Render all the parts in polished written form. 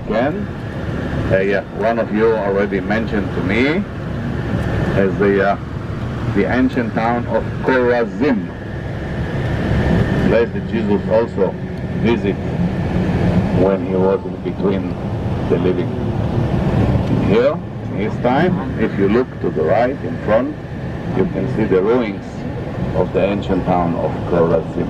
again. Yeah, one of you already mentioned to me as the ancient town of Korazim, place that Jesus also visited when he was in between the living. Here, in his time, if you look to the right in front, you can see the ruins of the ancient town of Korazim.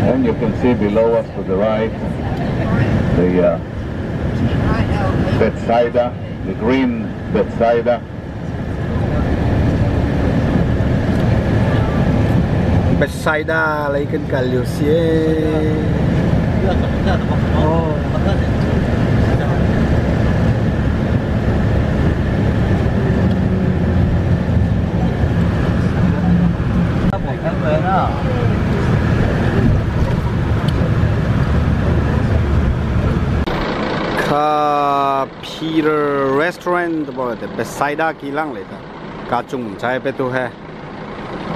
And you can see below us to the right the Bethsaida, the green Bethsaida. Bethsaida lấy cần cả liều xế. Peter Restaurant bảo là Bethsaida kỹ lăng lại ta cá chung trái bé tu ha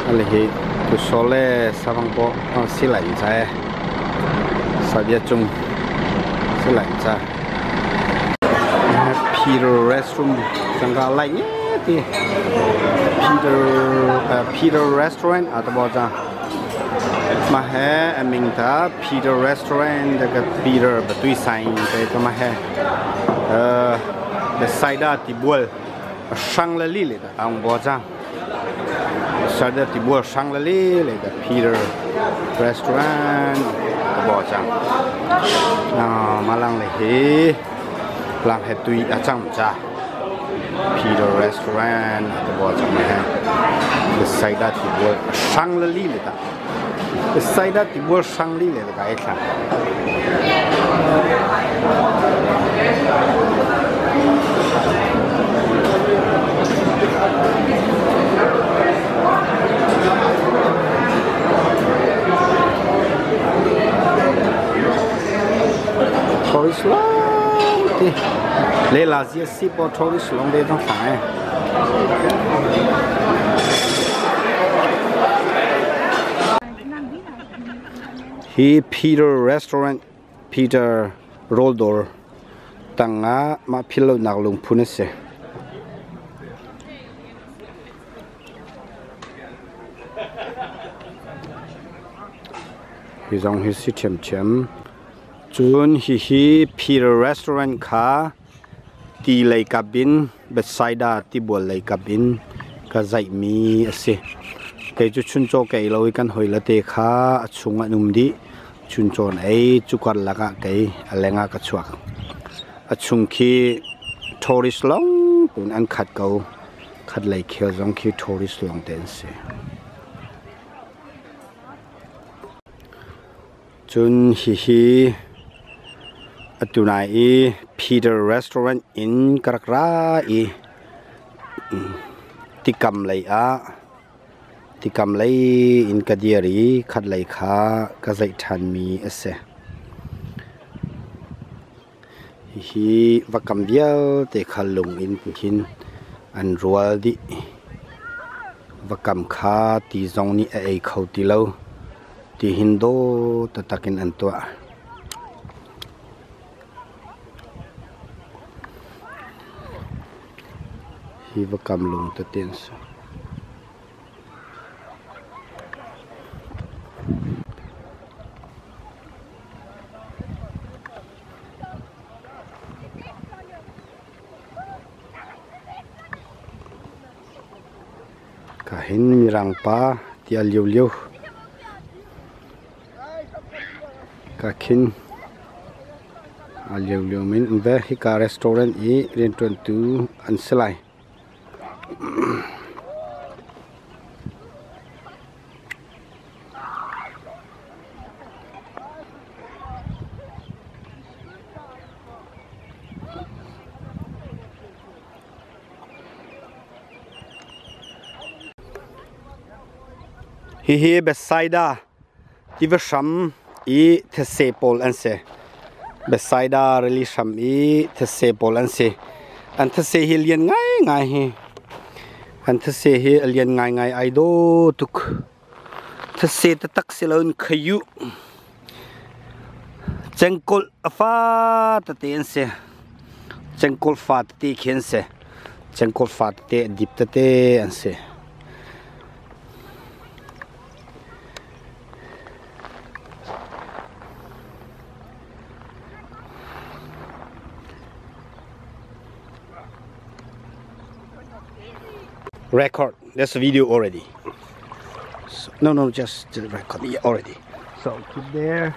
ಅಲ್ಲಿ tu sole savang po silai trái sabia chung silai cha Peter Restaurant sangka lain ti Peter Restaurant atau bảo cha mà hè mình ta Peter Restaurant dekat Peter betui saing cái tu mà hè Bethsaida tibual Shangla-Li le ta ang bảo cha Bethsaida tibual Shangla-Li le ta Peter Restaurant bảo cha malang le he lang he tui achang cha Peter Restaurant atau bảo cha mà hè Bethsaida tibual Shangla-Li le ta Bethsaida tibual Shangli le ta kai tha tourist long ti le la zia si po tourist long de tong phải He Peter Restaurant Peter Roldor tanga ma philo nak lung phune se hi jong hi si chem chun hi Peter Restaurant kha ti lei cabin Bethsaida ti bol lei cabin ka zai mi ase cái chú chun cho cái lối căn hồi là tê khá chung anh đi chun chọn ấy chú quan là cái lẽ ngã cái chuột chung khi tourist long cũng ăn khát cầu khát lấy khéo giống khi tourist long đến xe chun hi tu này Peter Restaurant in Karakra ti cầm lấy ti cầm lấy in Kadiari khát lấy khá cái dạy than mi ase hi và cầm biao te khá lung in hin an rual di và cầm khá ti zong ni ai khâu ti lâu ti hindo ta takin an tua hi và cầm lung ta tiền kahin mirang pa tia liu kakin liu min ve hi ka restaurant i ren tuan tu an selai hi Bethsaida ti va sham i the se pol an se Bethsaida really sham i the se pol an se hi lian ngai hi กันทเสเฮเลียนง่ายไอโดตุกทเสตตักเสลนขยุจังกลฟ้าตะเตนเสจังกลฟ้าตะเตเขียนเสจังกลฟ้าตะเตดิบตะเตอันเสrecord. There's a video already. So, no, just record. Yeah, already. So keep there.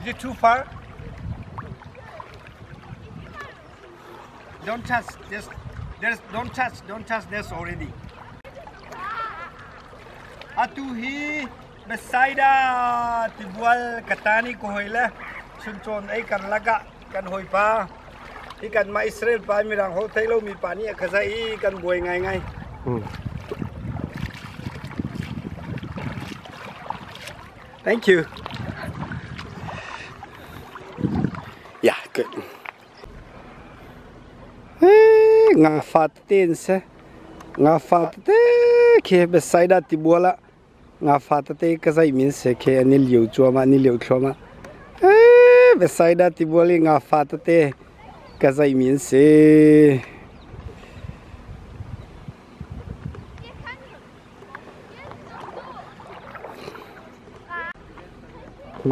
Is it too far? Don't touch. Don't touch. This already. Atuhi. Besaida tibual katani ko hoyle chunchon ay kan laga kan hoy pa ikan ma Israel pa mirang ho thailo mi pani khazai kan boi ngai Thank you. Yeah, good. Nga fatin se nga fatte ke besaida tibuala nga fatate kazai min se ke ani liu choma ni liu chloma besaida tiboli nga fatate kazai min se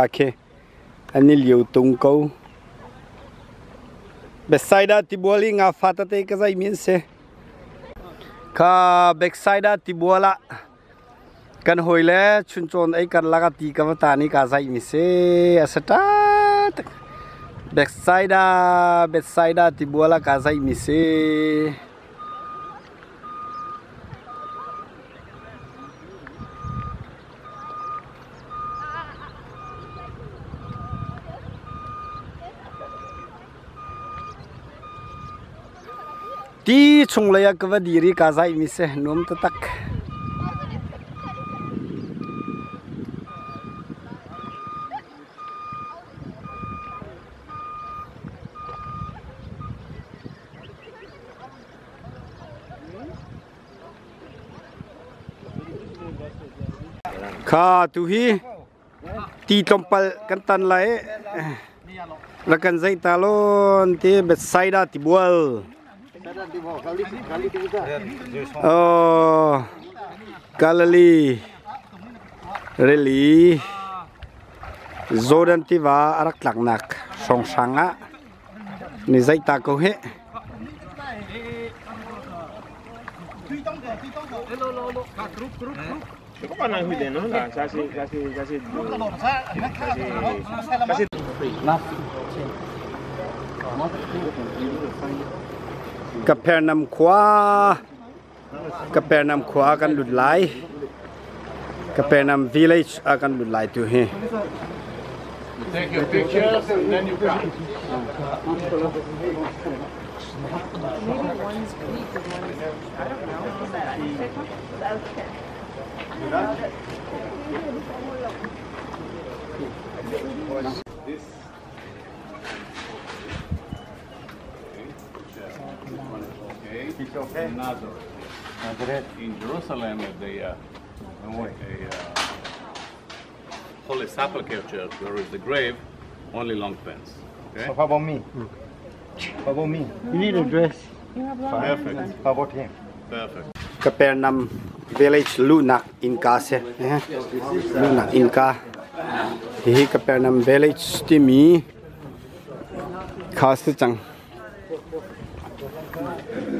okay ani liu tung ko besaida tiboli nga fatate kazai min se ka besaida tibola kan hoile chunchon ai kan laga ti ka tani ka sai mi se asata besaida tibola ka sai mi se ti chunglaya ka diri ka sai mi se nom ta tak Kha tu hi ti tompal kan tan lai la kan zai talon te besaida tibual oh galali reli Jordan tiwa arak Tlawnnak song sanga ni zai ta ko he Kapernam khwa kan lut lai Kapernam village akan lut lai tu he Take your pictures and then you come. Maybe one's weak and one's, I don't know. This it's okay. Nazareth. In Jerusalem, at the Holy Sepulchre Church, where is the grave, only long pants. Okay. So how about me? How about me? You need a dress. Perfect. How about him? Perfect. Kapernam village Tlawnnak Inca se Tlawnnak Inca hi Kapernam village timi khas chang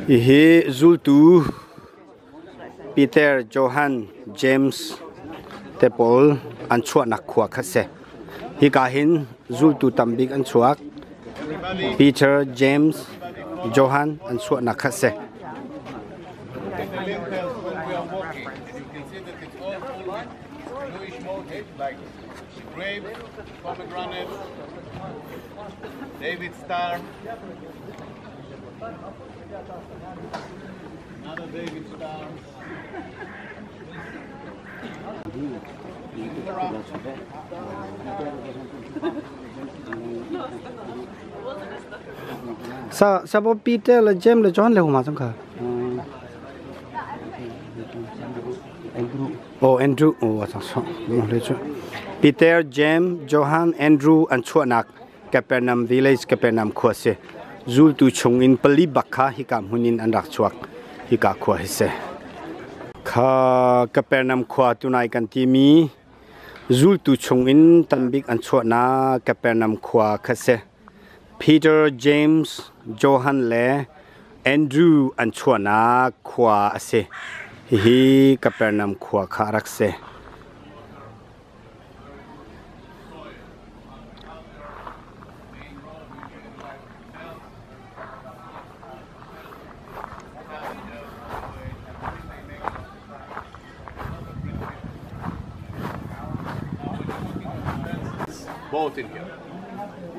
hi Zultu Peter Johan James Tepol an chuak nak khwa khase hi ka hin Zultu tambik an chuak Peter James Johan an chuak nak khase The lintels when we are walking, you can see that it's all Jewish motifs like grapes, pomegranates, David star, another David star. sa bo Peter le James le John le huma sang kha Andrew sang so le chu Peter James Johan Andrew and Tlawnnak Capernaum village Capernaum khose zul tu chungin pali bakha hi kam hunin anrak chuak hi ka khwa hi se kha Capernaum khwa tunai kan ti mi zul tu chungin tanbik an chhuana Capernaum khwa khase Peter James Johan le Andrew an Tlawnnak khwa ase hi Capernaum khwa kha rakse both in here.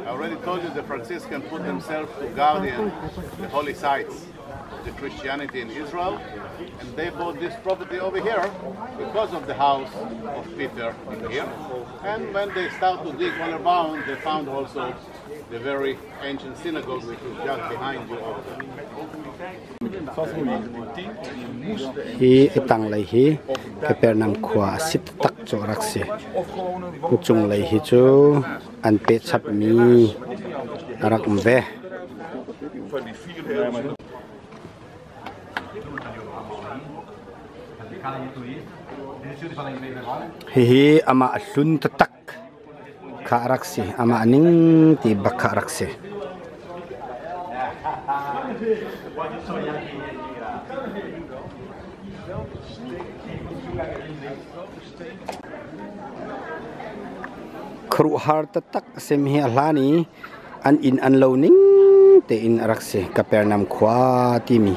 I already told you the Franciscans put themselves to guardian the holy sites of the Christianity in Israel, and they bought this property over here because of the house of Peter in here. And when they start to dig all around, they found also the very ancient synagogue which is just behind you over there. hi tang lai hi Capernaum khwa sit tak cho rakse chung lai hi chu an pe chap mi arak umve hi ama ahlun tak kha rakse ama aning ti bakha rakse kru har tak sem hi alani an in an lo ning te in rakse Capernaum khwa ti mi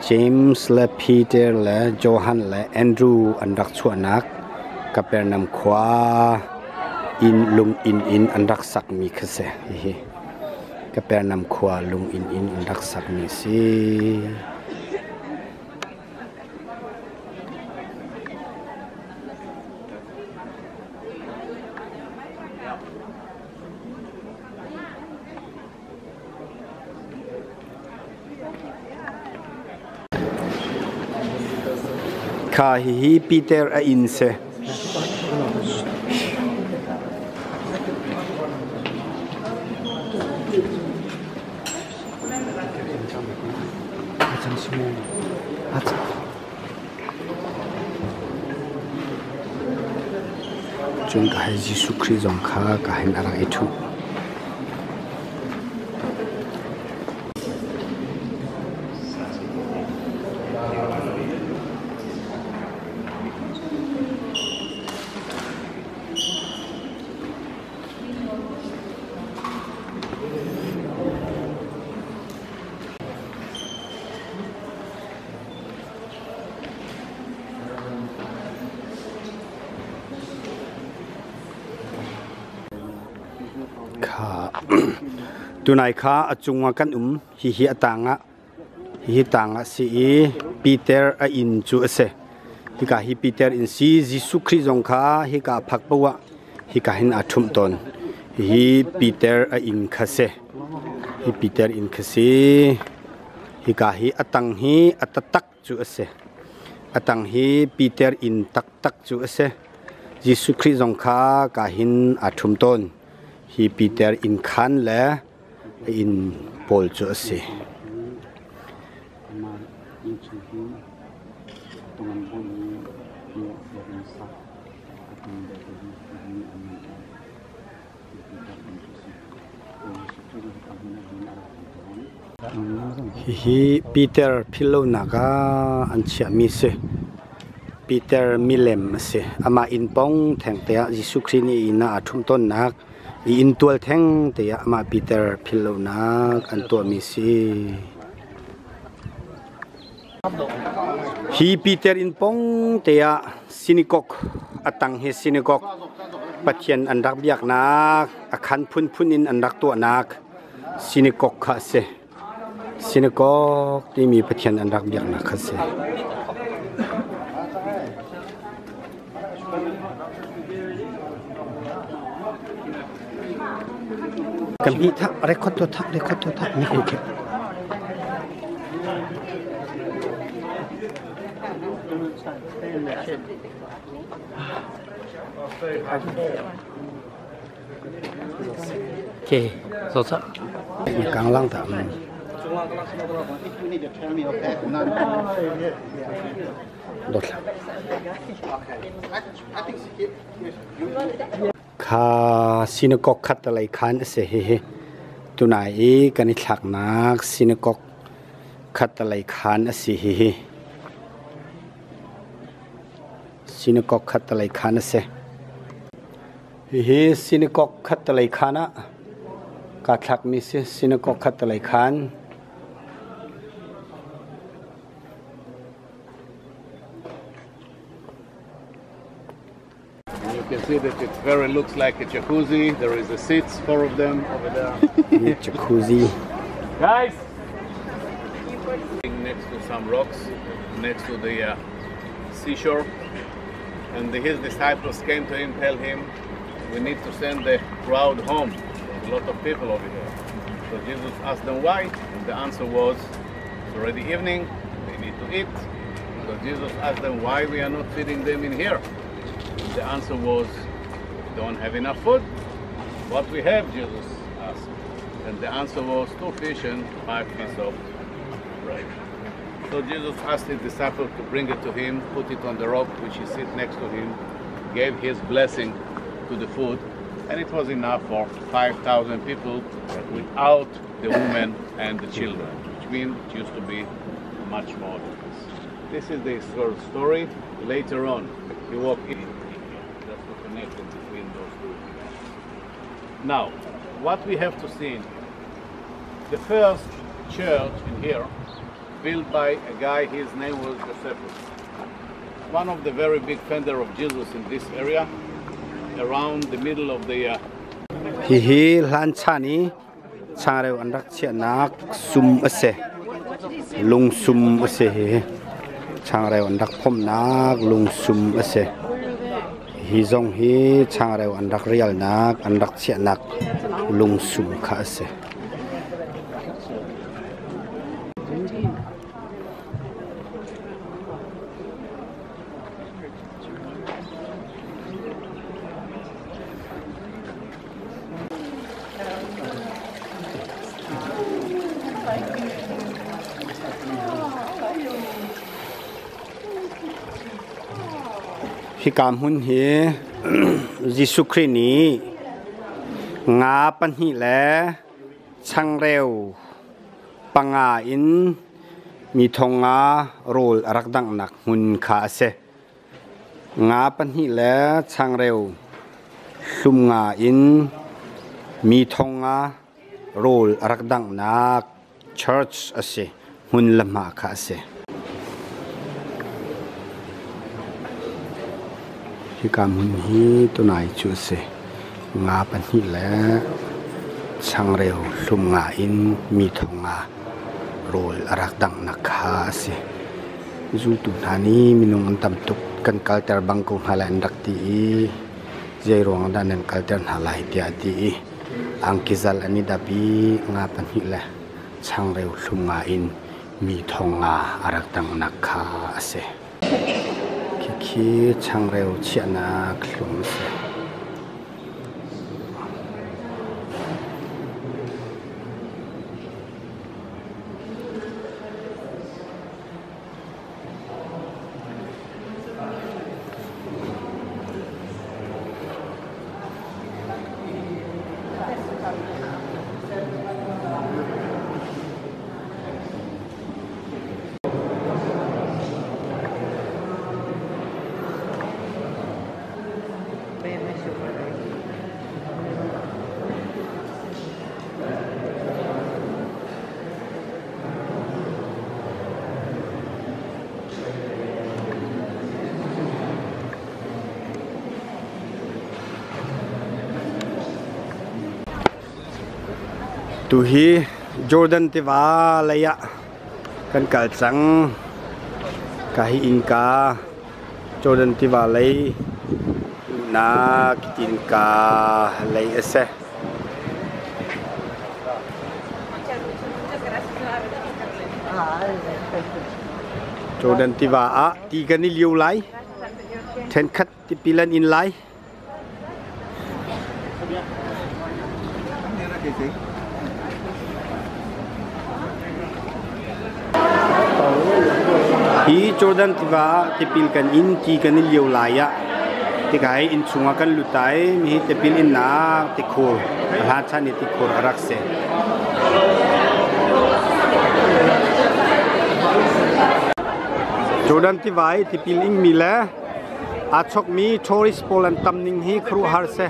James le Peter le Johan le Andrew an rak Tlawnnak Capernaum khwa in lung in an rak sak mi khase hi Capernaum khwa lung in an rak sak mi si kha hi Peter a in se chung ka hai Jesus Christ jong kha ka hin ara ethu tunai kha achunga kan hi atanga si Peter a in chu ase hi ka hi Peter in si Jesus Christ jong kha hi ka phak pawa hi ka hin athum ton hi Peter a in khase hi Peter in khase hi ka hi atang hi atatak chu ase atang hi Peter in tak chu ase Jesus Christ jong kha ka hin athum ton hi Peter in khan le in Paul chu ase hi Peter Tlawnnak an chia mi se Peter milem se ama in pong theng te Jesus Christ ni ina athum ton nak in tual theng te ama Peter Tlawnnak an to mi si hi Peter in pong te synagogue atang he synagogue pathian an rak biak nak akhan phun in an rak to nak synagogue kha se synagogue ti mi pathian an rak biak nak kha se Kan hita record to tak ni ke. Okay, so sa. Kang lang ta. Dot. Kha synagogue khat lai khan se he tunai kan thak nak synagogue khat lai khan se he synagogue khat lai khan se he synagogue khat lai khana ka thak mi se synagogue khat lai khan You can see that it very looks like a jacuzzi. There is a seats, 4 of them over there. jacuzzi. Guys! Next to some rocks, next to the seashore. And his disciples came to him, tell him, we need to send the crowd home. There's a lot of people over here. So Jesus asked them why, and the answer was, it's already evening, they need to eat. So Jesus asked them why we are not feeding them in here. The answer was, we don't have enough food. What we have, Jesus asked. And the answer was 2 fish and 5 pieces of bread. So Jesus asked his disciples to bring it to him, put it on the rock which he sit next to him, gave his blessing to the food, and it was enough for 5,000 people without the women and the children, which means it used to be much more than this. This is the story. Later on, he walked in. That's the connection between those two. Now, what we have to see in here. The first church in here, built by a guy, his name was Josephus. One of the very big fender of Jesus in this area, around the middle of the Hi lan chani chare andak chianak sum ase lung sum ase he chare andak phom nak lung sum ase hi zong hi chare andak real nak andak chianak lung sum kha ase Hi kam hun hi Jisu Christ ni nga pan hi le chang reu panga in mi thonga rol arak dang nak hun kha ase nga pan hi le chang reu hlum nga in mi thonga rol arak dang nak church ase hun lama kha ase hi kam hun hi tunai chu se nga pan hi le chang reu hlum nga in mi thonga rol arak dang na kha se zu tu thani minung tam tuk kan kalter bangko halan dak ti jai rong dan an kalter halai ti ati angkizal ani dabi nga pan hi le chang reu hlum nga in mi thonga arak dang na kha se khi chang reu chiana khlum se tu hi Jordan tiva laya kan kal chang ka hi inka Jordan tiva lay na kitin ka lay ase Jordan tiba a tiga ni liu lai ten khat ti pilan in lai hi Jordan tiba ti pil kan in tiga ni liu lai a ti kai in chunga kan lutai mi ti pil in na ti khur ha chan ni ti khur arak se Jordan ti vai ti piling mi la achok mi tourist polan tamning hi khru har se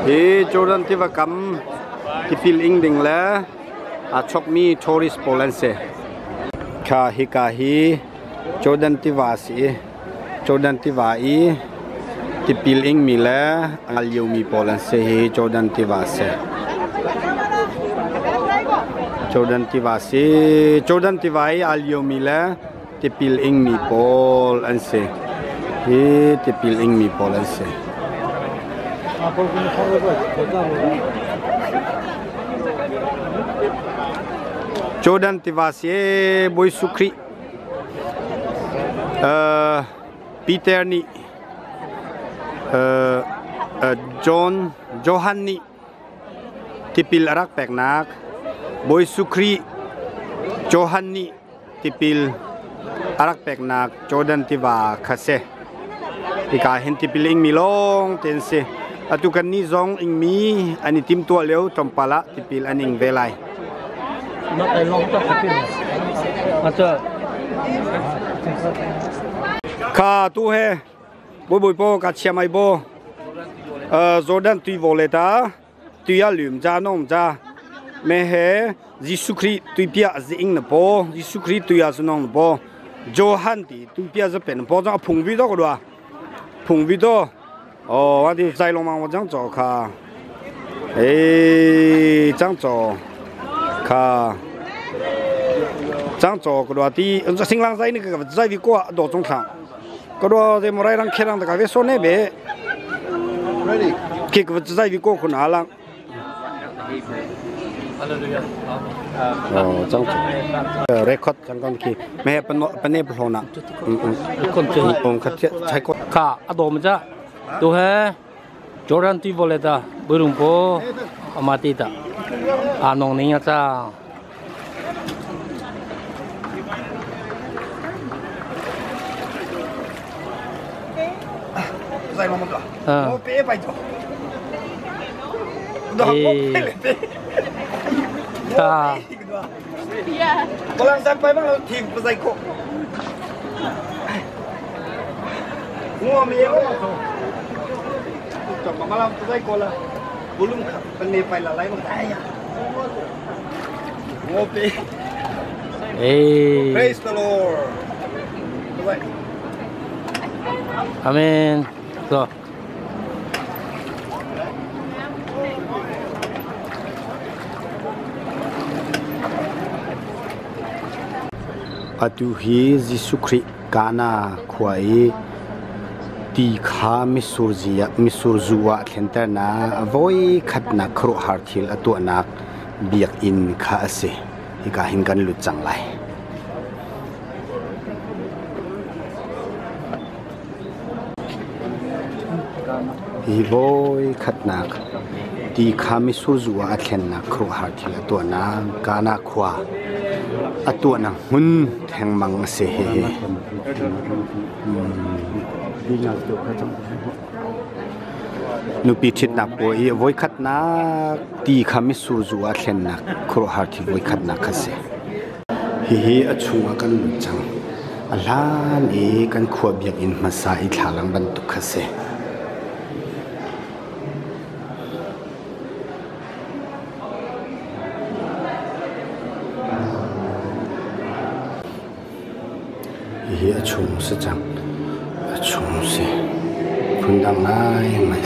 he Jordan ti va kam ti piling ding la achok mi tourist polan se ka hi Jordan ti va si Jordan ti va I ti piling mi la al yu mi polan se he Jordan ti va se Jordan tivasi Jordan tivai alio mila tipil ing mi pol anse he tipil ing mi pol anse Jordan tivasi boy sukri Peter ni Johan ni tipil arak peknak Boy Sukri Johanni tipil arak peknak Jordan tiwa khase ika hen tipil ing milong tense atukan ni zong ing mi ani tim tua leo tompala tipil aning velai Not a long time. ka tu he boy po ka chiamai bo Jordan tui voleta tuya lum ja nom ja me he Jisukri tuipia zing na po Jisukri tuya sunong po Johan ti tuipia za pen po jang phung vi do ko da phung vi do oh wa ti zai long ma wa jang zo kha jang zo kha jang zo ko da ti sing lang zai ni ka zai vi ko do zong thang ko do de mo rai rang kherang da ka ve so ne be ready ki ko zai vi ko ko na lang trong record chẳng còn khi mẹ bên này bông nè con chơi bông khát chết chạy con cả adom cha tu he Jordan ti voleta berumpo amati ta anong niya cha dai mà cả nó bé bay cho đó Yeah. Walang sampai bang team pasai ko. Ngomong apa tu? Coba malam pasai ko lah. Belum penilai lalai bang saya. Ngopi. Praise the Lord. Amen. So. Atu hi Jisukri kana khwai ti kha misur zuwa thenter na voi khatna khro har thil atu anak biak in kha ase ika hinkan lu changlai hi voi khatna ti kha misur zuwa thlenna khro har thil atu na kana khwa atu na hun theng mang se he nupi thit na po I voi khat na ti khami sur zuwa thlen na khro har thi voi khat na khase hi achunga kan lu chang alan e kan khua biak in masa I thalang ban tu khase hi achung se chang achung se phundang nai mai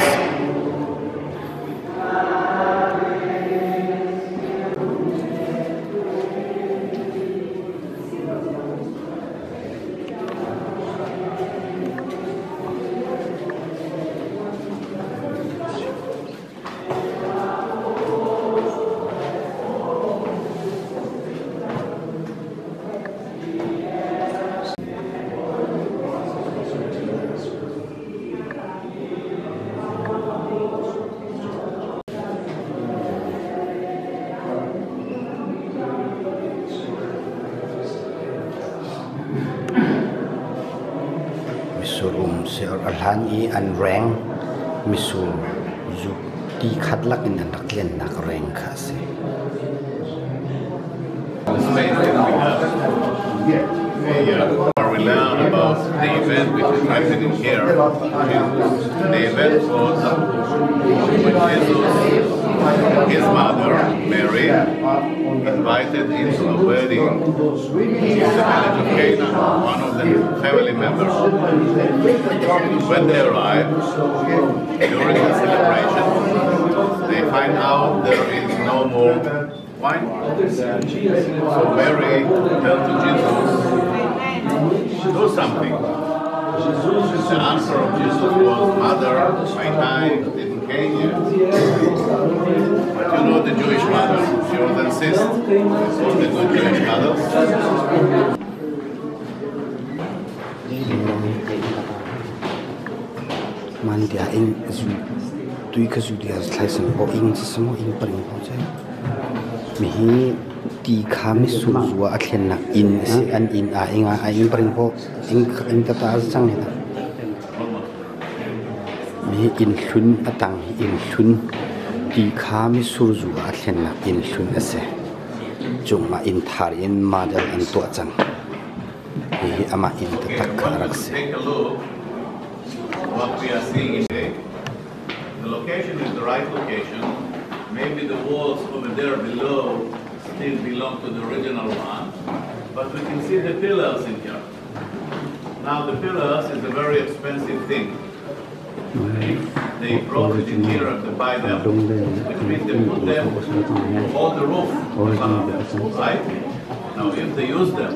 misur se or alhan I an reng misur zu ti khatlak in an Tlawnnak reng kha se We learn about the event which is happening here. The event was when Jesus, his mother, Mary, invited into a wedding in the village of Canaan, one of the family members. When they arrived, during the celebration, they find out there is no more wine. So Mary turned to Jesus, do something. The answer of Jesus was, Mother, my time didn't came yet. But you know the Jewish mother, she would insist, all the good Jewish mothers. man dia ing zu tui ka zu dia thlaisan o ing samo ing paring ho chai mi hi ti kha mi su zuwa a Tlawnnak in se an in a inga a ing paring ho ing ta ta chang ni mi in hlun atang in hlun ti kha mi su zuwa a Tlawnnak in hlun ase chungma in thar in madal an to chang hi ama in ta tak kha rak se Take a look what we are seeing today. The location is the right location. Maybe the walls over there below still belong to the original one, but we can see the pillars in here. Now the pillars is a very expensive thing. They brought it in here to buy them, which means they put them to hold the roof, right? Now if they use them,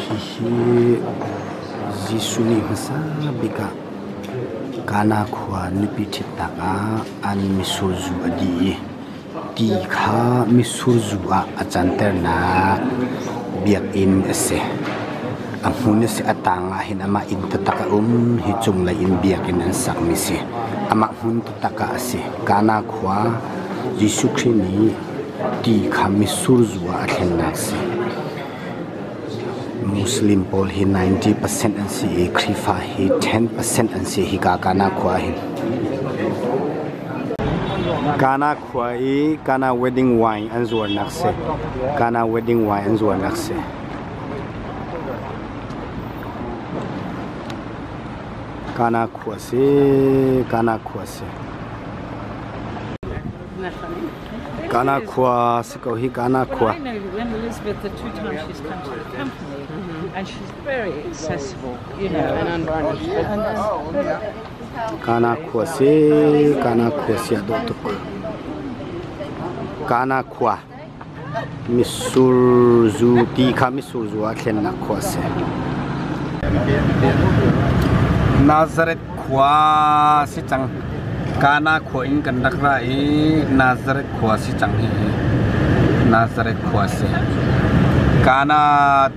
Hihi Jisuni masa bika kana khwa nipi thitaka an misuzu adi ti kha misuzu a achanter na biak in ase amun se atanga hin ama in tataka hi chung la in biak in an sak mi se ama hun tataka ase kana khwa Jisu Khrini ti kha misuzu a Tlawnnak se Muslim Pol hi 90% an si Krifa hi 10% an si hi kana khwa hi kana wedding wine an zuar nak se kana wedding wine an zuar nak se kana khwa se kana khwa se ko hi kana khwa I know when Elizabeth, the 2 times she's come to the company, and she's very accessible, you know, and unvarnished. kana khwa se ado to kana khwa misur zu ti kha misur zu a Tlawnnak khwa se Nazareth khwa si chang kana khwa in kan rakra e Nazareth khwa si chang hi Nazareth khwa se kana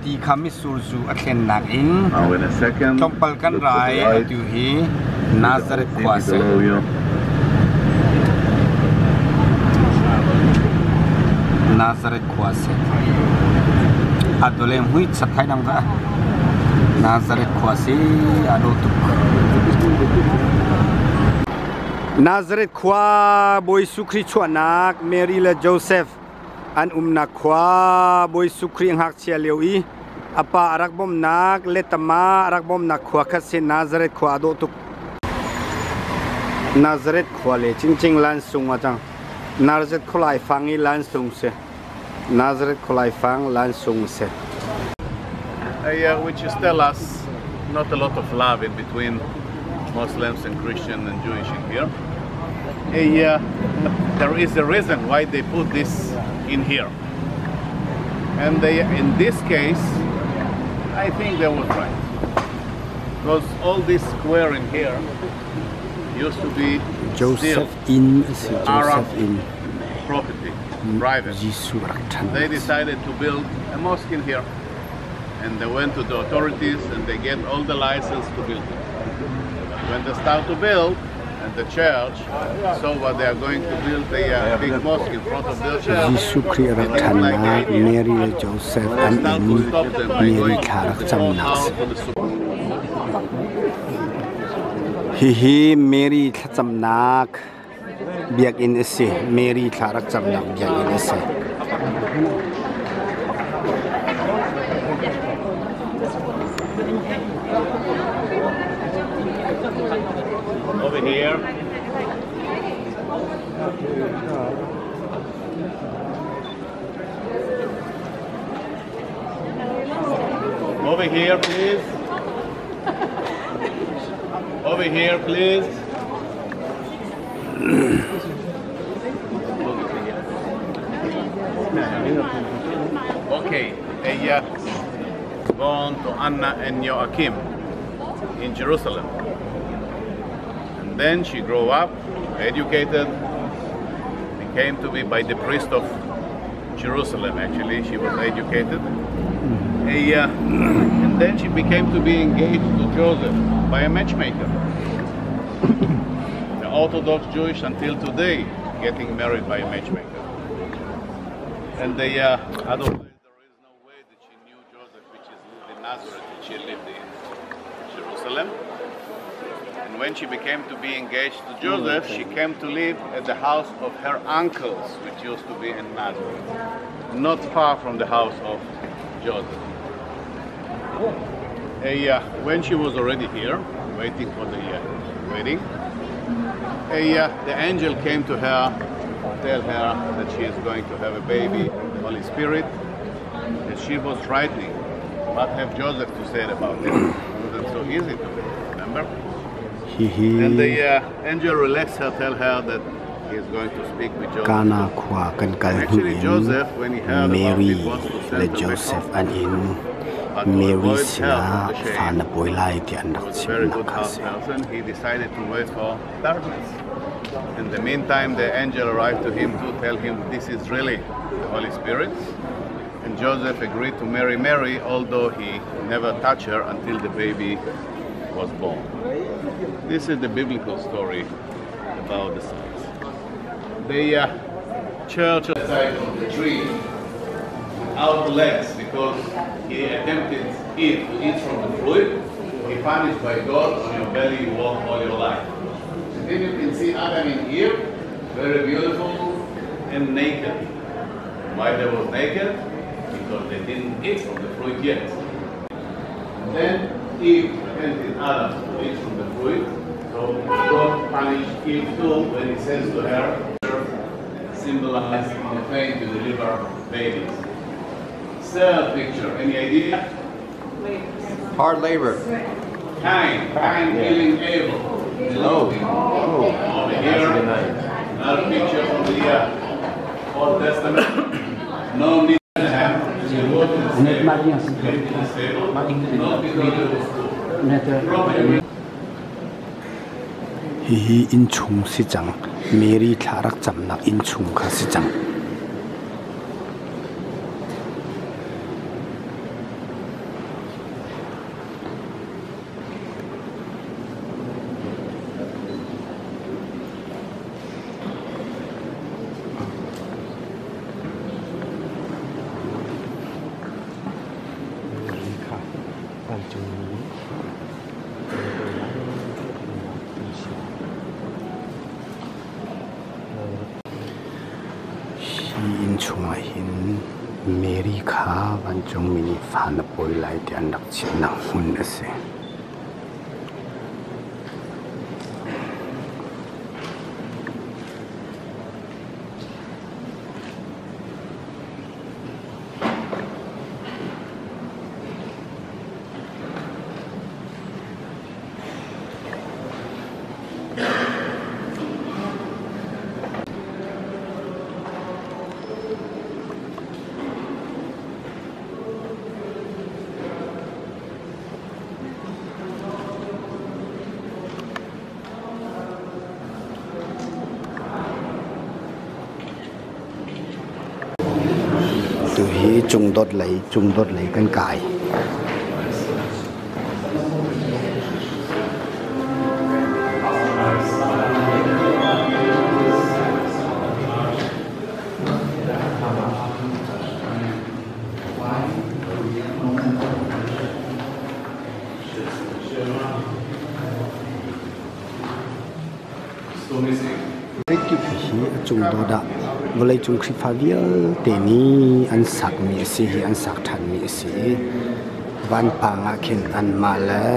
ti kha misur zu a Tlawnnak in now in a second, chompal kan rai tu hi Nazareth khwa se Nazareth khwa se adolem hui chathai dang ga Nazareth khwa se ado tu Nazareth khwa boy sukri Tlawnnak Mary le Joseph an umna khwa boy sukri hak chia lewi apa arak bom nak letama arak bom nak khwa kha se Nazareth khwa ado tu Nazareth khwa le ching lan sung wa chang Nazareth kholai fangi lan sung se Nazareth kholai fang lan sung se which is tell us not a lot of love in between Muslims and Christian and Jewish in here. There is a reason why they put this in here, and in this case I think they were right, because all this square in here used to be Joseph in Arab Joseph in property, private. They decided to build a mosque in here, and they went to the authorities and they get all the license to build it. when they start to build, and the church, so what they are going to build the big mosque in front of their church. Giêsu Christ rak thanna Mary le Joseph an in Mary tharak chamnak hi Mary thamnak biak in ase Mary tharak chamnak biak in ase Over here. Over here, please. Over here, please. Okay, born to Anna and Joachim in Jerusalem. And then she grew up, educated, became to be by the priest of Jerusalem. Actually, she was educated. And then she became to be engaged to Joseph by a matchmaker. The Orthodox Jewish until today getting married by a matchmaker. And otherwise there is no way that she knew Joseph, which is lived in Nazareth, and she lived in Jerusalem. And when she became to be engaged to Joseph, she came to live at the house of her uncles, which used to be in Nazareth, not far from the house of Joseph. When she was already here, waiting for the wedding, the angel came to her, tell her that she is going to have a baby, the Holy Spirit, and she was frightening. What have Joseph to say about it? It wasn't so easy to do, remember? And the angel relaxed her, tell her that he is going to speak with Joseph. Actually, Joseph, when he heard Mary about it, was to le send Joseph and in but Mary sina fana boilai ti anak was a very good chimnak person. He decided to wait for darkness. In the meantime, the angel arrived to him to tell him this is really the Holy Spirit. And Joseph agreed to marry Mary, although he never touched her until the baby was born. This is the biblical story about the sons. The church side of the tree without legs because he attempted to eat from the fruit. He punished by God, on your belly you walk all your life. And then you can see Adam and Eve, very beautiful and naked. Why they were naked? Because they didn't eat from the fruit yet. And then Eve tempted Adam to eat from the fruit. So God punished Eve too when he says to her, symbolize the pain to deliver babies. Third picture, any idea? hard labor Cain killing Abel. Over here, another picture from the Old Testament. No need to have hi in chung si chang Mary tharak chamnak in chung kha si chang in chunga hin Mary kha van chung mini fan poi lai ti anak china hun ase từ hi chung đốt lấy căn cài Ki hi chung do da volai chung khri pha vial te ni an sak mi si hi an sak than mi si van pa nga khen an ma la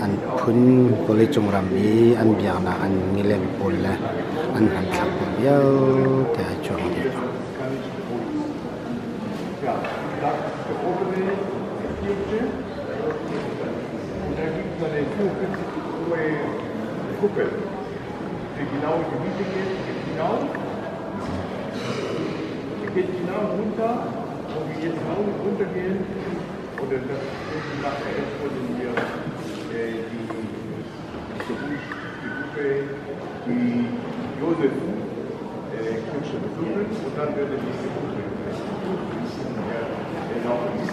an phun volai chung ram mi an bia na an ngilem pol la an han thak vial te chung di Kuppel, die genau in die Mitte geht, geht genau runter, und wir jetzt genau runtergehen, und dann nachher jetzt wollen wir die Gruppe, die Josef Kutsche besuchen, und dann wird die nächste Gruppe laufen.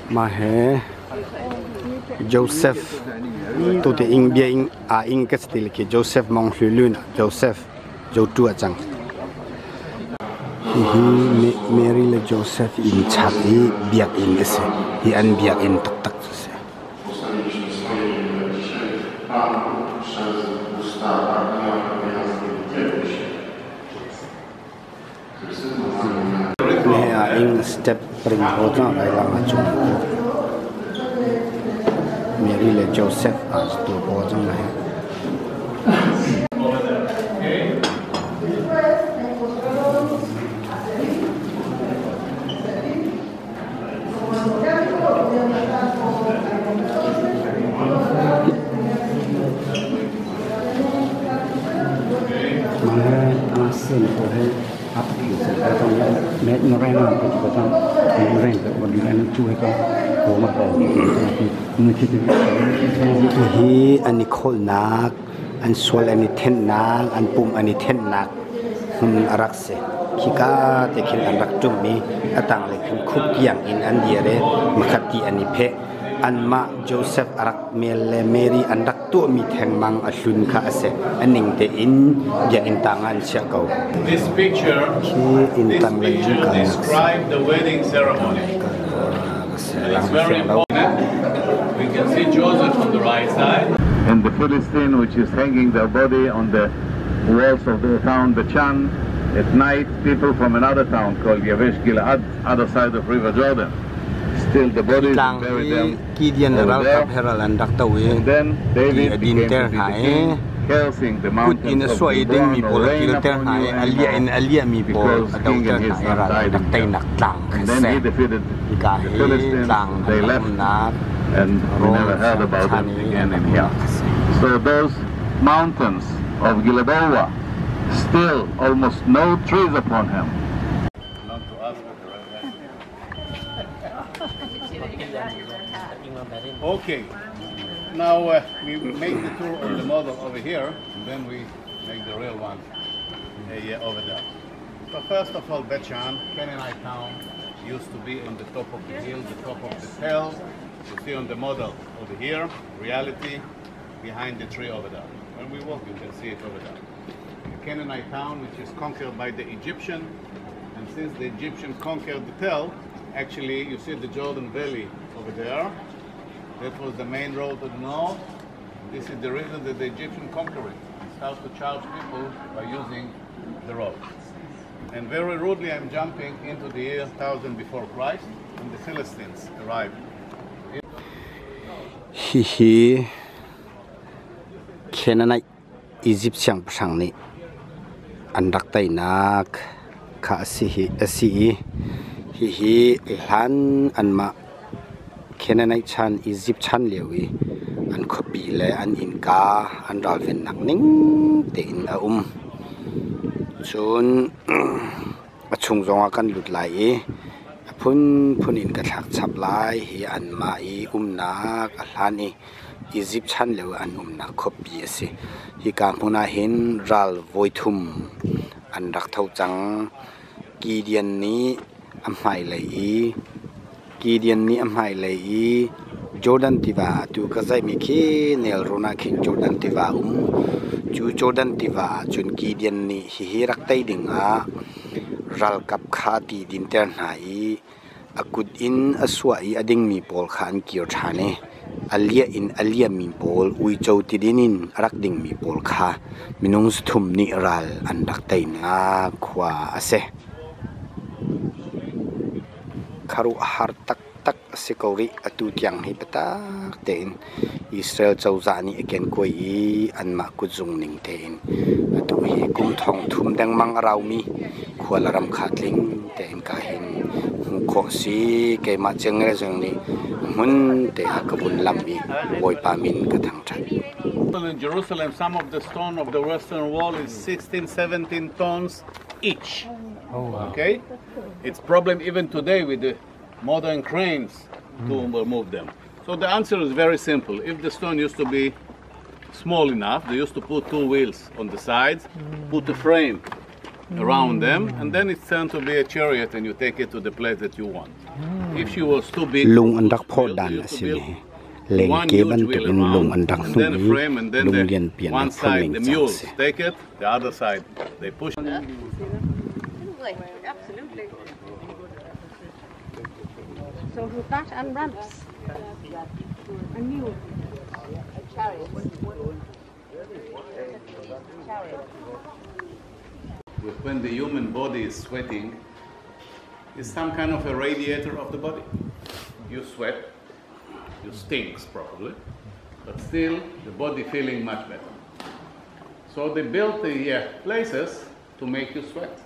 ma he Joseph tu te ing bia ing a ing ka stil ki Joseph mong hlulun Joseph jo tu achang hi Mary le Joseph in chati biak in ese hi an biak in tak tak se ne a ing step pring ho cha lai la ma chung Mary le Joseph as tu ho chang lai sen ko he ap ki se ka tong me no ren na ko ko tong ni ren ko di ren tu he ko ko ma ko ni ki ti hi ani khol nak an swal ani ten nak an pum ani ten nak arak se khika te khin an rak tum mi atang le khin khup yang in an diare makhati ani phe anma Joseph arak mele Mary andak tu mi theng mang ahlun kha ase aning te in ya in tangan sia ko This picture describes the wedding ceremony. It's very important. We can see Joseph on the right side. And the Philistine, which is hanging their body on the walls of the town Bechan. At night, people from another town called Yavesh Gilad, other side of River Jordan. Still the bodies buried them over there. And then David became to be the king, cursing the mountains of Hebron no rain upon you anymore, because king and his son died in them. And then he defeated the Philistines, they left, and we never heard about them again in here. So those mountains of Gilead, still almost no trees upon him. Okay, now we make the tour of the model over here, and then we make the real one over there. So first of all, Betchan, Canaanite town, used to be on the top of the hill, the top of the hill. You see on the model over here, reality, behind the tree over there. When we walk, you can see it over there. The Canaanite town, which is conquered by the Egyptian, and since the Egyptian conquered the Tel, actually you see the Jordan Valley over there. That was the main road to the north. This is the reason that the Egyptian conquered it. They start to charge people by using the road. And very rudely I'm jumping into the year 1000 before Christ, when the Philistines arrived. He Canaanite Egyptian Prangni Andak Tlawnnak Ka Asi He Lan Anma Canaanite Chan Egyptian Lewi An Kopile An Inka An Ralvin Nakning Tein Chun Achung Zonga Kan Lut Lai Pun in Katak Chap Lai He An Mai Nak Alani Egyptian Lew An Nak Kopi Si He Kampuna Hin Ral Voitum An Raktau Chang Gideon Ni Amhai Lai Gideon Ni Amhai Lai Jordan Tiva Tu Kazai Miki Nel Rona King Jordan Tiva Chu Jordan Tiva Chun Gideon Ni He Raktai Dinga Ral Kap Khati Dinter Nai Akut in Aswai Ading Mi Pol Khan Kirchane Alia in Alia Mi Pol Ui Chow Tidinin Rakding Mi Pol Kha Minung Stum Ni Ral An Raktai Na Kwa Ase Karu Har Tak Tak Sikauri Atu Tiang Hipatak Tein Israel Chawzani again Koi An Ma Kuzung Ning Tein Atu Hi Kum Thong Thum Dang Mang Raumi Kualaram Khatling Tein Kahin Kosi Kay Macheng Rezongni Mun Te Akabun Lambi Boy Pamin Katang Chan. In Jerusalem, some of the stone of the Western Wall is 16, 17 tons each. Okay? It's problem even today with the modern cranes to remove them. So the answer is very simple. If the stone used to be small enough, they used to put two wheels on the sides, put a frame around them, and then it's turned to be a chariot and you take it to the place that you want. If she was too big, Lung Andak Podan Asini Leng Keban to in Lung Andak and then a frame, and then the one side the mules take it, the other side they push. Absolutely. So with that and ramps, a mule, a chariot. When the human body is sweating, it's some kind of a radiator of the body. You sweat, you stink probably, but still the body feeling much better. So they built the places to make you sweat.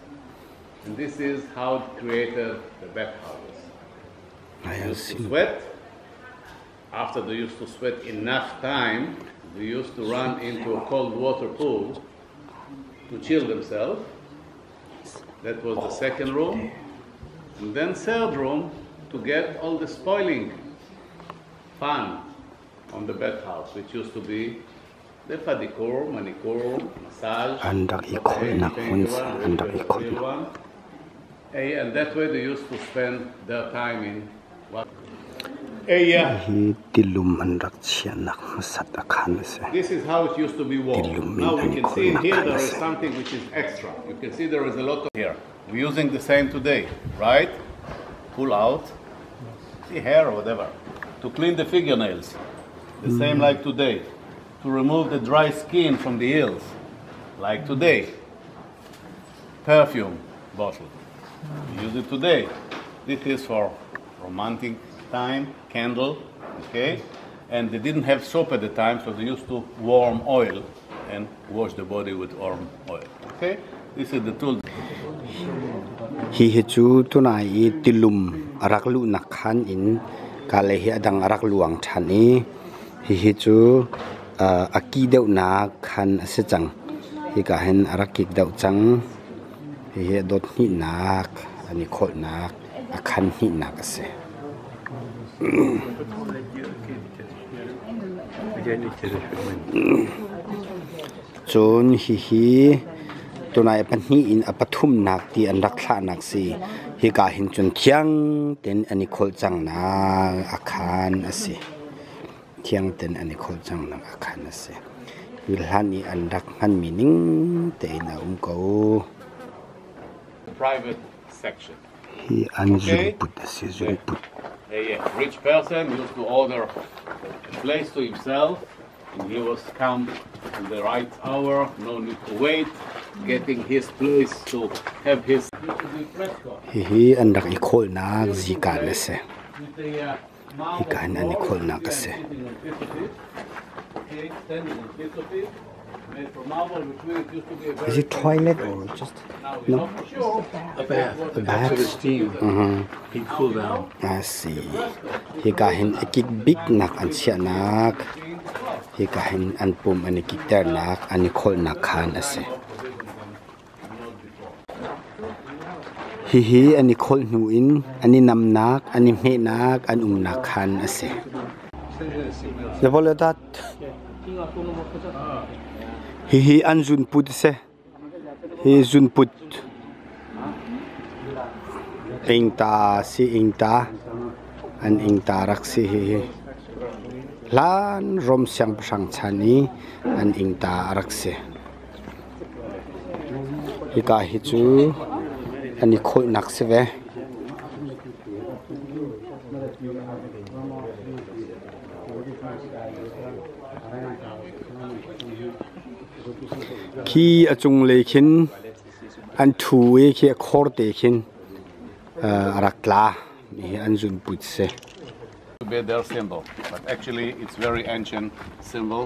And this is how it created the bathhouses. They used to sweat. After they used to sweat enough time, they used to run into a cold water pool to chill themselves. That was the second room. And then third room to get all the spoiling fun on the bathhouse, which used to be the pedicure, manicure, massage, and that way they used to spend their time in what? This is how it used to be warm. Now we can see here there is something which is extra. You can see there is a lot of here. We're using the same today, right? Pull out the hair or whatever. To clean the fingernails. The same like today. To remove the dry skin from the heels. Like today. Perfume bottle. We use it today. This is for romantic time, candle, okay? And they didn't have soap at the time, so they used to warm oil and wash the body with warm oil, okay? This is the tool. He chu tunai tilum araklu nakhan in kalehi adang arakluang thani he chu akideu na khan asechang hi ka hen arakik deu chang he dot ni nak ani khol nak akhan hi nak ase chun hi tunai pani in apathum nak ti an rakha nak si hi ka hin chun thiang ten ani khol chang na akhan ase thiang ten ani khol chang na akhan ase wilhani an rak han meaning te na ko Private section. hi an jun put ase jun put A rich person used to order a place to himself, and he was come in the right hour, no need to wait, getting his place to have his. hi an rak I khol na ji ka ase hi ka an ani khol na ase is it toilet or just no A bath. a bath For the steam. He'd cool down. I see hi ka hin ekik big nak an sia nak hi ka hin an pum ani ki ter nak ani khol nak khan ase hi ani khol nu in ani nam nak ani me nak an nak khan ase le bole dat hi an jun put se hi jun put ingta si ingta an ingta rak si hi lan rom siang sang chani an ingta rak se hi ka hi chu ani khoi nak se ve khi achung lekhin an thu e khi khor te khin rakla ni an jun put se To be their symbol, but actually it's very ancient symbol,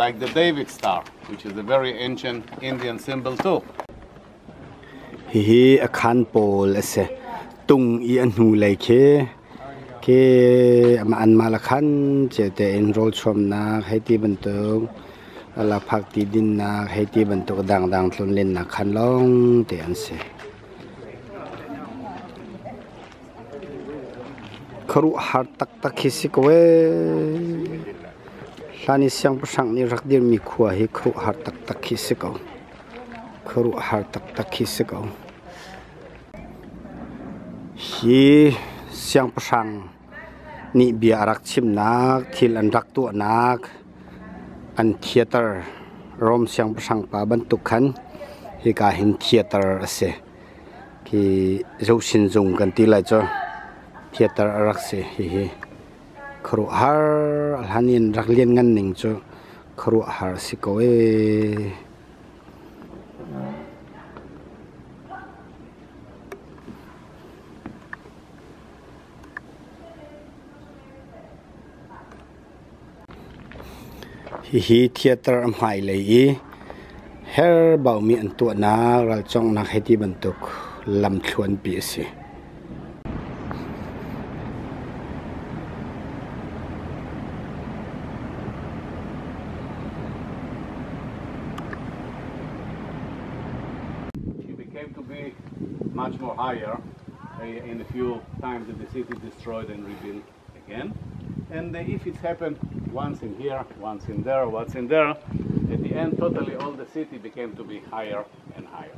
like the David Star, which is a very ancient Indian symbol too. hi akhan pol ase tung I an hu lai ke ama an mala khan che te enroll chom na haiti bantuk ala phak ti din na haiti bantuk dang dang tlon len na khan long te an se kharu har tak tak hisikowe lani siang pasang ni rakdir mi khuwa hi kharu har tak tak hisiko kharu har tak tak hisiko hi siang pasang ni bia rak chim nak thil an rak tu nak an theater rom siang pasang pa ban tu khan hi ka hin theater ase ki zo sin jong kan ti lai cho theater rak se hi khru har alhanin rak lien ngan ning cho khru har sikoe hi theater amhai lei her bau mi an tu na ral chong na heti bantuk lam thluan pi se To be much more higher in a few times that the city destroyed and rebuilt again. And if it happened once in here, once in there, once in there, at the end totally all the city became to be higher and higher.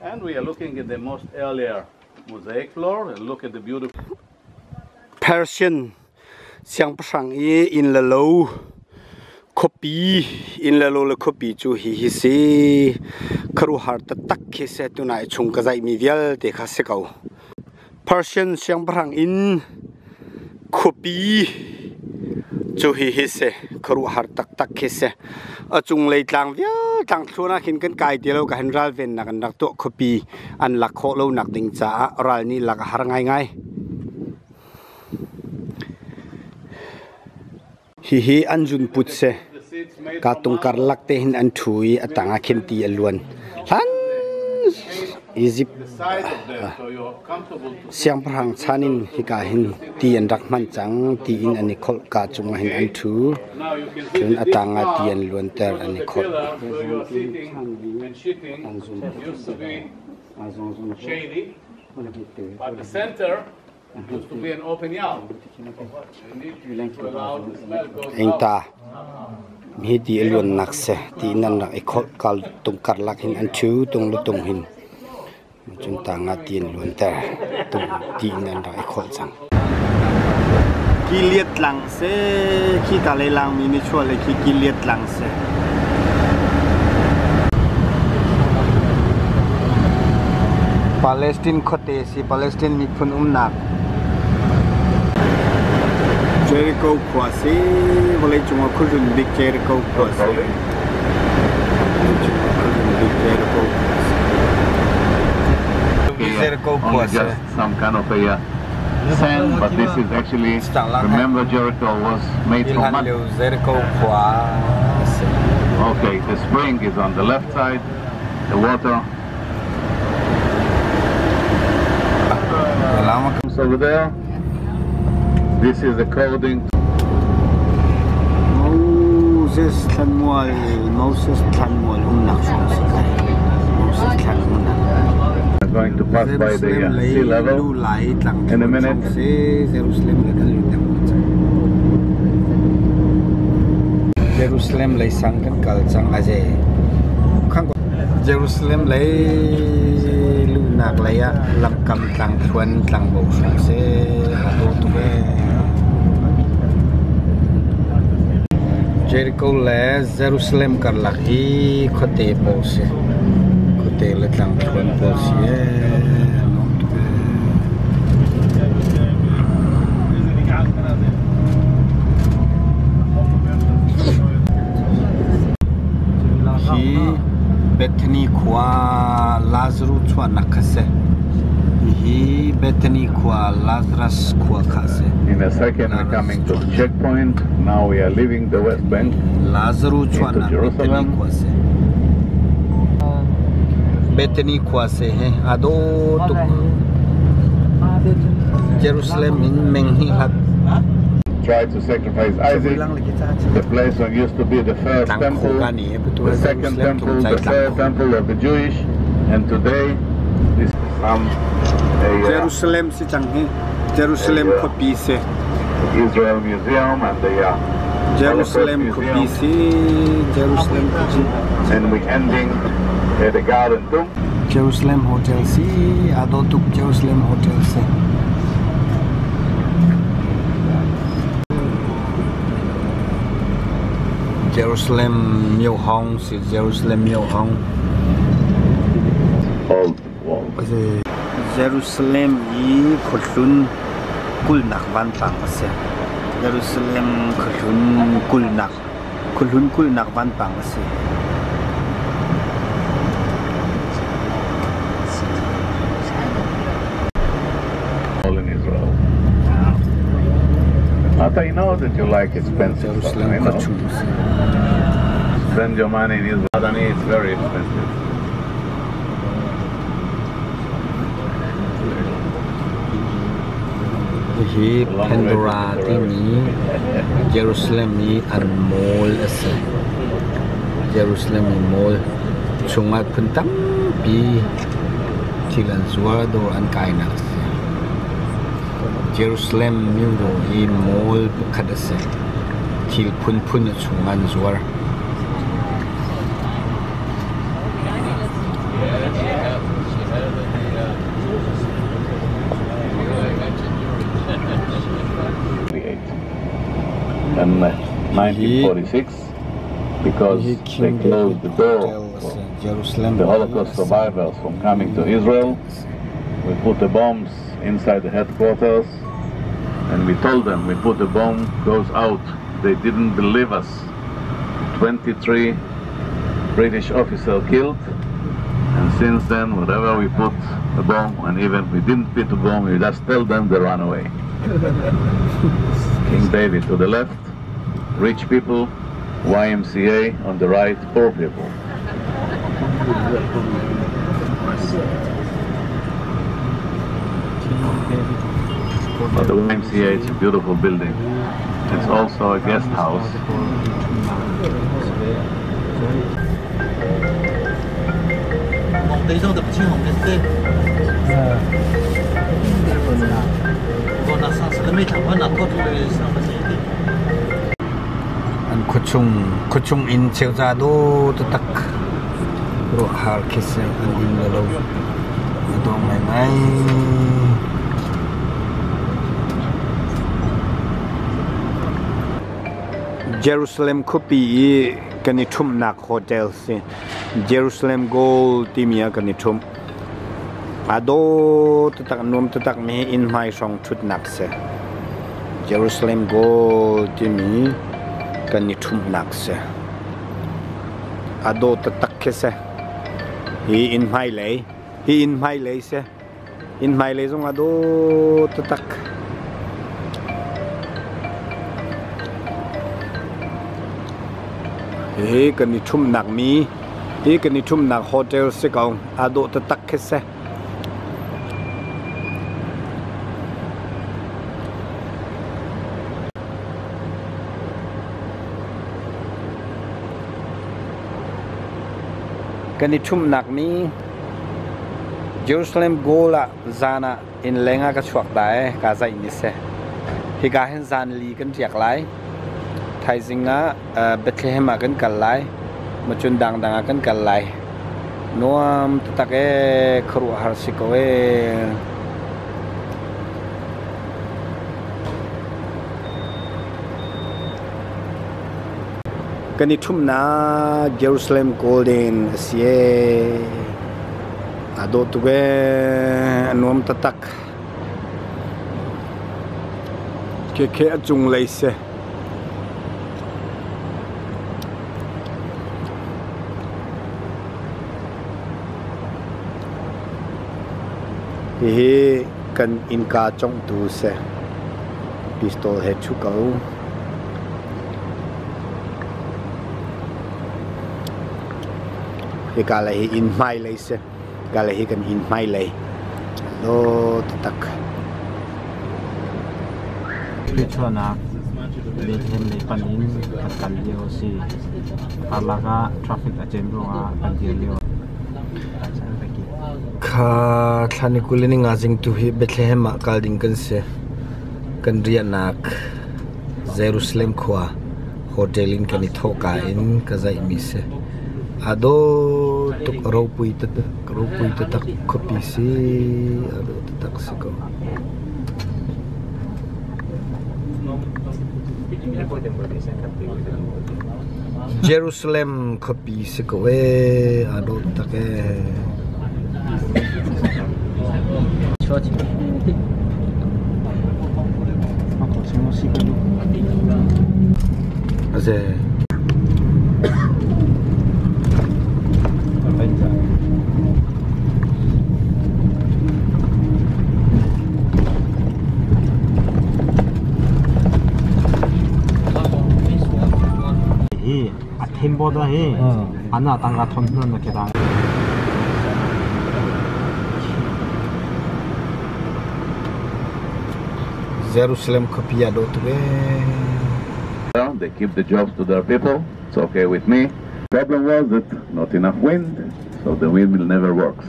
And we are looking at the most earlier mosaic floor and look at the beautiful Persian siang pasang in la low copy in la low copy chu hi si kharu har ta tak khi se tu nai chung ka zai mi vial te kha se kau Persian siang pasang in copy chu hi se kharu har tak tak khi se a chung lei tlang via tang thluna khin kan kai te lo ka han ral ven na kan rak to copy an la kho lo nak ding cha ral ni lak har ngai ngai hi anjun put se ka tung kar lakte hin an thui atanga khin ti alwan han Egypt siang prang chanin hi ka hin ti an rak man chang ti in ani khol ka chung hin an thu chun atanga ti an luan ter ani khol but the center used to be an open yard. Engta mi di elion nakse ti nan rak ekol kal tung karlak hin an chu tung lu tung hin chung ta nga tin luan ta tung ti nan rak ekol chang ki liet lang se ki ta le lang mi ni chua le ki liet lang se Palestine khote si Palestine mi phun nak Jericho kwasi boleh cuma kudun big Jericho kwasi Jericho kwasi just some kind of a sand, but this is actually, remember Jericho was made from mud. Jericho kwasi Okay, the spring is on the left side, the water over there. This is according to Moses Tlawnnak I'm going to pass by the sea level in a minute. Jerusalem lay sangkan kalchang aje Jerusalem lay lunak laya lamkam tlang thuan tlang bo se hado tu be Jericho le Jerusalem karlak hi khote bo se khote le tlang thuan bo se no tu be hi Bethany kwa Lazarus chwa nakase hi Bethany kwa Lazarus kwa kase In a second we're coming to the checkpoint. Now we are leaving the West Bank Lazarus chwa into Jerusalem. Bethany kwa se hai ado tu Jerusalem in menghi hat Tried to sacrifice Isaac. The place where used to be the first temple, the second temple, the third temple of the Jewish, and today this is Jerusalem si changhe Jerusalem kopi se Israel Museum and the Jerusalem kopi se Jerusalem kopi and we ending at the garden tomb. Jerusalem hotel si ado tuk Jerusalem hotel se Jerusalem Miêu Hong si Jerusalem Miêu Hong Old wall. Jerusalem i khulun kulnak van pang ase Jerusalem khulun kulnak van pang ase All in Israel. But I know that you like expensive stuff. I know. Spend your money in Israel. It's very expensive. Hi Pandora tini Jerusalem ni an mall ase Jerusalem ni mall chungat puntang pi tilan zuar do an kaina Jerusalem ni do I mall bukat ase til pun chungan zuar In 1946, because they closed the door for the Holocaust survivors from coming to Israel, we put the bombs inside the headquarters and we told them we put the bomb goes out. They didn't believe us. 23 British officers killed, and since then wherever we put a bomb, and even we didn't put a bomb, we just tell them they run away. King David to the left, rich people, YMCA on the right, poor people. But the YMCA is a beautiful building. It's also a guest house. an kuchung in cheuza do tak ro har kese an in lo do mai Jerusalem kopi kanitum nak hotel se Jerusalem Gold timia kanitum ado tak nom tak me in mai song thut nak se Jerusalem Gold timi kanitum nak se ado tak kese hi in mai lei se in mai lei song ado tak he kanitum nak mi he kanitum nak hotel se kaung ado tak kese kanitum nak mi Jerusalem Gola zana in lenga ka chuak dai ka zai ni se hi ka hen zan li kan tiak lai thai zinga Bethlehem kan kalai machun dang kan kalai nuam take khru har sikowe kanitum na Jerusalem Golden sie ado tuge nuam tatak ke achung leise hi kan inka chong tu se pistol he chu kau hi kala hi in mai lei se kala hi kan in mai lei do tak Tlawnnak Bethlehem le panin kan leo si alaga traffic ajem ronga kan leo kha thani kulini nga jing tu hi Bethlehem kalding kan se kan Tlawnnak Jerusalem khwa hotel in kan thoka in ka zai mi se ado tuk ropui tak kopi si ado tak siko Jerusalem kopi siko we ado tak Aze athemboda he ana tanga thonna na keda Jerusalem kopia do tuwe they keep the jobs to their people. It's okay with me. Problem was that not enough wind, so the windmill never works.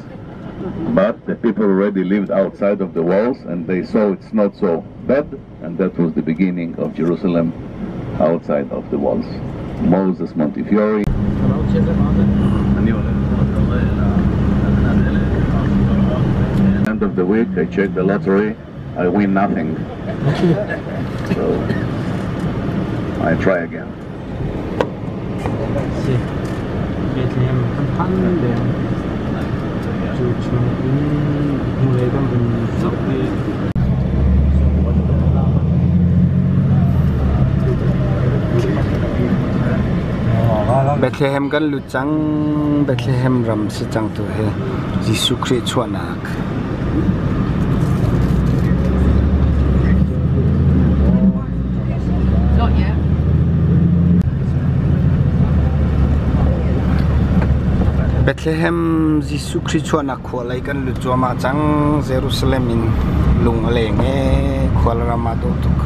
But the people already lived outside of the walls and they saw it's not so bad, and that was the beginning of Jerusalem outside of the walls. Moses Montefiore. End of the week I check the lottery, I win nothing. So I try again. Bethlehem kan de chu mulai kan sabbi Bethlehem kan luchang Bethlehem ram si chang tu he Jisu Christ Tlawnnak Not yet. Bethlehem Jisu Christ Tlawnnak khwalai kan luchwa chang Jerusalem in lung aleng e khwalra ma do tuk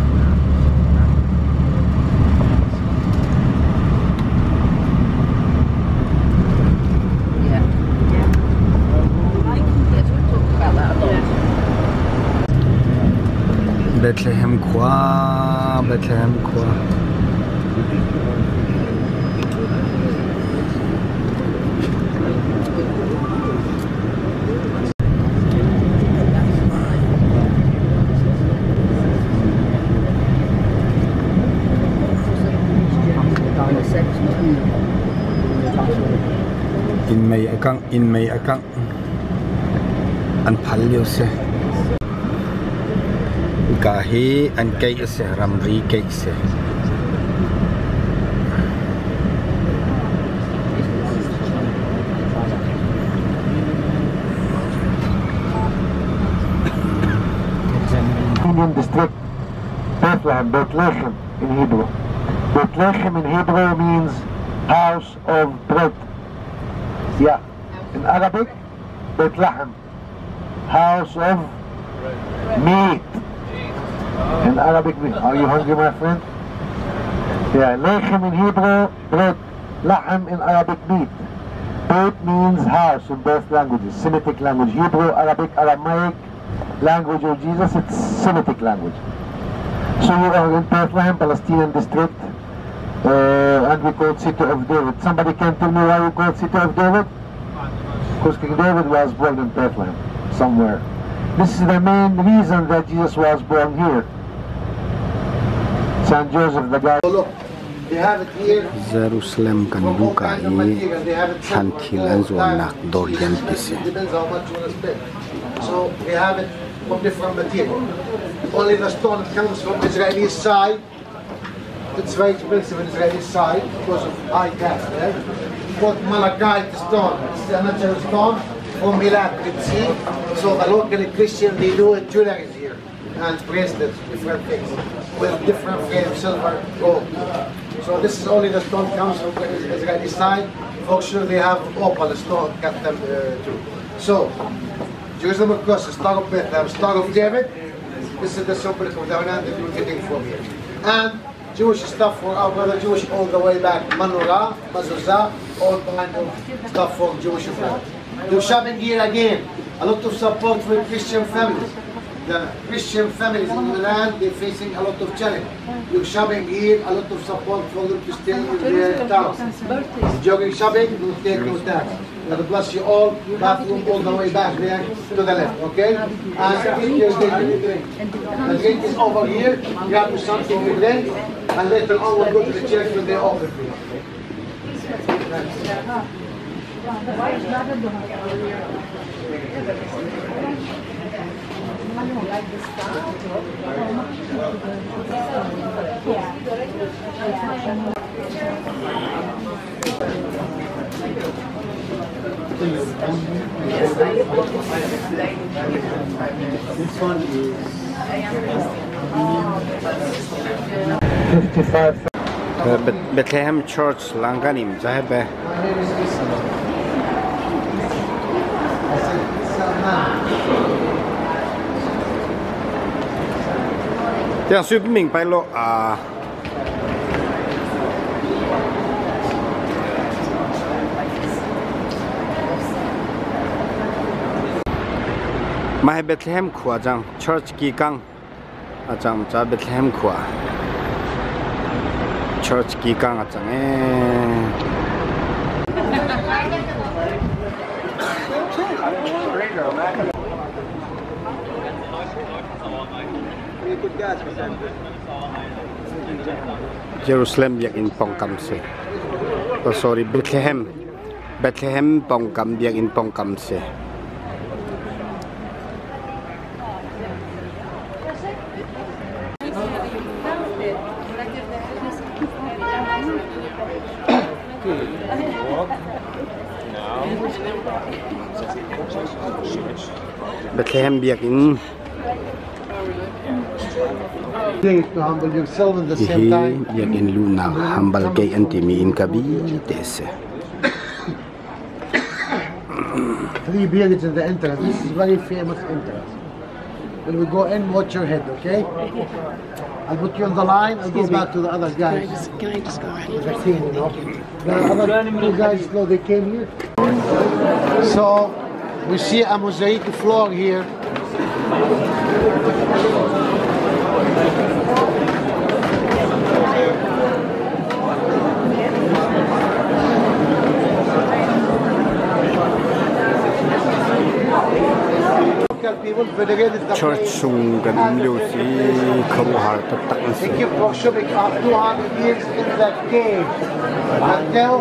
Bethlehem kwa may akang an phalyo se gahi an kai se ramri kai se Indian district, Bethlehem in Hebrew. Bethlehem in Hebrew means house of bread. Yeah. In Arabic, Bethlehem, house of meat. In Arabic, are you hungry, my friend? Yeah, lechem in Hebrew, bread. Lahem in Arabic, meat. Beit means house in both languages, Semitic language. Hebrew, Arabic, Aramaic language of Jesus, it's Semitic language. So you are in Bethlehem, Palestinian district, and we call it City of David. Somebody can tell me why we call it City of David? Because King David was born in Bethlehem, somewhere. This is the main reason that Jesus was born here. St. Joseph, the guy. Look, they have it here. Jerusalem kan buka Tlawnnak Tlawnnak Dorian pisi. Depends how much you want to spend. So they have it from different material. Only the stone comes from Israeli side. It's very expensive on Israeli side because of high tax. Right? What malachite stone, it's a natural stone from Milan, you can see. So the local Christian, they do it jewelry here and bracelets, different things with different frames, silver, gold. So this is only the stone comes from the Israeli side. For sure they have opal stone cut them too. So Jerusalem, of course, the Star of Bethlehem, Star of David. This is the symbol of the Onan that we're getting from here. And Jewish stuff for our brother Jewish all the way back. Menorah, mezuzah, all kind of stuff for Jewish people. Do shopping here again. A lot of support for Christian families. The Christian families in Milan, they're facing a lot of challenge. You're shopping here, a lot of support for them to stay in their town. Jogging shopping, don't take no tax. God bless you all. Bathroom all the way back there to the left, okay? And here's the drink. The drink is over here. Grab you something to drink, and later on we'll go to the church when they open for you. This one is 55. Bethlehem Church Langanim Zabe. Yang swimming pai lo mai Bethlehem khua jang church ki kang acham cha Bethlehem khua church ki kang achang Jerusalem yak in pongkam se. Oh sorry, Bethlehem pongkam yak in pongkam se. Bethlehem yak in To humble yourself at the same time. Yak in luna humble kay antimi in kabi tese. 3 buildings in the entrance. This is very famous entrance. When we go in, watch your head, okay? I'll put you on the line. I'll go back to the other guys. Can I just go ahead? The scene, you know? The other two guys, no, they came here. So we see a mosaic floor here. local people venerated the church place. sung kan liu si khabu har ta tak They kept worshiping for 200 years in that cave until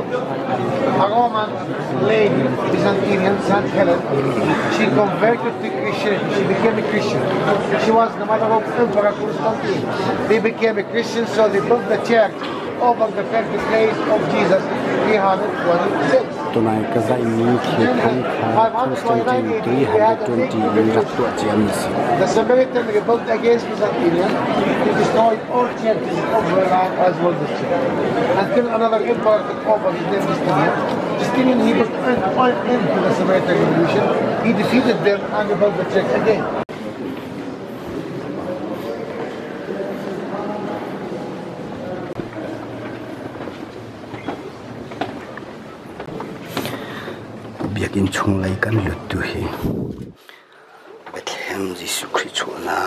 a Roman lady, Byzantinian, St. Helen, she converted to Christianity. She became a Christian. She was the mother of Emperor Constantine. They became a Christian, so they built the church over the birthplace of Jesus 326. tunai ka zai mi khi thang kha Constantine 320 rak tu chiam ni si The Samaritan revolt against Byzantinian. They destroyed all churches over the land as well as the church. Until another emperor took over, his name Justinian. Justinian, he put an end to the Samaritan revolution. He defeated them and rebuilt the church again. biakin chung lai kan lut tu hi Bethlehem Jesu Christ chuna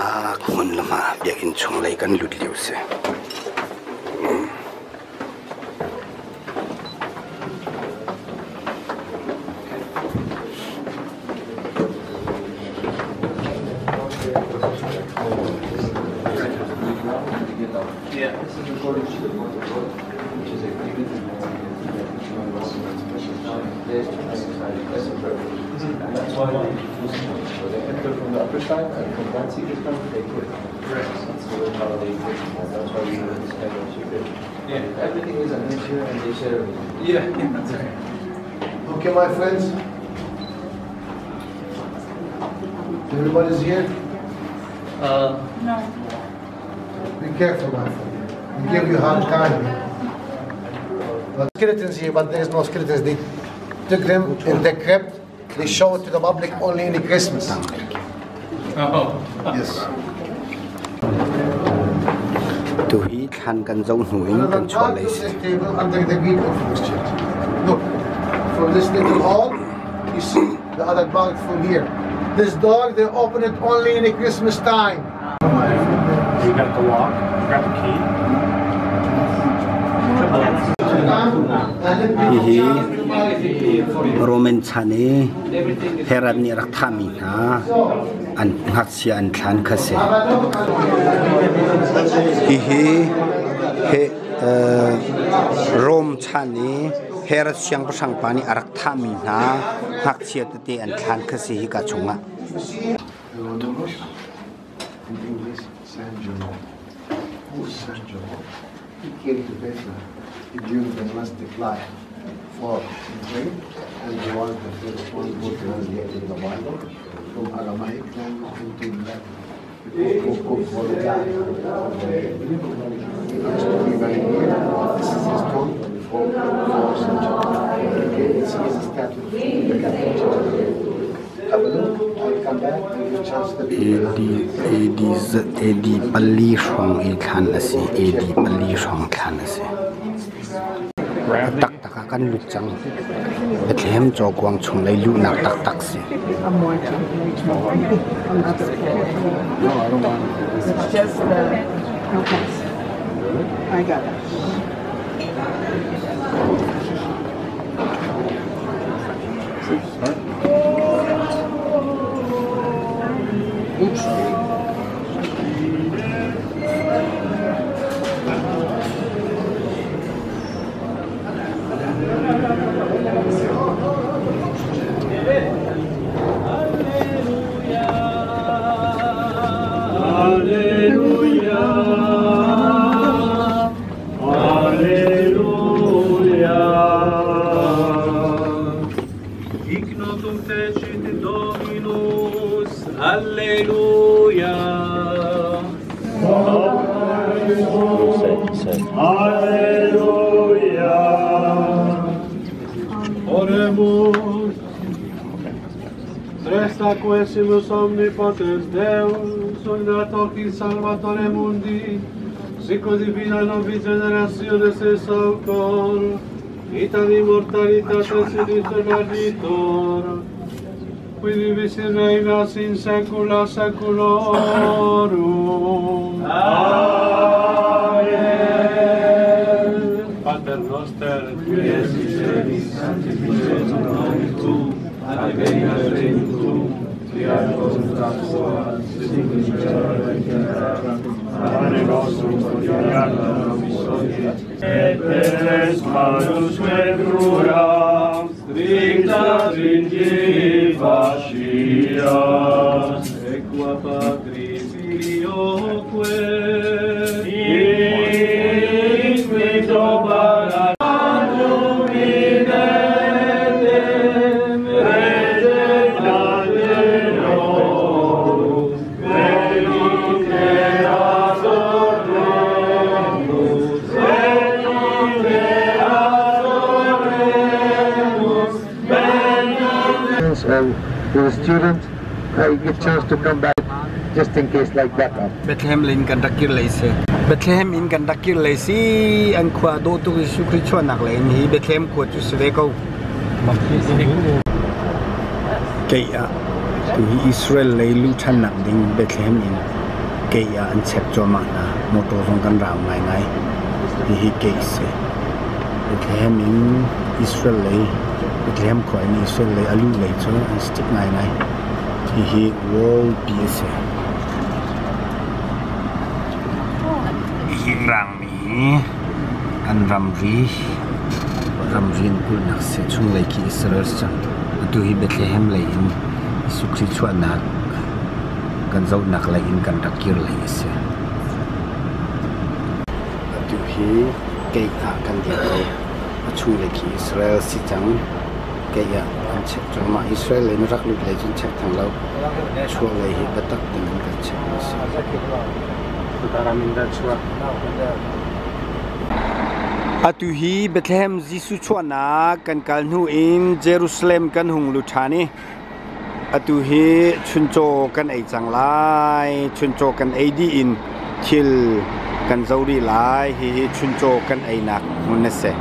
mun lama biakin chung lai kan lut liu se That's why they enter from the upper side and from that seat is from they quit. That's the how they quit. That's why we have this kind of secret. Yeah, everything is an issue and they share everything. Yeah, that's right. Okay, my friends. Everybody's here? No. Be careful, my friend. We give you a hard time. But skeletons here, but there is no skeletons. They took them in the crypt. They show it to the public only in Christmas. Oh. Yes. tu hi khan kan zau hnuin kan chwa lai se Table under the Greek Orthodox Church. Look, from this little hall, you see the other part from here. This door, they open it only in Christmas time. You got the lock, grab the key. hi Roman chane heran ni rak thami na an ngak sia an thlan khase hi Rom chane her siang pasang pani arak thami na hak sia te an thlan khase hi ka chunga He came to Bethlehem during the monastic life for trade, and he was the first one who translated the Bible from Aramaic language into Latin. For the guy, he used to be very near. This is his tomb before the 4th century. This is a statue of the Catholic Church. Have a look, I'll come back and give a chance to be edi pali shong e khan ase edi pali shong khan ase tak tak kan lu chang Bethlehem cho kwang chung lai lu nak tak tak se I'm watching. I'm not scared. No, I don't want it. It's just okay. I got it. Oops. Oremus. Resta quesimus omnipotens Deus, omnipotent Salvatore mundi, sic divina nobis generationes es autor, vita immortalitatis in intervalitor, qui vivis in reinas in saecula saeculorum. Amen. Pater noster, qui es in celis, sanctificetur nomen tuum, adveniat regnum tuum, The student, get chance to come back just in case like backup. Bethlehem in Kentucky lace. Bethlehem in Kentucky lace. Ang kwado to isukri Tlawnnak lain hi Bethlehem ko tu sveko. Kaya hi Israel lay lu Tlawnnak ding Bethlehem in. Kaya an chep joma na motor song kan ram ngai ngai. Hi case. Bethlehem in Israel lay. Bethlehem ko in Israel lay alu lay so an stick ngai ngai. Hi world peace. Rang mi an ramri an Tlawnnak se chung lai ki Israel sang tu hi Bethlehem lai in sukri Tlawnnak kan zau nak lai in kan takir lai se tu hi kei a kan dia ko chung lai ki Israel si chang kei a an chek drama Israel lai rak lut lai chun chek thang lau chu lai hi batak ding kan chek se Atuhi Bethlehem Jisu Tlawnnak kan kalnu in Jerusalem kan hung luthani Atuhi chuncho kan ei changlai chuncho kan ei di in thil kan zauri lai hi chuncho kan ei nak munase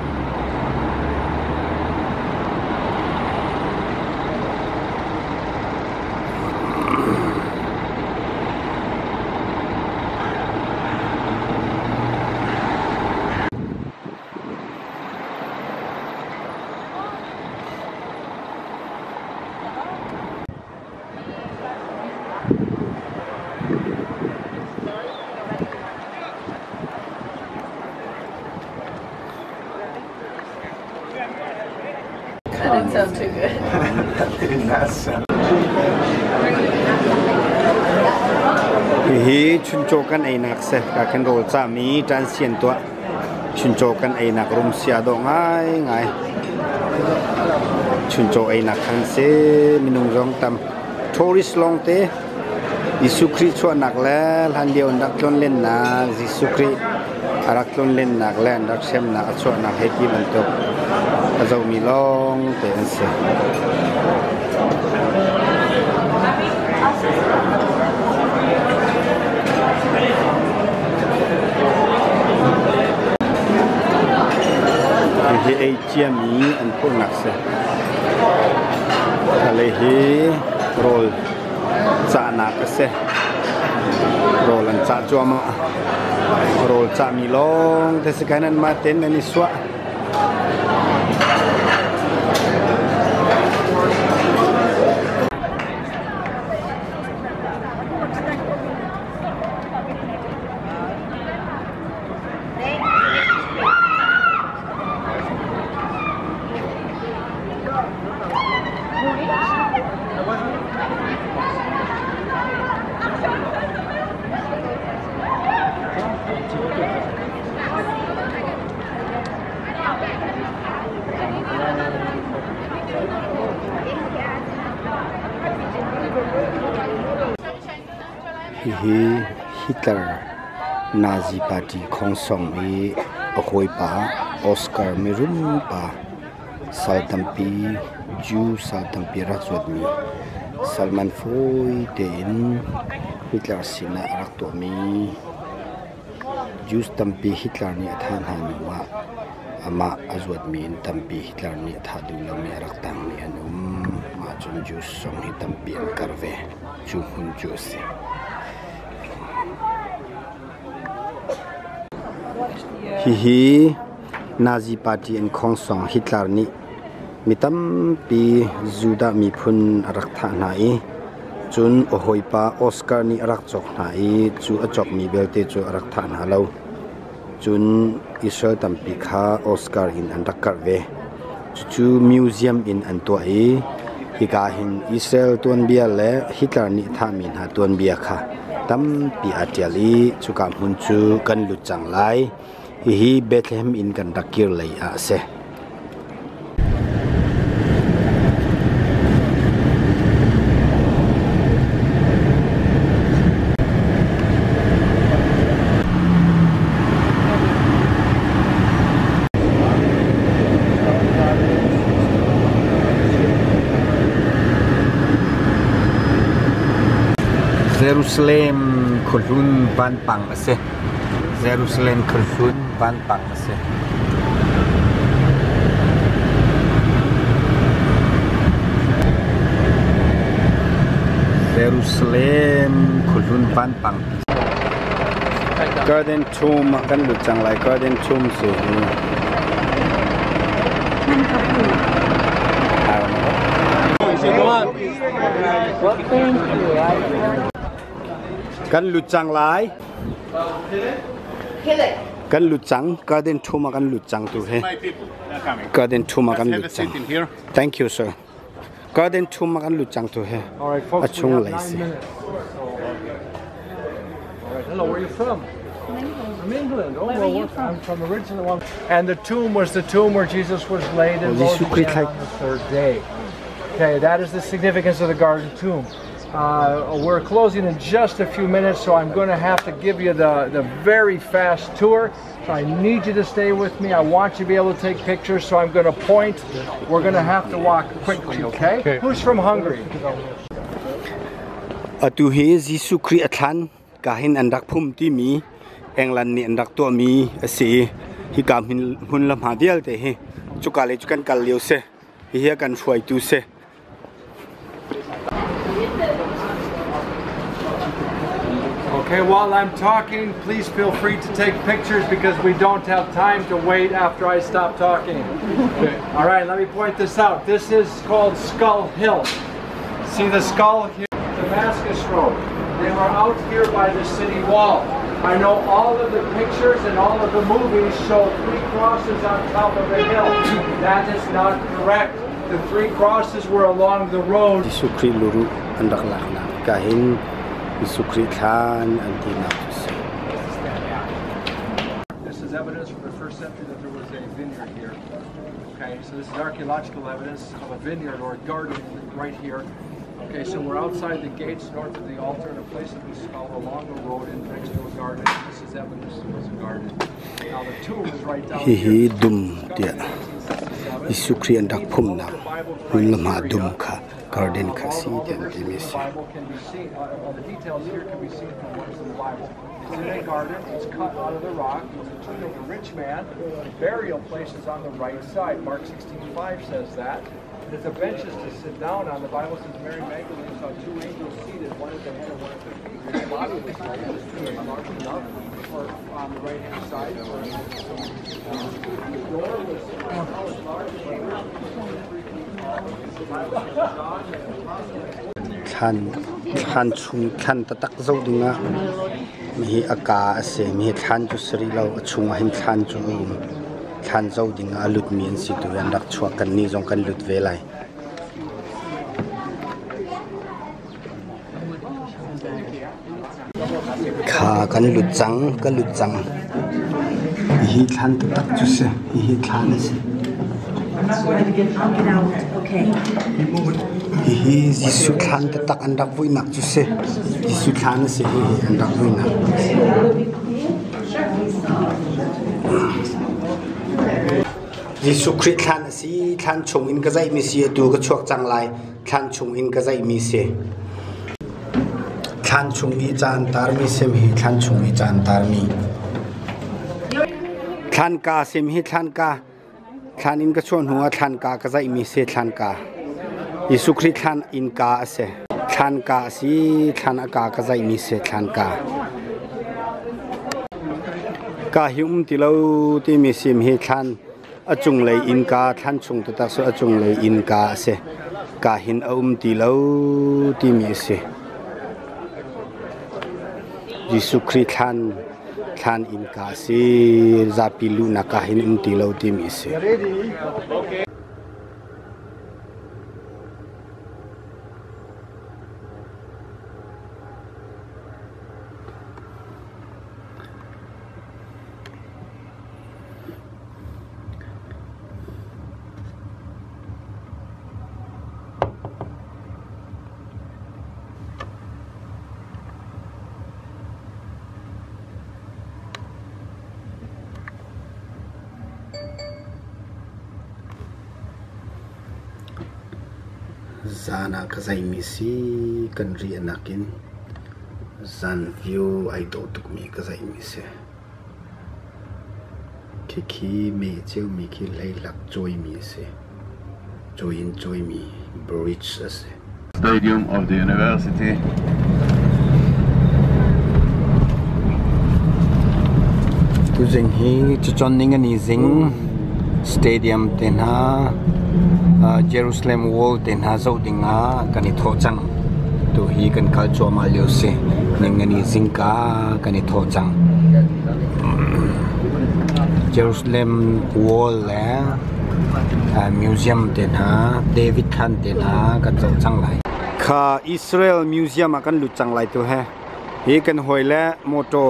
That sounds too good. That did not sound. Hi chuncho kan ei nak se ka kan rol cha mi transient to chuncho kan ei nak rum sia do ngai ngai chuncho ei nak kan se minung rong tam tourist long te Isukri Tlawnnak le han dio ndak klon len na Isukri arak klon len nak le ndak sem na Tlawnnak he ki man to azau mi long te se hi ei chiami an Tlawnnak se ale hi rol cha nak se rol an cha choma rol cha mi long te se kanan ma ten ani swa hi Hitler Nazi Party khong song mi akhoi pa Oscar mirum pa saltampi Jew saltampi ratsot mi Salman foi ten Hitler sina rakto mi Jews tampi Hitler ni athan han wa ama azwat mi tampi Hitler ni thadu la mi raktang ni anum ma chun Jews song hi tampi an karve chu hun Jews hi Nazi Party in khong song Hitler ni mitam pi juda mi phun raktha nai chun ohoipa Oscar ni arak chok nai chu achok mi belte chu arak than halo chun Israel tampi kha Oscar in andakar ve chu museum in antoi hika hin Israel tuan bia le Hitler ni thamin ha tuan bia kha tam pi atiali chu kam hun chu kan lu chang lai hi Bethlehem in kan dakir lai a se Jerusalem khulun ban pang ase Jerusalem khulun ban pang ase Jerusalem khulun ban pang Garden Tomb kan lu chang lai Garden Tomb se kan lu chang lai kan lu chang Garden Tomb kan lu chang tu he Garden Tomb kan lu chang thank you sir Garden Tomb kan lu chang tu he achung lai se Hello, where are you from? From England. Oh, well, I'm from originally. And the tomb was the tomb where Jesus was laid and rose again on the third day. Okay, that is the significance of the Garden Tomb. We're closing in just a few minutes, so I'm going to have to give you the very fast tour. So I need you to stay with me. I want you to be able to take pictures, so I'm going to point. We're going to have to walk quickly, okay? Who's from Hungary? Atu he Jesu Christ athan kahin andak phum ti mi England ni andak to mi ase hi kam hin hun lam ha dial te he chukale chukan kal liu se hi kan fuai tu se Okay, while I'm talking, please feel free to take pictures because we don't have time to wait after I stop talking. All right, let me point this out. This is called Skull Hill. See the skull here? Damascus Road. They were out here by the city wall. I know all of the pictures and all of the movies show 3 crosses on top of the hill. That is not correct. The 3 crosses were along the road. Jesu Christ luru andak lakna kahin Jesu Christ khan antina This is evidence from the 1st century that there was a vineyard here. Okay, so this is archaeological evidence of a vineyard or a garden right here. Okay, so we're outside the gates north of the altar in a place that we skull along the road and next to a garden. This is evidence it was a garden. Now the tomb is right down here. dum dia Jesu Christ andak phum na hun lama dum kha garden kha si dia The Bible can be seen. All the details here can be seen from what is in the Bible. It's in a garden. It's cut out of the rock. It's a tomb of a rich man. The burial place is on the right side. Mark 16:5 says that. There's a benches to sit down on. The Bible says Mary Magdalene saw 2 angels seated, one at the head and one at the feet. His body was large enough for on the right hand side. The door was large. Than chung than tatak zo dinga mi aka ase mi than chu sri lo chung hin than chu than zo dinga lut mien si tu an dak chua kan ni jong kan lut ve lai kha kan lut chang hi than tatak chu se hi than ase Okay. Hi Jesu khan tak andak vui nak chu se Jesu khan se hi andak vui nak Jesu Christ khan si khan chung in ka zai mi si tu ka chuak chang lai khan chung in ka zai mi se khan chung mi chan tar mi sem hi khan chung mi chan tar mi khan ka sem hi khan ka khan in ka chon hunga khan ka zai mi se khan ka Jesu Christ khan in ka ase khan ka si khan aka ka zai mi se khan ka hium ti lo ti mi sim hi khan achung lei in ka khan chung ta so achung lei in ka ase ka hin ti lo ti mi se Jisu Christ than in kasi zapilu nakahin tilaw tim isi. Okay. Zana kazai misi kan ri anakin zan view ai do tuk mi kazai misi kiki me cheu mi ki lei lak joy mi se joy mi bridge ase Stadium of the university. tu jeng hi chon ning ani zing stadium ten ha Jerusalem wall ten ha zo dinga kani tho chang tu hi kan culture ma lyo se ningani zingka kani tho chang Jerusalem wall la museum ten ha David Khan ten ha kan zo chang lai kha Israel museum akan lu chang lai tu ha hi kan hoile moto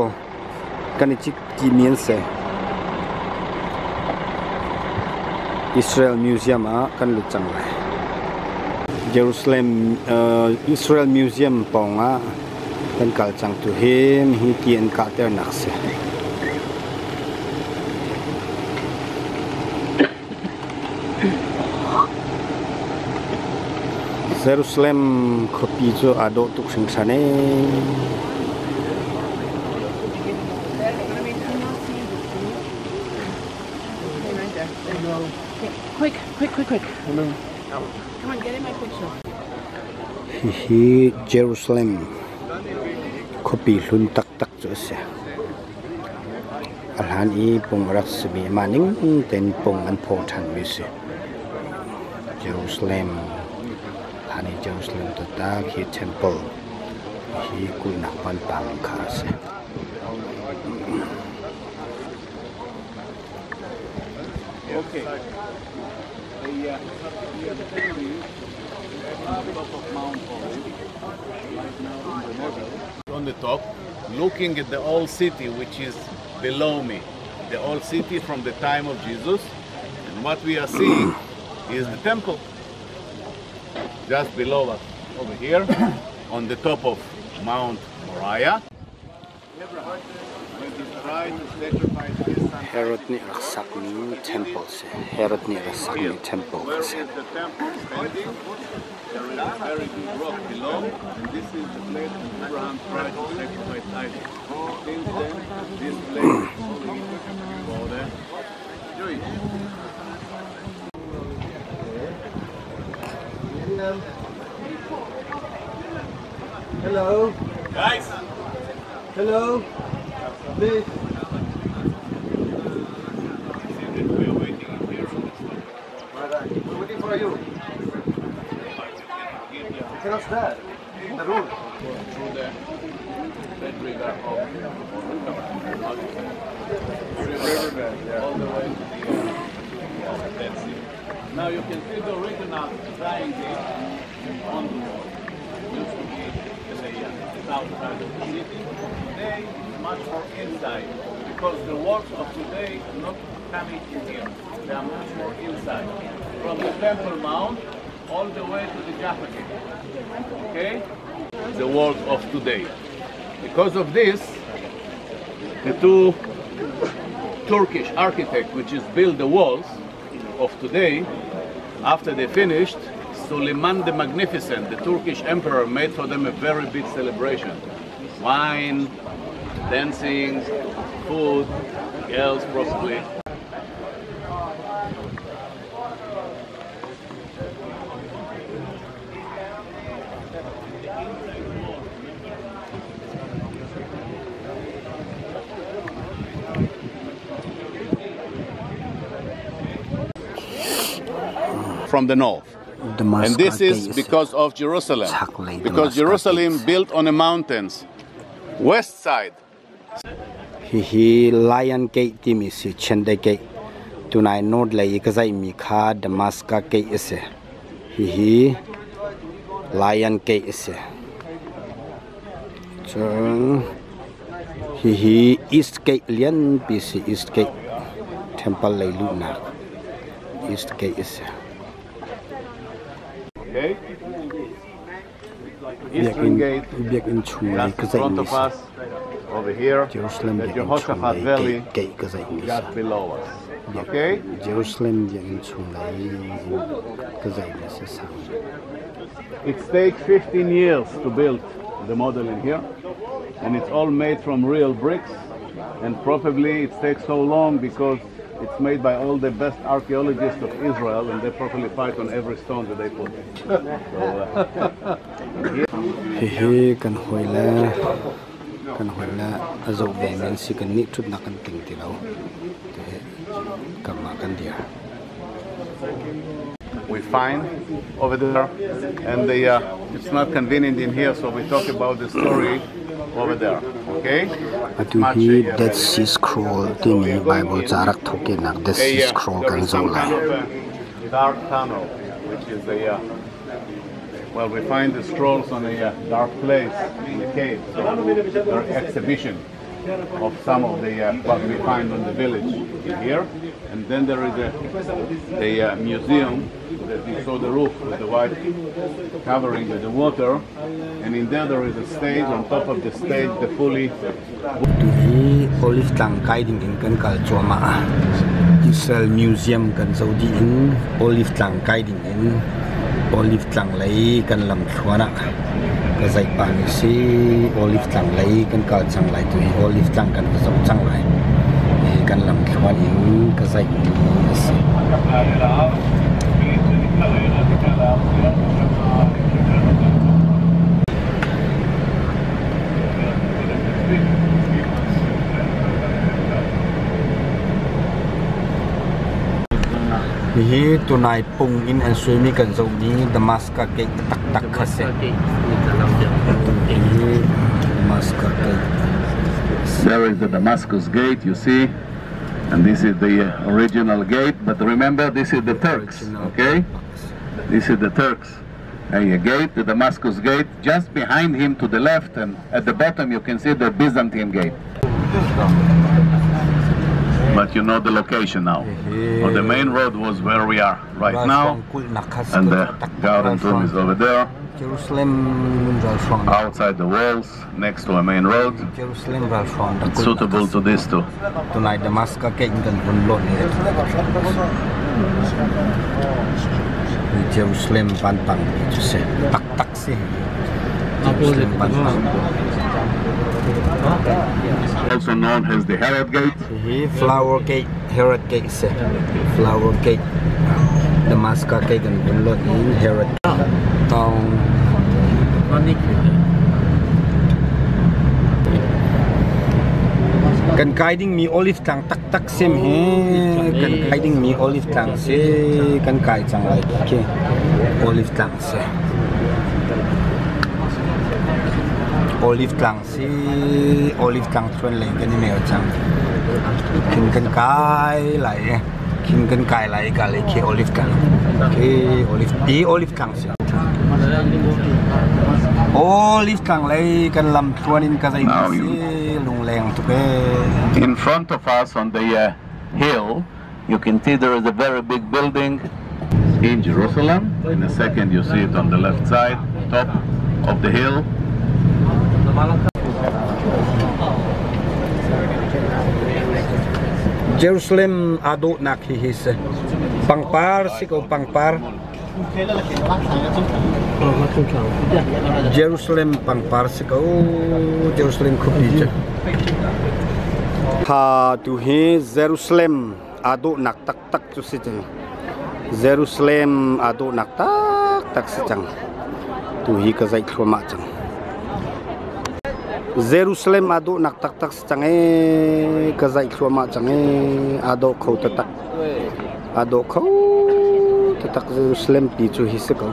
kani chik ki mien se Israel Museum kan lu chang lai Jerusalem Israel Museum ponga kan kal chang tu him hi tien ka ter nak se Jerusalem kopi jo ado tuk sing sane Quick. Come on, get in my picture. Hi Jerusalem kopi lun tak jo se alhan I pong rak sbi maning ten pong an pho than mi se Jerusalem hani Jerusalem to ta hi temple hi ku nak pan pang kha se Okay. On the top, looking at the old city which is below me, the old city from the time of Jesus, and what we are seeing is the temple just below us over here on the top of Mount Moriah. Herod ni raksak ni temple se Herod ni raksak ni temple se The temple standing, there is a very big rock below, and this is the place that Abraham tried to sacrifice Isaac. Since then, this place is holy. Go there. Do it. Hello. Guys! Hello. Please. We are waiting here. We're waiting for you. You cannot stand in the room. Through the Red River of Riverbed, all the way to the Dead Sea. Now you can see the original triangle on the wall. Used to be the south side of the city. Today it's much more inside because the walls of today are not coming in here. They are much more inside. From the Temple Mount all the way to the Jaffa Gate. Okay? The walls of today. Because of this, the two Turkish architects which is built the walls of today, after they finished, Suleiman the Magnificent, the Turkish emperor, made for them a very big celebration. Wine, dancing, food, girls probably. From the north. And this is because of Jerusalem. Because Jerusalem built on the mountains. West side. He Lion Gate timi si Chende Gate. Tunai Nord lay kazai Mika Damascus Gate is he Lion Gate is so he East Gate Lian BC East Gate Temple lay Tlawnnak East Gate is Okay. Eastern Gate. Biak in Chung Just in front of us. Over here. Jerusalem the Jehoshaphat Valley. Gate kazai Just below us. Okay. Jerusalem in Chung kazai It takes 15 years to build the model in here, and it's all made from real bricks, and probably it takes so long because it's made by all the best archaeologists of Israel, and they probably fight on every stone that they put. Kan hoila azo vemen si kan ni tut na kan ting tilaw kama kan dia. We find over there, and it's not convenient in here, so we talk about the story over there. Okay? Atu hi Dead Sea Scroll tini Bible jarak thoke nak Dead Sea Scroll kan zola. Dark tunnel, which is well, we find the scrolls on a dark place in the cave. So there are exhibition of some of the what we find on the village in here, and then there is a museum that you saw the roof with the white covering with the water, and in there is a stage. On top of the stage, the fully Olive Tlawnnak guiding in kan kal choma Israel Museum kan Saudi in Olive Tlawnnak guiding in Olive Tlawnnak lay kan lam Tlawnnak kazai pani si Olive Tlawnnak lay kan kal chang lai tu Olive Tlawnnak kan zau chang lai kan lam Tlawnnak in kazai si Hi tunai pung in and swimi kan zo ni Damascus Gate tak khase Damascus Gate. There is the Damascus Gate, you see, and this is the original gate. But remember, this is the Turks, okay? This is the Turks. A gate, the Damascus Gate. Just behind him to the left, and at the bottom you can see the Byzantine Gate. But you know the location now. Well, the main road was where we are right now, and the garden tomb is over there. Jerusalem outside the walls, next to a main road. Jerusalem it's suitable to this too. Tonight Damascus Gate kan bunlot ni. Jerusalem pantang itu se tak sih. Jerusalem pantang. Also known as the Herod Gate. Flower Gate, Herod Gate se. Flower Gate. Damascus Gate kan bunlot ni Herod. Tong. Kan guiding me Olive Tlawnnak tak sim he. Kan guiding me Olive Tlawnnak se. Kan guide chang lai ke. Olive Tlawnnak se. Olive Tlawnnak se. Olive Tlawnnak chuan lai kan ni meo chang. Kin kan guide lai. Kin kan guide lai ka lai ke Olive Tlawnnak. Ke Olive Tlawnnak se. Olive Tlawnnak lai kan lam chuan in ka zai se. In front of us on the hill, you can see there is a very big building in Jerusalem. In a second you see it on the left side, top of the hill. Jerusalem Tlawnnak his pangpar siko pangpar. Jerusalem pangpar siko Jerusalem kupija. Ha tu he Jerusalem Tlawnnak tak tu sijang. Jerusalem Tlawnnak tak sijang. Tu hi ka zai khoma chang. Jerusalem Tlawnnak tak sijang ka zai khoma chang ado khau tak. Ado khau tak Jerusalem pi chu hi siko.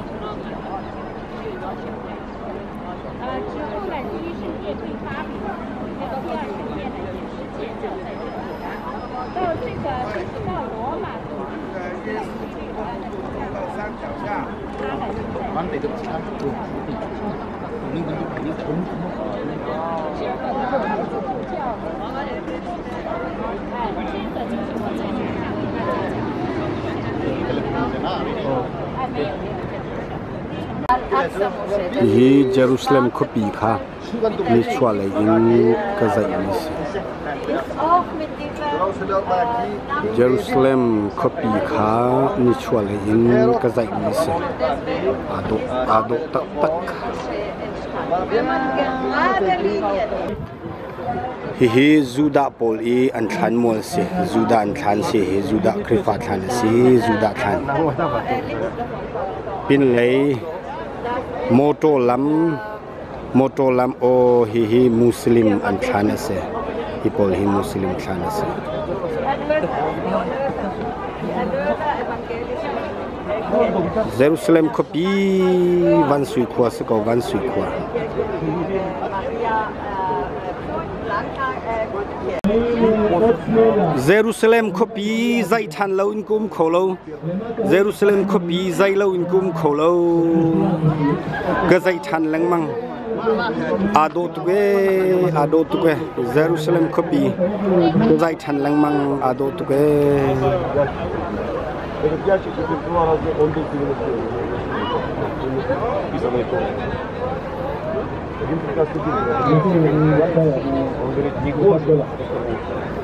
hi Jerusalem copy kha ni chwa lai in ka zai ni Jerusalem copy kha ni chwa lai in ka zai ni se ado tak hi Juda pol I an than mol se Juda an than se he Juda krifa than se Juda than pin lei moto lam o hi Muslim an than se hi pol hi Muslim than se Jerusalem copy van sui khwa se ko van sui khwa Jerusalem copy zai than lo in kum kholo Jerusalem copy zai lo in kum kholo ga zai than lang mang ado tuge Jerusalem copy zai than lang mang ado tuge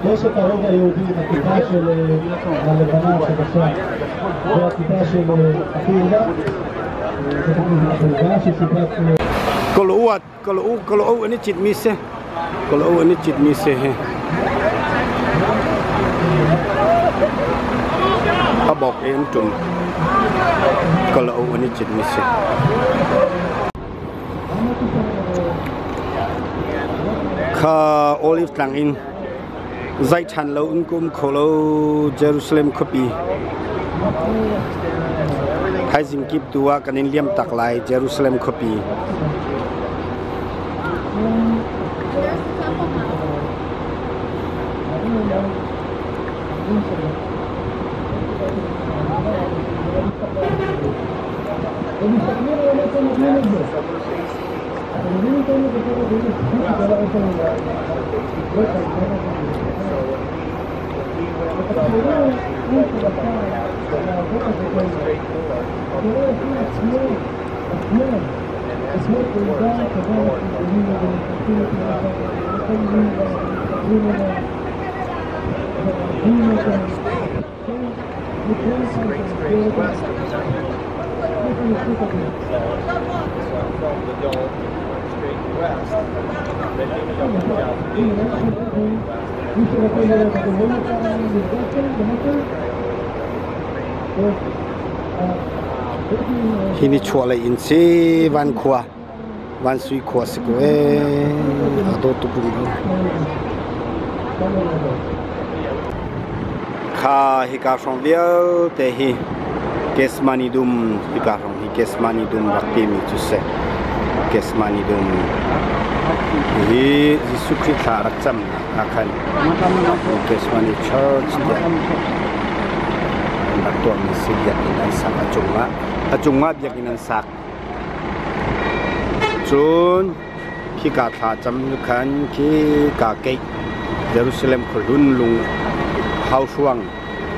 יש את הרוב היהודי בכיפה של הלבנה החדשה והכיפה של הקהילה החלבה שסיפרת כל או אני צ'יט מיסה כל או אני צ'יט מיסה הבוק אין טום כל או אני צ'יט מיסה Ka olive tlang in zai chan lo in kum kholo Jerusalem copy hai jing kip tua kanin liam tak lai Jerusalem copy Hini chua lai in se van khwa van sui khwa se ko ado tu pun kha hi ka song viau te hi kesmani dum hi ka song hi kesmani dum rakti mi chu se kesmani dum hi Jesu Christ rak cham na khan kesmani church nak tuan misi dia in sak achunga biak in sak chun ki ka tha cham khan ki ka ke Jerusalem khulun lung hau suang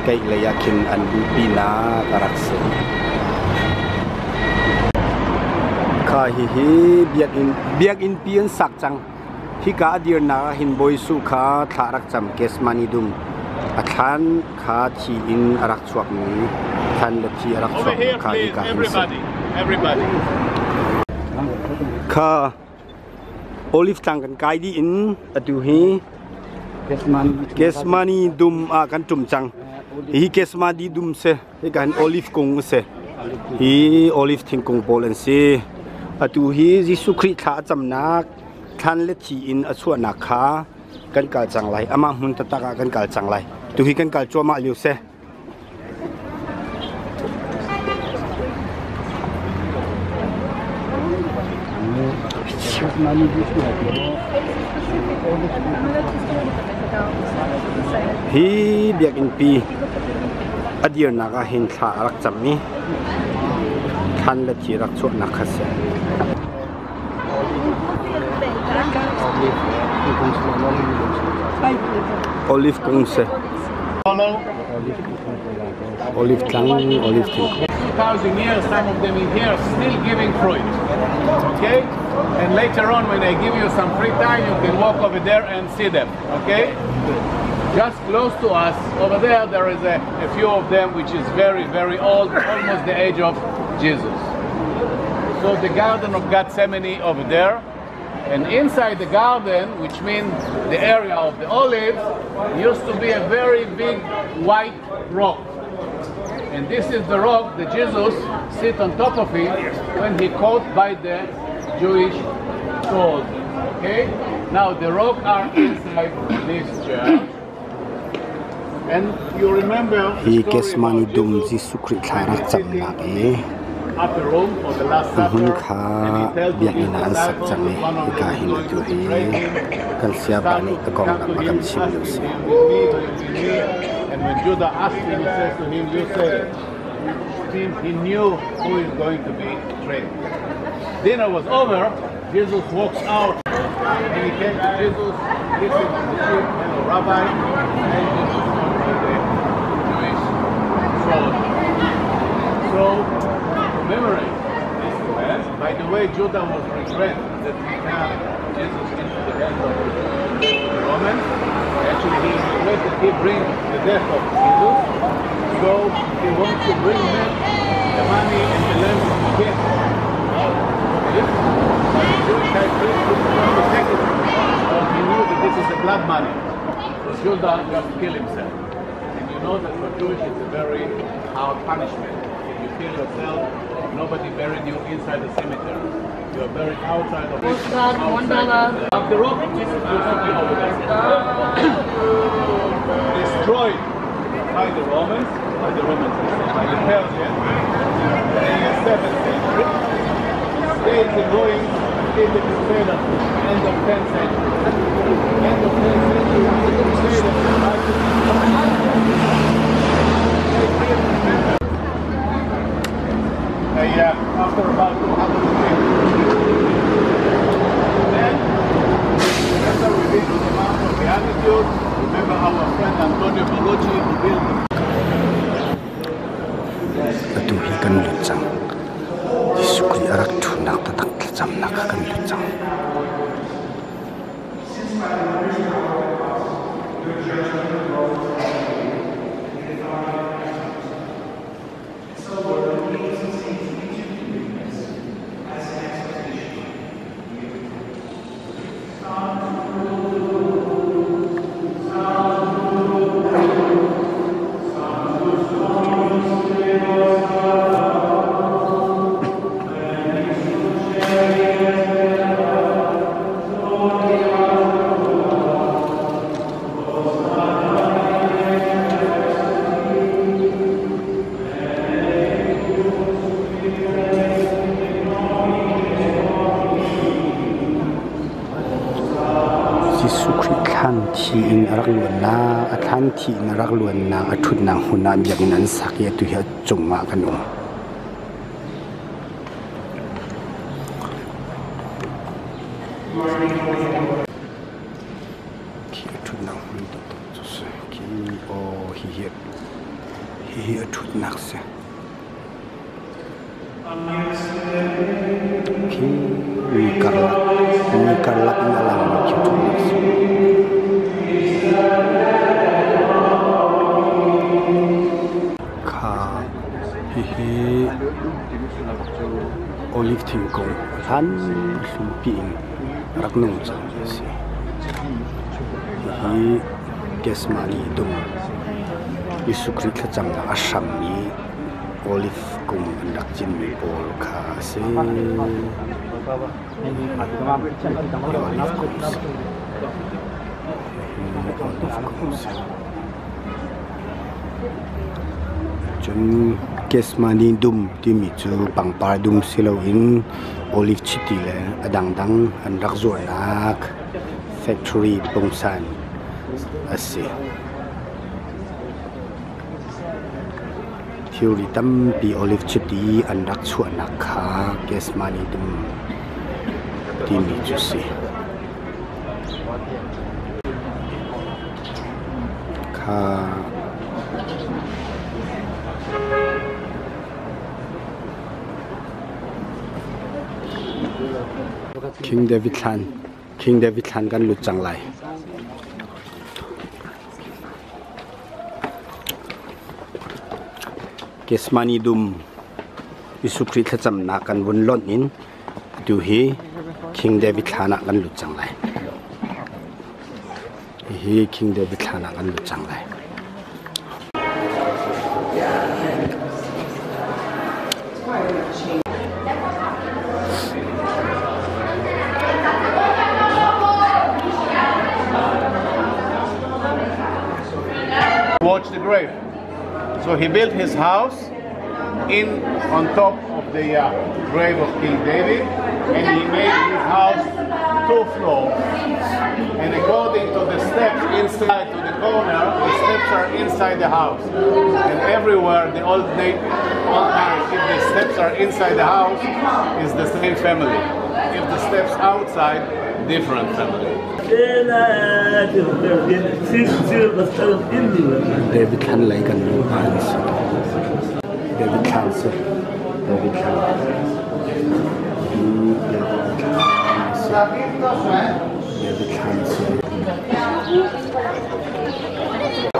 ke le yakin an du pina karak se kha hi biak in pian sak chang hi ka dir na hin boy su kha tharak cham kesmani dum athan kha thi in arak chuak ni than le thi arak chuak kha hi ka everybody kha olive tang kan kai di in atu hi kesmani dum a kan tum chang hi kesmani dum se hi kan olive kong se hi olive thing kong polen se atu hi Jesu Christ tha cham nak than le thi in achua na kha kan kal chang lai ama hun ta ka kan kal chang lai tu hi kan kal choma liu se hi biak in pi adir na ka hin tha rak cham ni Than la thi rak chot nak khase olive kung se olive tlang olive thing 2,000 years, some of them in here still giving fruit. Okay? And later on, when I give you some free time, you can walk over there and see them. Okay? Just close to us, over there, there is a few of them which is very, very old, almost the age of Jesus. So the Garden of Gethsemane over there, and inside the garden, which means the area of the olives, used to be a very big white rock. And this is the rock that Jesus sit on top of it when he caught by the Jewish sword. Okay? Now the rock are inside this church. And you remember he kes mani dum ji sukri tharak chamna e upper room for the last supper, and he tells the disciples that one of them is going to betray him. And when Judah asked him, he says to him, you say it. He knew who is going to be betrayed. Dinner was over, Jesus walks out, and he came to Jesus, listen to the sheep, hello Rabbi, and Jesus was by the Jewish sword. So, commemorate this event. By the way, Judah was regret that he had Jesus into the hands of the Romans. Actually, he regret that he brings the death of Jesus. So he wants to bring back the money and the land from the gift. This Jewish high priest was going to take it because he knew that this is the blood money. So Judah just killed himself. And you know that for Jewish it's a very hard punishment. If you kill yourself, nobody buried you inside the cemetery. You are buried outside of it. $1. Of the rock, this is usually over there. Destroyed by the Romans, by the Persians, in the 7th century. Stayed in ruins until the Crusade at the end of 10th century. End of 10th century, the Crusade after about 200 years. Then, after we reach the Mount of Beatitude, remember our friend Antonio Bellucci who built atuhi kan lutsang disukri arak thunak tatak chamnak kan lutsang thi in arak luanna athan thi in arak luanna athut na huna biakin an sakya tu hi chungma kanu ki athut na hun to to se ki o hi athut nak se ki ni karla na lang ki tu olive thing ko han lumpi in raknung chang si hi kesmani dum isukri kha chang na asham ni olive kum dak chin mi bol kha se chun kesmani dum ti mi chu pangpar dum silo in olive chiti le adang dang an rak zo nak factory pongsan ase hiu ri tam pi olive chiti an rak chuan na kha gas mani dum ti mi chu si kha King David Tlan kan lut chang lai Kesmani dum isukri thacham na kan won lon in tu hi King David Tlan kan lut chang lai hi King David Tlan kan lut chang lai Watch the grave. So he built his house on top of the grave of King David, and he made his house 2 floors. And according to the steps inside to the corner, the steps are inside the house. And everywhere the old time, if the steps are inside the house, is the same family. If the steps outside, different family. David Tlan lai kan lu an David Tlan se David Tlan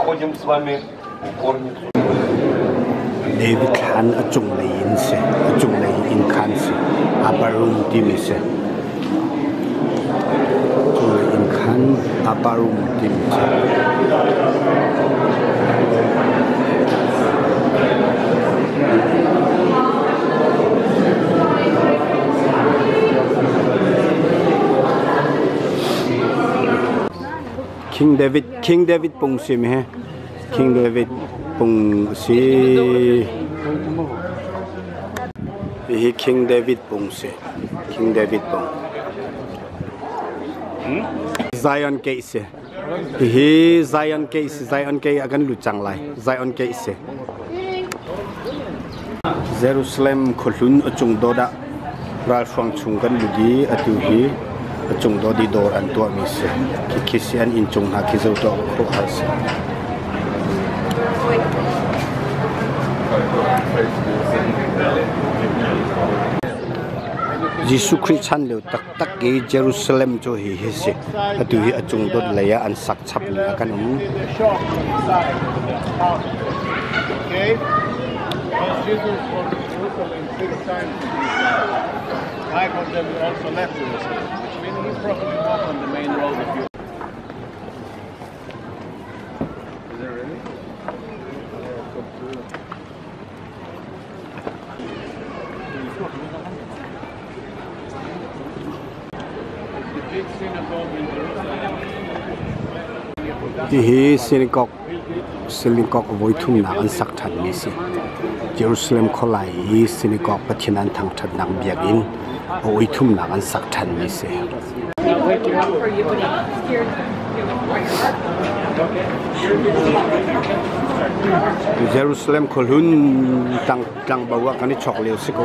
Ходим с вами в горницу. David Tlan achung lai in se achung lai in khan se aparum ti mi se in khan aparum ti mi se King David pung si mi he King David pung si hi King David pung si King David pung Zion Gate se hi Zion Gate akan lu chang lai Zion Gate se Jerusalem kholun achung do da ral swang chung kan lu di atu hi achung do di dor an to mi se ki kisian in chung ha ki zo to kho ha se Jisu Christian leu tak ke Jerusalem cho hi se atu hi achung do laya an sak chap ni kan Okay? Jesus was in Jerusalem 6 times. 5 of them also left Jerusalem, which means he probably walked on the main road of Jerusalem. Is it really? The big synagogue in Jerusalem. Hi synagogue voi thum na an sak that mi se Jerusalem kholai hi synagogue pathinan thang that nang biak in voi thum na an sak that mi se Jerusalem kholun tang bawa kan chok leu se ko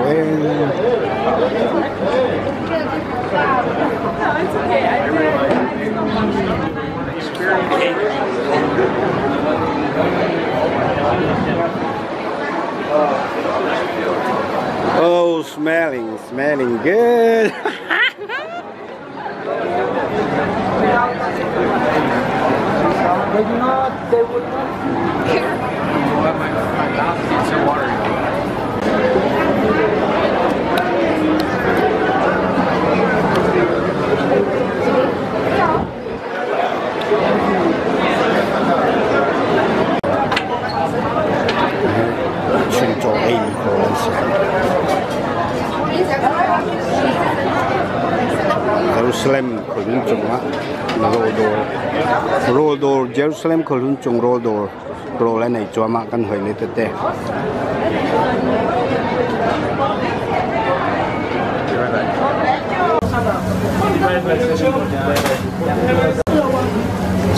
Oh, smelling good. They would not care. My mouth needs some water. Jerusalem kolun chunga roll door Jerusalem kolun chung roll door roll la nei chwa ma kan hoi le te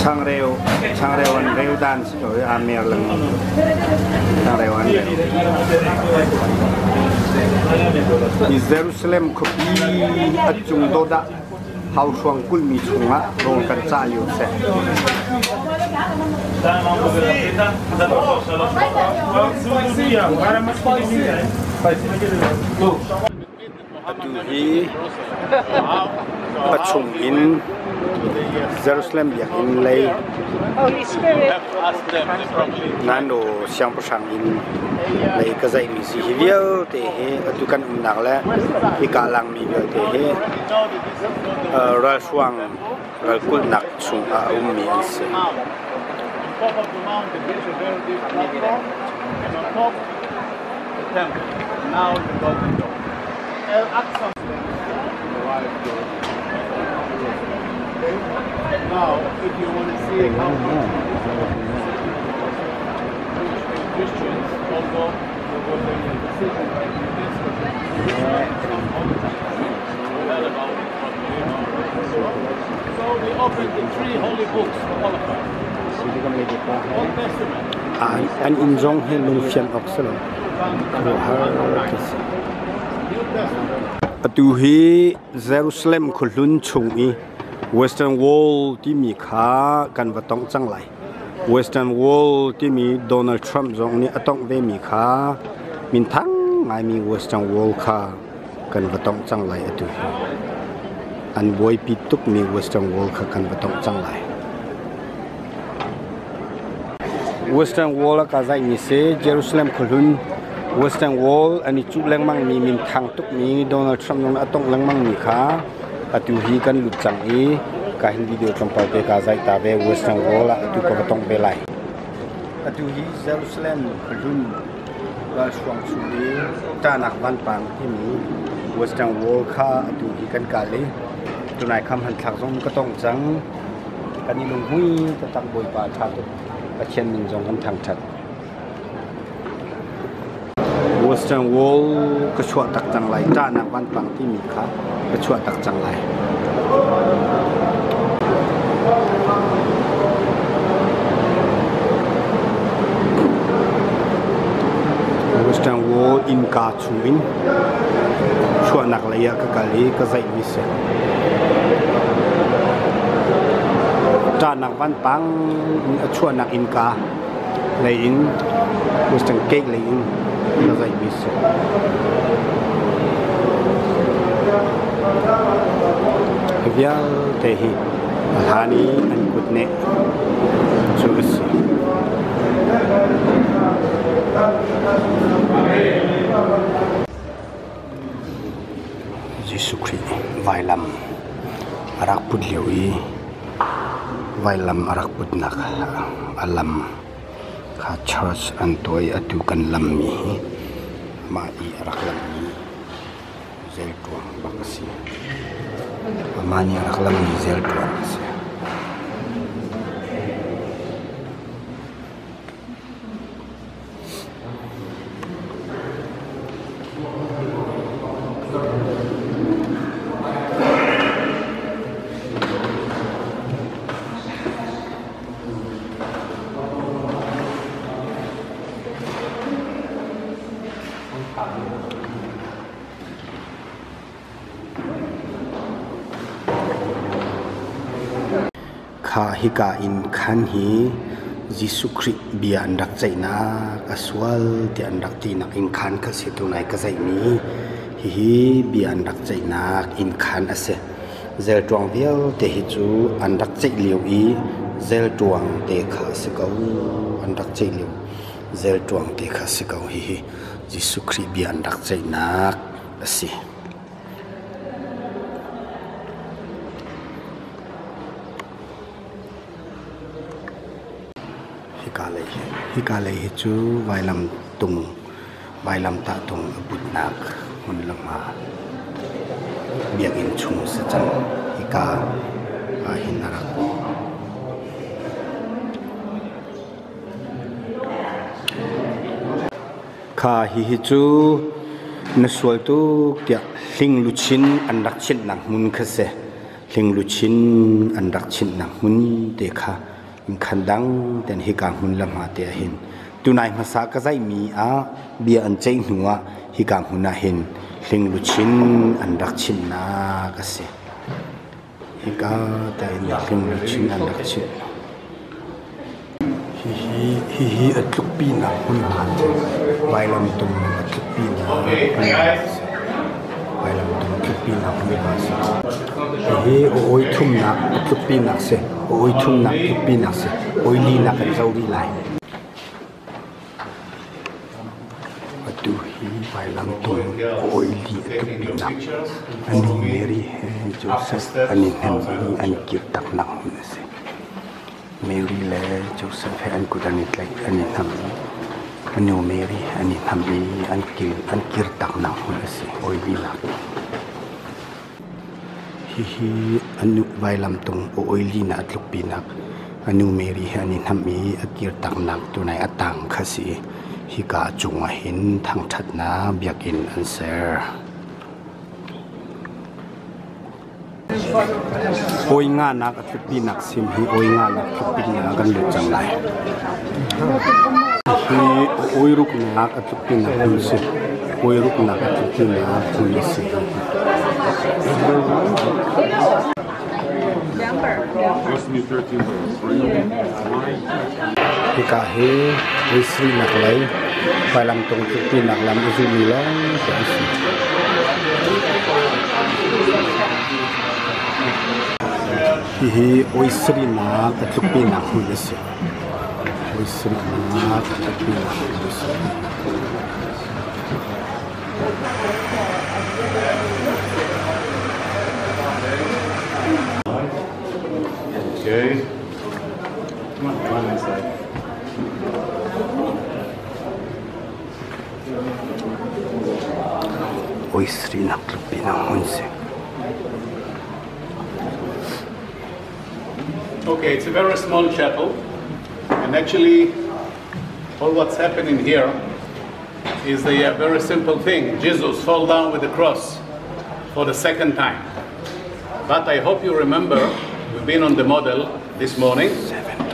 chang reo an reo dance rồi Amir lần thằng này hoàn đi Jerusalem có đi ở trung đô đã hậu xuân cul mi chung á rồi cần trả yêu sẽ hi ở chung in Jerusalem ya in lay nando siang pasang in lay kazai mi si hiviau te he atukan umnak la ikalang mi biau te he ral suang ral kul nak chung a mi is now the golden door. Now, if you want to see how Christians, although there was a decision against so they opened the 3 holy books for Holocaust. Old Testament. an injong he lung fiam oxel atu hi Jerusalem khulun chungi Western Wall ti mi kha kan watong changlai Western Wall ti mi Donald Trump jong ni atong ve mi kha min thang ngai mi Western Wall kha kan watong changlai atu hi an boy pi tuk mi Western Wall kha kan watong changlai Western Wall ka zai ni se Jerusalem khulun Western Wall ani chu lengmang mi min thang tuk mi Donald Trump jong atong lengmang mi kha atu hi kan lut chang e ka hin video champal te ka zai ta be Western Wall atu ko tong be lai atu hi Jerusalem khulun wal swang chu de ta nak ban pang ti mi Western Wall kha atu hi kan ka le tunai kham han thak jong ka tong chang kan ni lung hui ta tak boi pa tha tu ka chen min jong kan thang that Western Wall ka chua tak chang lai ta nak ban pang ti mi kha ka chua tak chang lai Western Wall in ka chuin chua nak lai ya ka kali ka zai mi se ta nak ban pang chua nak in ka lai in Western cake lai in ka zai mi se vial te hi hani an kutne chu si Jesus Christ vailam arak put lewi vailam arak put nak alam kha church an toy atu kan lam mi ma I arak lam mi zel tuang bakasi amani arak lam mi zel tuang bakasi kha hika in khan hi Jesus Christ bia andak chaina aswal ti andak ti nak in khan ka se tunai ka zai mi hi bia andak chaina in khan ase zel tuang vial te hi chu andak chai liu I zel tuang te kha se kau andak chai liu zel tuang te kha se kau hi Jesus Christ bia andak chaina ase hika lei hi chu vailam tung vailam ta tung abut nak hun lama biak in chung sa chang hika a hinara kha hi chu naswal tu kya hling luchin andak chin nang mun khase hling luchin andak chin nang mun te kha in khandang ten hi kang hun lam ha te hin tunai masa ka zai mi a bia an chei nuwa hi kang huna hin hling lu chin an rak chin na ka se hi ka ta in hling lu chin an rak chin hi atluk pi na hun ha vai lam tum atluk pi na vai lam tum atluk pi na hun ba se hi oi thum na atluk pi na se oi thum na atluk pi na se oi li na kan zau ri lai atu hi vai lam tum oi li atluk pi na ani Mary Joseph ani hem ani kir tak na hun se Mary le Joseph an kudanit lai ani tham anu Mary ani tham ni an kir tak na hun se oi li na hi anu vai lam tung oi li na atluk pi nak anu Mary ani tham mi akir tak nak tunai atang khasi hi ka chunga hin thang that na biakin answer oi nga nak atluk pi nak sim hi oi nga nak atluk pi na kan lu chang lai hi oi ruk nak atluk pi na hun se oi ruk nak atluk pi na hun se hi ka he oi sri nak lai vai lam tong atluk pi nak lam u mi long hi oi sri na atluk pi na hun se oi sri na atluk pi na hun se Okay. Come on inside. Oi sri na atluk pi na hun se Okay, it's a very small chapel, and actually all what's happening here is a very simple thing. Jesus fell down with the cross for the second time. But I hope you remember, we've been on the model this morning,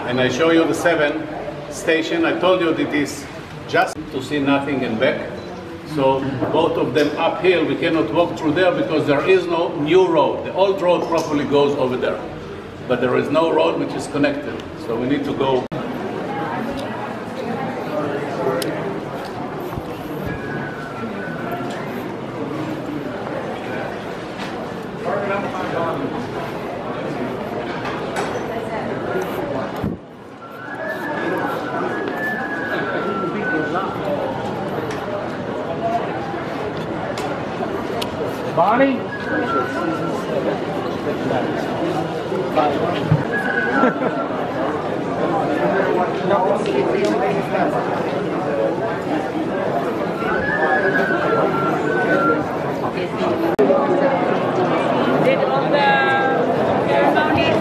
and I show you the 7 station. I told you that it is just to see nothing and back. So both of them uphill, we cannot walk through there because there is no new road. The old road probably goes over there, but there is no road which is connected. So we need to go. Bonnie? Did all the ceremonies?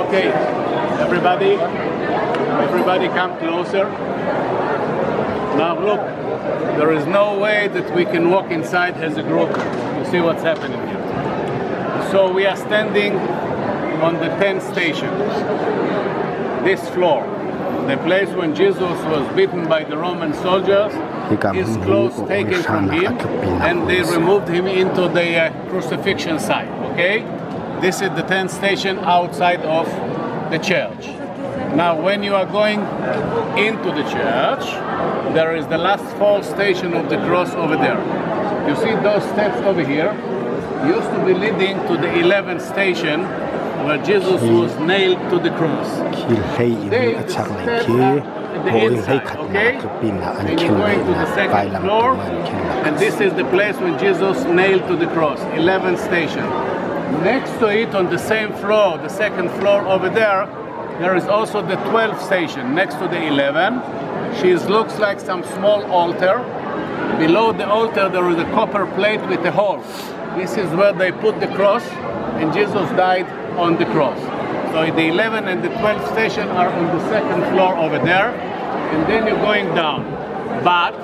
Okay, everybody come closer. Now look, there is no way that we can walk inside as a group. You see what's happening here. So we are standing on the 10th station, this floor, the place when Jesus was beaten by the Roman soldiers. His clothes taken from him, and they removed him into the crucifixion site, okay? This is the 10th station outside of the church. Now, when you are going into the church, there is the last 4 station of the cross over there. You see those steps over here used to be leading to the 11th station where Jesus was nailed to the cross. They step up at the inside, okay? And you go into the 2nd floor, and this is the place where Jesus nailed to the cross, 11th station. Next to it, on the same floor, the 2nd floor over there, there is also the 12th station next to the 11. She looks like some small altar. Below the altar there is a copper plate with a hole. This is where they put the cross, and Jesus died on the cross. So the 11 and the 12th station are on the second floor over there, and then you're going down. But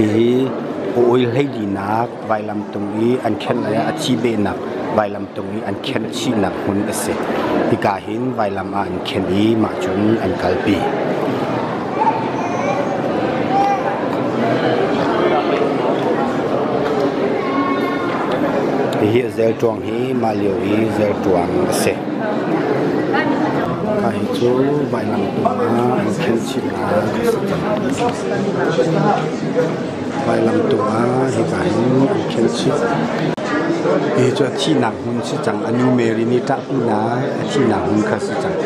hi oil hei nak vai lam tung I an khen la a chi be nak vai lam tung I an khen chi nak hun ase hi ka hin vai lam a an khen I ma chun an kalpi hi zel tuang hi ma liu I zel tuang ase ka hi chu vai lam tung a an khen chi na vai lam tung a hi ka hin an khen chi hi chu thi nak hun chi chang anu meri ni ta pu na thi nak hun kha si chang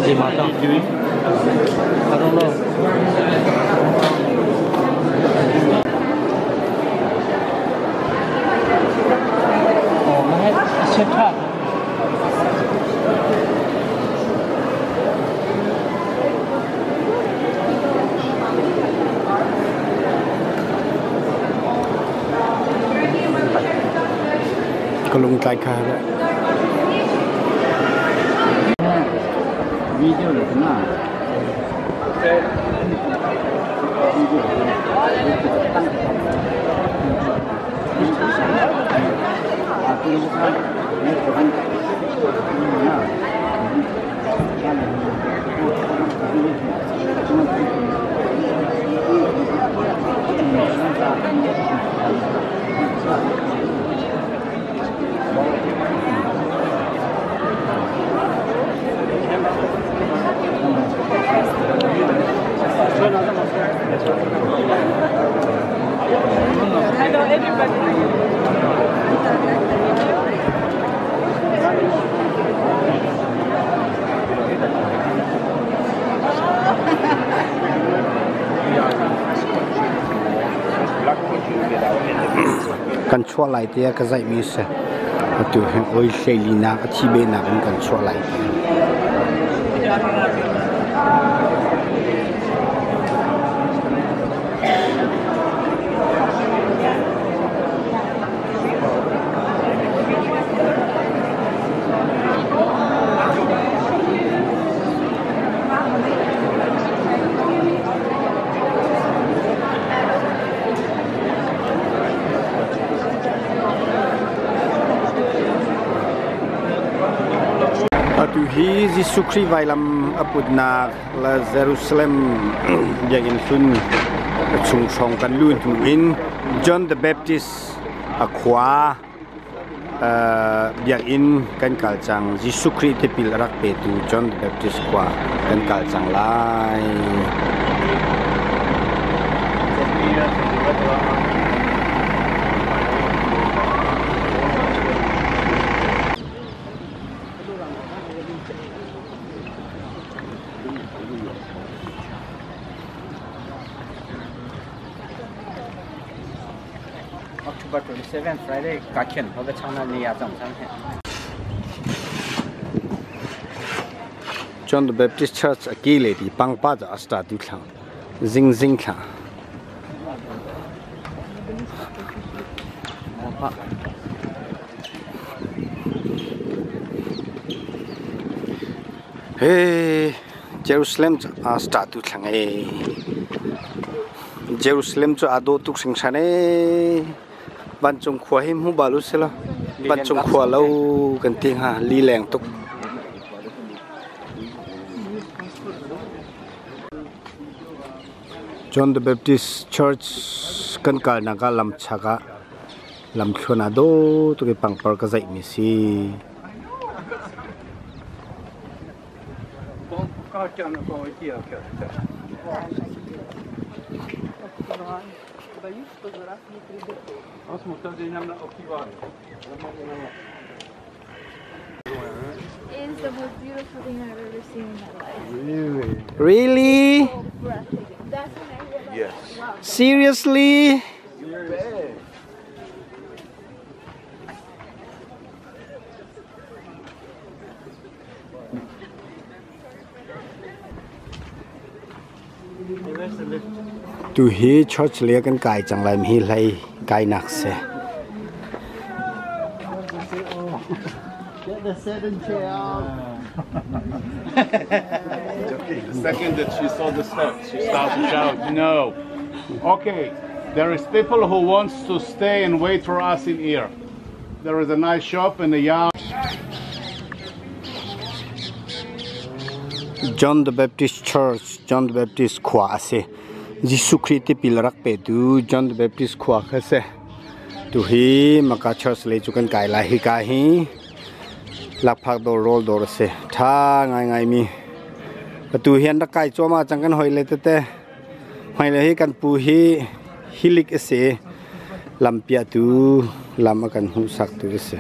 Gì mà tao doing? I don't know. Oh, nó hết set up. có lung tai kha đó video là thế nào? I know everybody. control lại thì cái dạy mi sẽ từ ôi xây lina chi bên nào cũng control lại tu hi Jesu Christ vai lam aputna la Jerusalem yagin sun chung song kan luin tu in John the Baptist akwa yagin kan kalchang Jesu Christ te pil rak pe tu John the Baptist kwa kan kalchang lai October 27th, Friday, Kachen, over China near Zhangchang. John the Baptist Church akile di pangpa ja asta tu thang zing zing kha hey Jerusalem asta tu thang e Jerusalem cho ado tuk sing sane ban chung khwa him hu balu sela ban chung khwa lo kan ting ha li leng tuk John the Baptist Church kan kal na ka lam chaka lam khona do tu ke pangpar ka zai mi si Ka It's the most beautiful thing I've ever seen in my life. Really? So breathtaking. That's when I realized, Yes. wow. Seriously? Tu hi church lia kan kai chang lai mi lai kai nak se. Get the seven chair out. The second that she saw the steps, she started to shout, no. Okay, there is people who wants to stay and wait for us in here. There is a nice shop in the yard. John the Baptist Church, John the Baptist khwa se. Jisu Christ pilarak pe tu John the Baptist khwa kha se. Tu hi maka church le chu kan kai lai hi ka hi. Lak phak do rol do se. Tha ngai ngai mi. Tu hian da kai choma chang kan hoi le te te. Hoi le hi kan pu hi hilik se. Lam pia tu lam kan hu sak tu se.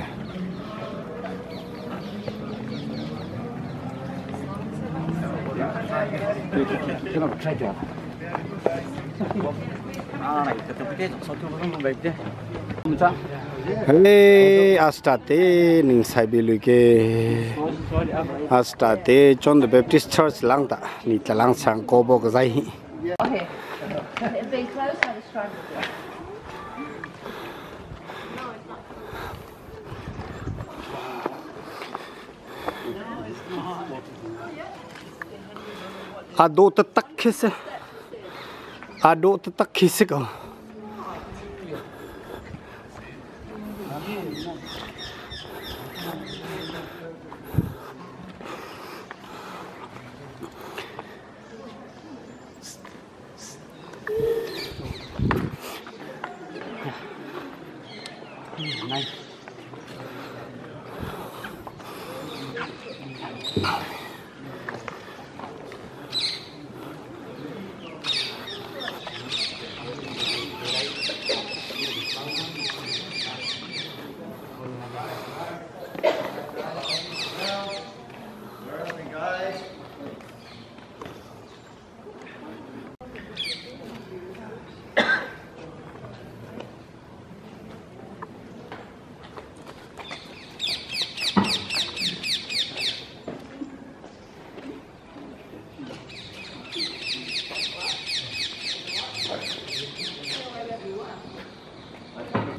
Hey, astate ning saibilu ke astate John the Baptist Church lang ta ni talang sang ko bo ka zai. Okay. If they close, I was trying to do. Ado tak kese. Ado tak kese ko. Nice.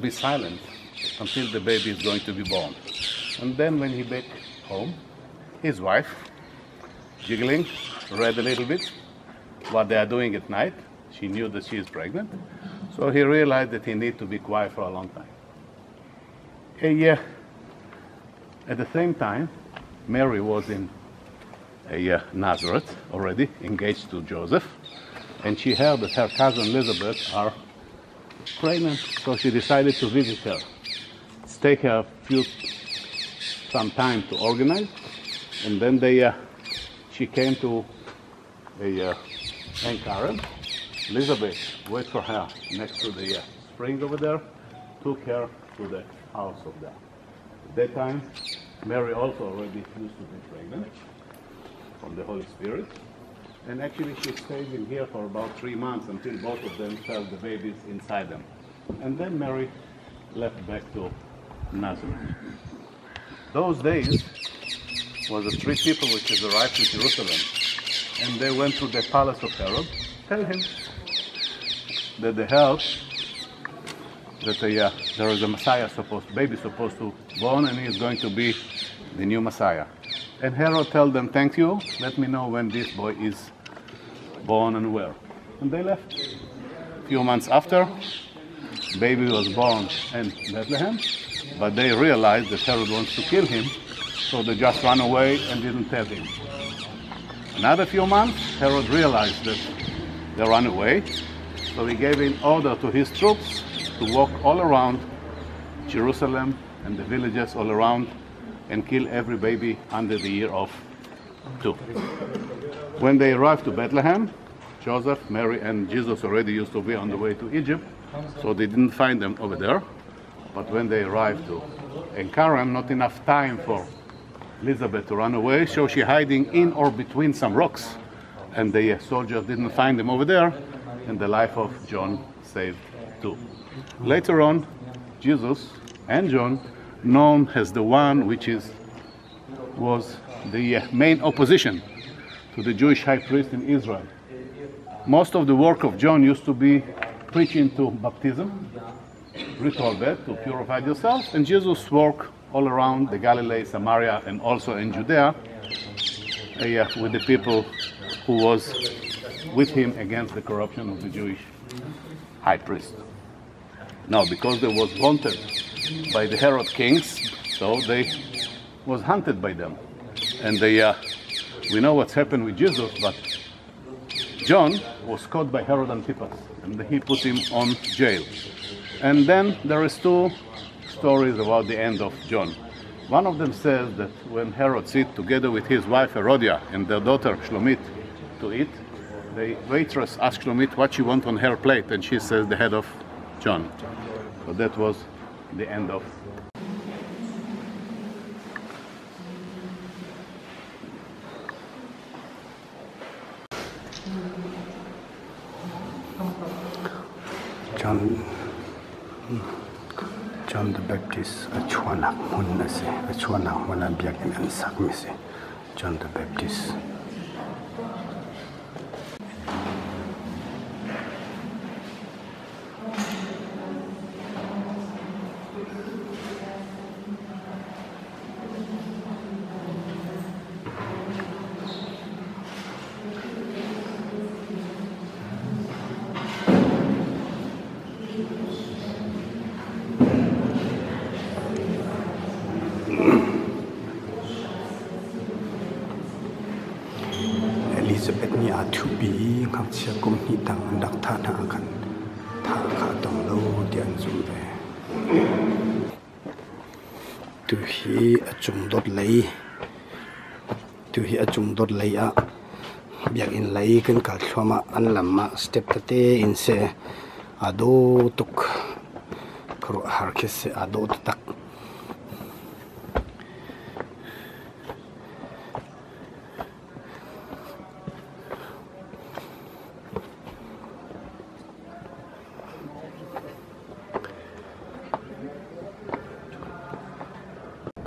Be silent until the baby is going to be born. And then when he back home, his wife, jiggling, read a little bit what they are doing at night. She knew that she is pregnant. So he realized that he needed to be quiet for a long time. At the same time, Mary was in Nazareth already, engaged to Joseph. And she heard that her cousin Elizabeth are pregnant, so she decided to visit her. It's take her some time to organize, and then she came to Karen. Elizabeth wait for her next to the spring over there, took her to the house of them. At that time, Mary also already used to be pregnant from the Holy Spirit. And actually she stayed in here for about 3 months until both of them felt the babies inside them. And then Mary left back to Nazareth. Those days was the 3 people which has arrived to Jerusalem. And they went to the palace of Herod, tell him that they heard that there is a Messiah baby supposed to born, and he is going to be the new Messiah. And Herod told them, thank you, let me know when this boy is born and where. And they left. A few months after, baby was born in Bethlehem, but they realized that Herod wants to kill him, so they just ran away and didn't tell him. Another few months, Herod realized that they ran away, so he gave an order to his troops to walk all around Jerusalem and the villages all around and kill every baby under the year of 2. When they arrived to Bethlehem, Joseph, Mary, and Jesus already used to be on the way to Egypt, so they didn't find them over there. But when they arrived to Karan, not enough time for Elizabeth to run away, so she's hiding in or between some rocks. And the soldiers didn't find them over there, and the life of John saved too. Later on, Jesus and John, known as the one which was the main opposition to the Jewish high priest in Israel. Most of the work of John used to be preaching to baptism, ritual bath to purify yourself, and Jesus' work all around the Galilee, Samaria, and also in Judea with the people who was with him against the corruption of the Jewish high priest. Now, because they was wanted by the Herod kings, so they was hunted by them. And we know what's happened with Jesus, but John was caught by Herod Antipas, and he put him on jail. And then there is two stories about the end of John. One of them says that when Herod sit together with his wife Herodias and their daughter Shlomit to eat, the waitress asked Shlomit what she wants on her plate, and she says the head of John. So that was the end of John the Baptist, a Tlawnnak munase, a Tlawnnak manabiak and sakmise, John the Baptist. Elizabeth ni atubi ngak sia kum ni tang andak tha na kan tha kha tong lo dian zum ve tu hi achung dot lei a biak in lei kan ka thloma an lamma step tate in se ado tuk kro har ke se ado tak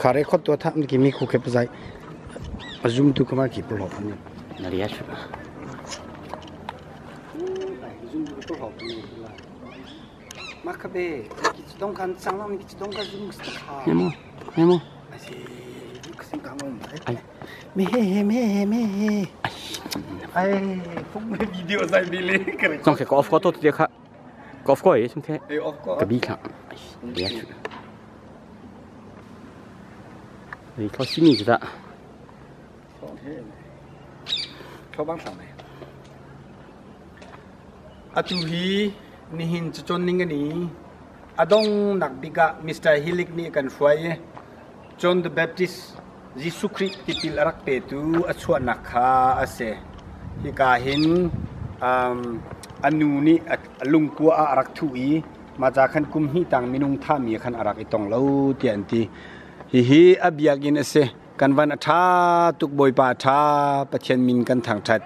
Kare khot to tham ki mi khu ke pzai azum tu kama ki pro hop ni nariya chu azum tu pro hop ni makabe ki chidong kan sanglam ni chidong ka zum sta nemo asi kusing ka mo ai me ai phung me video sai bile kare xong sẽ có off photo tu kha off ko ấy xong thế ka bi kha nariya chu vì có xin gì vậy? Có băng sòng này. Atuhi ni hin chon ning ni adong nakbiga Mr. Hilik ni kan fuai John the Baptist Jesus Christ tipil arak petu Tlawnnak kha ase hika hin anu ni lungpu arak thui ma ja khan kum hi tang minung tha mi khan arak itong lo tian ti hi abiagin ase kanwan atha tuk boy pa tha pathian min kan thang that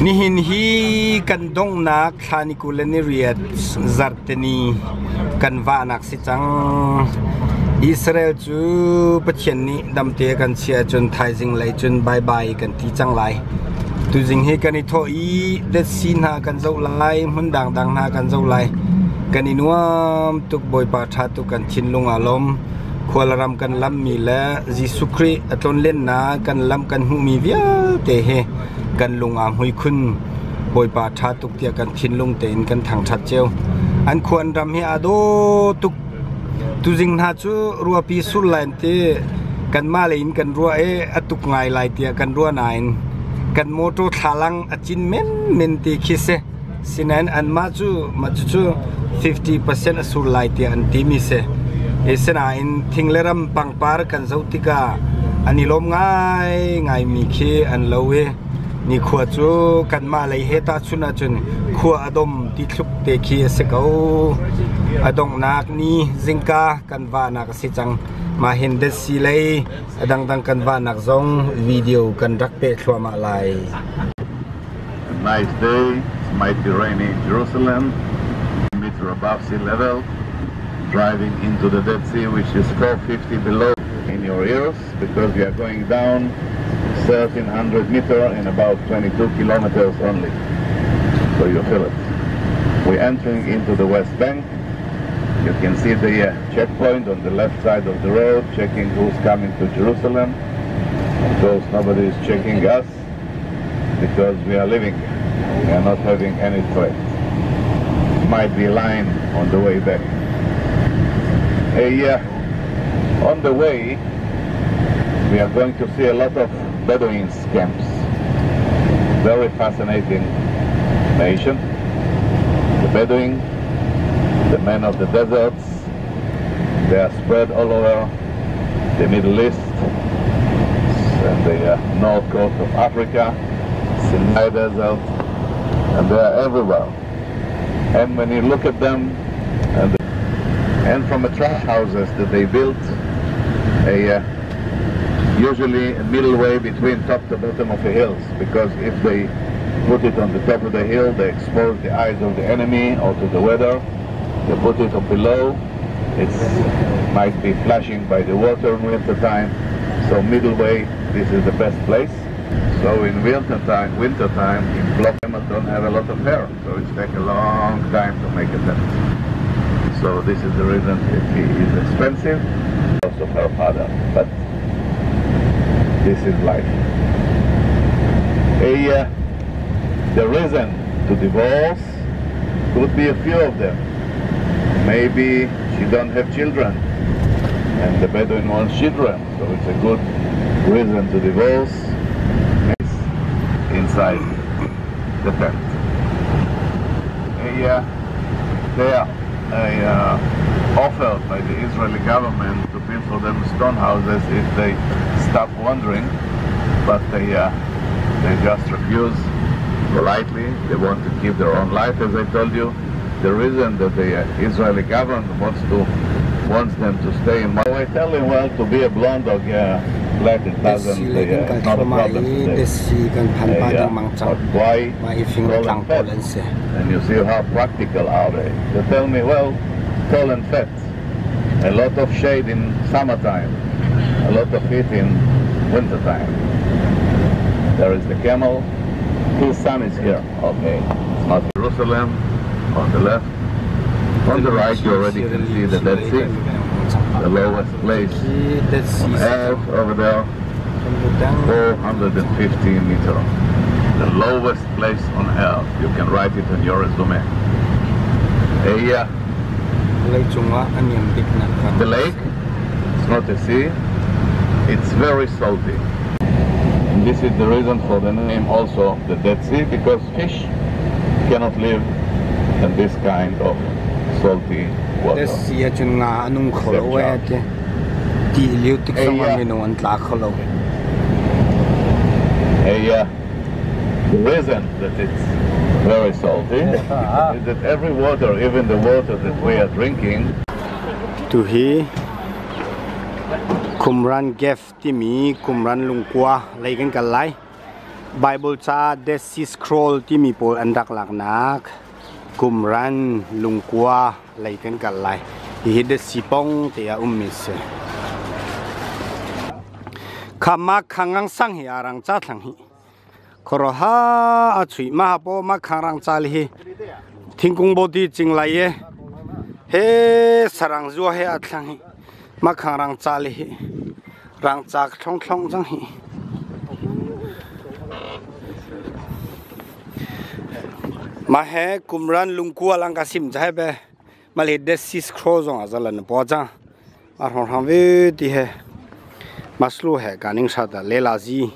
ni hin hi kan dong nak thani kulani riat zarteni kan wa nak si chang Israel chu pathian ni damte kan sia chun thai jing lai chun bye bye kan ti chang lai tu jing he kan i tho i det sin ha kan zo lai mun dang na kan zo laiกันอินวมตุกบอยปาชาตุกันชินลงอารมณ์ควาลรำกันลำมีและจิสุครีอัตนเล่นนากันลำกันหูมีเวียเตะเฮกันลงอามหุยคุณบอยปาชาตุกเตียกันชินลงเตนกันทางชัดเจวอันควรรำเฮอาโดตุกตุจิงนาจูรัวปีสุลไลน์เตกันมาเลนกันรัวอตุกไงไลเตียกันรัวนายกันโมโตทาลังอจินเมนเตคิเซสินันอันมาจู50% asur lai ti an ti mi se esena in thingleram pangpar kan zautika อันนี้ลมง่ายมีเคอันเลวนี่ขวดจูกันมาเลยเฮตัชุนจนขวดอดมติดลุกเตะคีเสกเอาอดงนักนี่จิงกากันว่านักสิจังมาเห็นเดสิเลยดังกันว่านักซองวิดีโอกันรักเปะชัวมาลาย Nice day. It's mighty rainy in Jerusalem, meter above sea level, driving into the Dead Sea, which is 450 below in your ears, because we are going down 1,300 meters in about 22 kilometers only. So you feel it. We're entering into the West Bank. You can see the checkpoint on the left side of the road, checking who's coming to Jerusalem. Of course, nobody is checking us because we are living. We are not having any threat. Might be a line on the way back. On the way, we are going to see a lot of Bedouins camps. Very fascinating nation. The Bedouin, the men of the deserts, they are spread all over the Middle East and the north coast of Africa, Sinai Desert, and they are everywhere. And when you look at them, and from the trash houses that they built, usually a middle way between top to bottom of the hills, because if they put it on the top of the hill, they expose the eyes of the enemy or to the weather. They put it up below, it might be flashing by the water in winter time. So middle way, this is the best place. So in winter time in block camels don't have a lot of hair, so it takes a long time to make a tent. So this is the reason it is expensive, also for her father. But this is life. The reason to divorce could be a few of them. Maybe she don't have children, and the Bedouin wants children, so it's a good reason to divorce. Inside the tent. They are offered by the Israeli government to build for them stone houses if they stop wandering, but they just refuse politely. They want to keep their own life, as I told you. The reason that the Israeli government wants them to stay in my way, tell them, well, to be a blonde or black, it doesn't, it's not a problem today. But why tall and fat? And you see how practical are they. They tell me, well, tall and fat, a lot of shade in summertime, a lot of heat in wintertime. There is the camel, his son is here. Okay, it's not Jerusalem. On the left, on the right you already can see the Dead Sea, the lowest place on earth over there, 450 meters. The lowest place on earth. You can write it in your resume. The lake, it's not a sea, it's very salty. And this is the reason for the name also the Dead Sea, because fish cannot live in this kind of salty water. The reason that it's very salty is that every water, even the water that we are drinking, to he Kumran gave Timi Kumran Lungkwa Lagan Galai Bible cha Dead Sea Scroll Timi Pol and Tlawnnak Kumran Lungkwa Lagan Galai he the Sipong Tia Umis Kamak Kangang Sang he arang chatlang he Koroha Achui Mahapo Makarang Chali Tingkung Bodi Jing Laye He Sarang Zua he Atlang he Makarang Chali Rang Chak Tong Tong Jang he Mahe Kumran Lungkwa Langasim Jabe Malay Dead Sea Scroll on Azalan Boja Arhon Hamwe Tihe Maslu he Ganing Shada Lelazi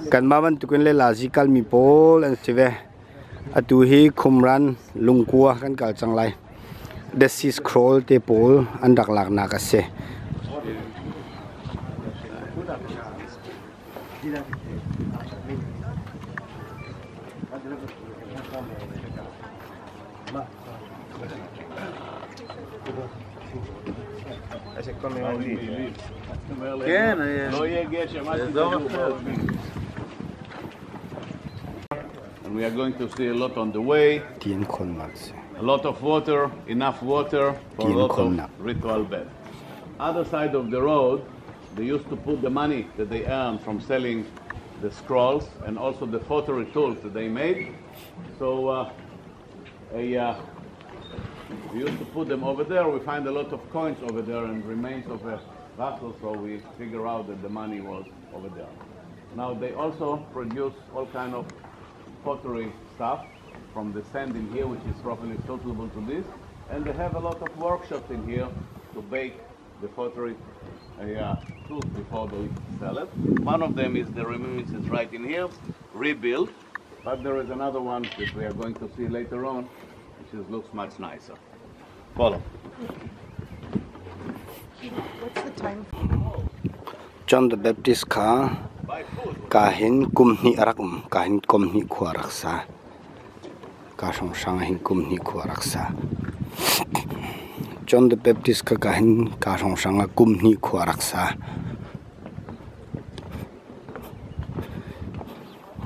Kan Mavan Tukun Lelazi Kalmi Pol and Sive Atuhi Kumran Lungkwa Kan Kalchang Lai Dead Sea Scroll Te Pol and Tlawnnak se And we are going to see a lot on the way. A lot of water, enough water for a lot of ritual beds. Other side of the road, they used to put the money that they earned from selling the scrolls and also the pottery tools that they made. So we used to put them over there. We find a lot of coins over there and remains of a vessel, so we figure out that the money was over there. Now they also produce all kind of pottery stuff from the sand in here, which is properly suitable to this. And they have a lot of workshops in here to bake the pottery tools before they sell it. One of them is the reminiscence right in here, rebuilt. But there is another one that we are going to see later on, which looks much nicer. Follow. What's the time? John the Baptist ka kahin kumni arakum kahin kumni khuaraksa ka song sang hin kumni khuaraksa John the Baptist ka kahin ka song sang kumni khuaraksa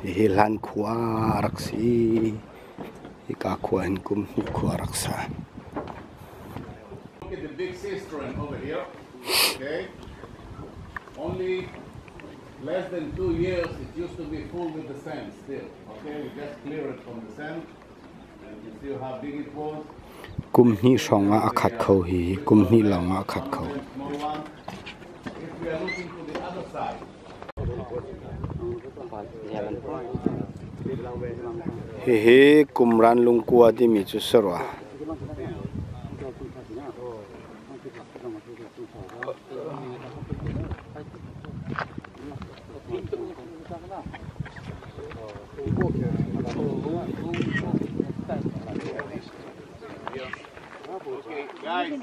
hilan khuaraksi ka khuan kumni khuaraksa. Look at the big cistern over here. Okay. Only less than 2 years it used to be full with the sand still. Okay, we just clear it from the sand. And you see how big it was. Kumni songa akhat kho hi kumni longa akhat kho. If we are looking to the other side. He kumran lungkua di mi chu sarwa. Okay, guys,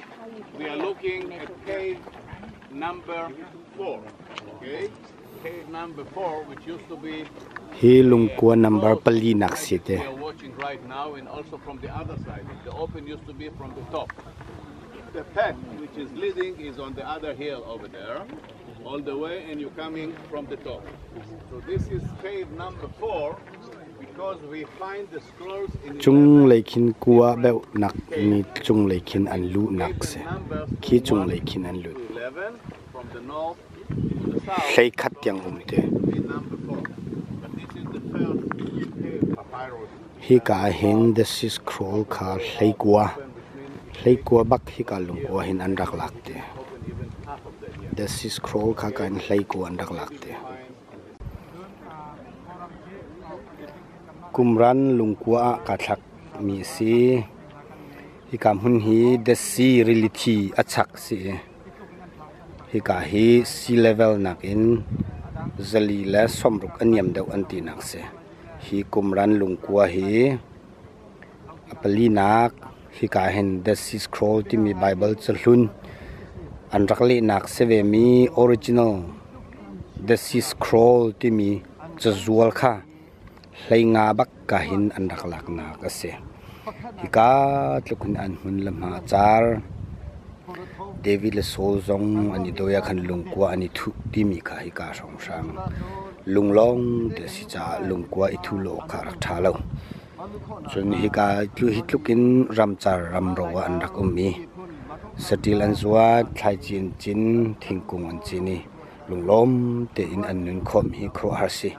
we are looking at cave number 4. Okay, cave number 4, which used to be He lungkua number Tlawnnak site. we are watching right now, and also from the other side. The open used to be from the top. The path which is leading is on the other hill over there, all the way, and you're coming from the top. So this is cave number 4 because we find the scrolls in Chung leikin kua beu nak ni chung leikin an lu nak se. Ki chung leikin an lu. 11 from the north to the south. Hlei khat yang umte. Number 4. But this is the first cave papyrus. Hi ka hin the scroll ka hlei kua bak hi ka lungkua hin an rak lakte. The scroll ka kan hlei kua an rak lakte. Kumran lungkua ka thak mi si hi kam hun hi the sea reality achak si hi ka hi sea level nakin zali la somruk anyam deuh anti nak se hi kumran lungkua hi Tlawnnak hi ka hen the sea scroll ti mi bible chalhun an rakli nak se ve mi original the sea scroll ti mi chazual kha hlei nga bak ka hin an raklak na ka se hika tlukun an hun lamha char David le sol zong ani doya khan lungkua ani thu ti mi ka hika song sang lunglong de si cha lungkua ithu lo ka rak thalo chun hika tlu hitlukin ramchar ramro an rakum mi satil an zuwa thlai chin chin thingkung an chini lunglom te in an nun khom hi kho harsi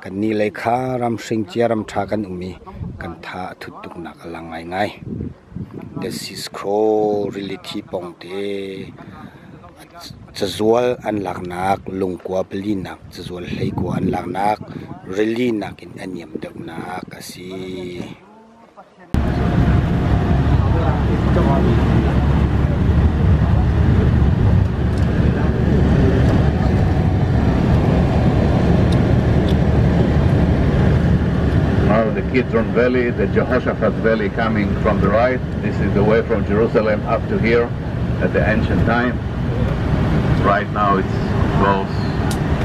kan ni lai kha ram sing chia ram tha kan umi kan tha thutuk nak alangai ngai this is scroll reality pong te chazual an laknak lungkua Tlawnnak chazual hlei ko an laknak really nak in anyam deuh nak asi Now the Kidron Valley, the Jehoshaphat Valley coming from the right. This is the way from Jerusalem up to here at the ancient time. Right now it's close,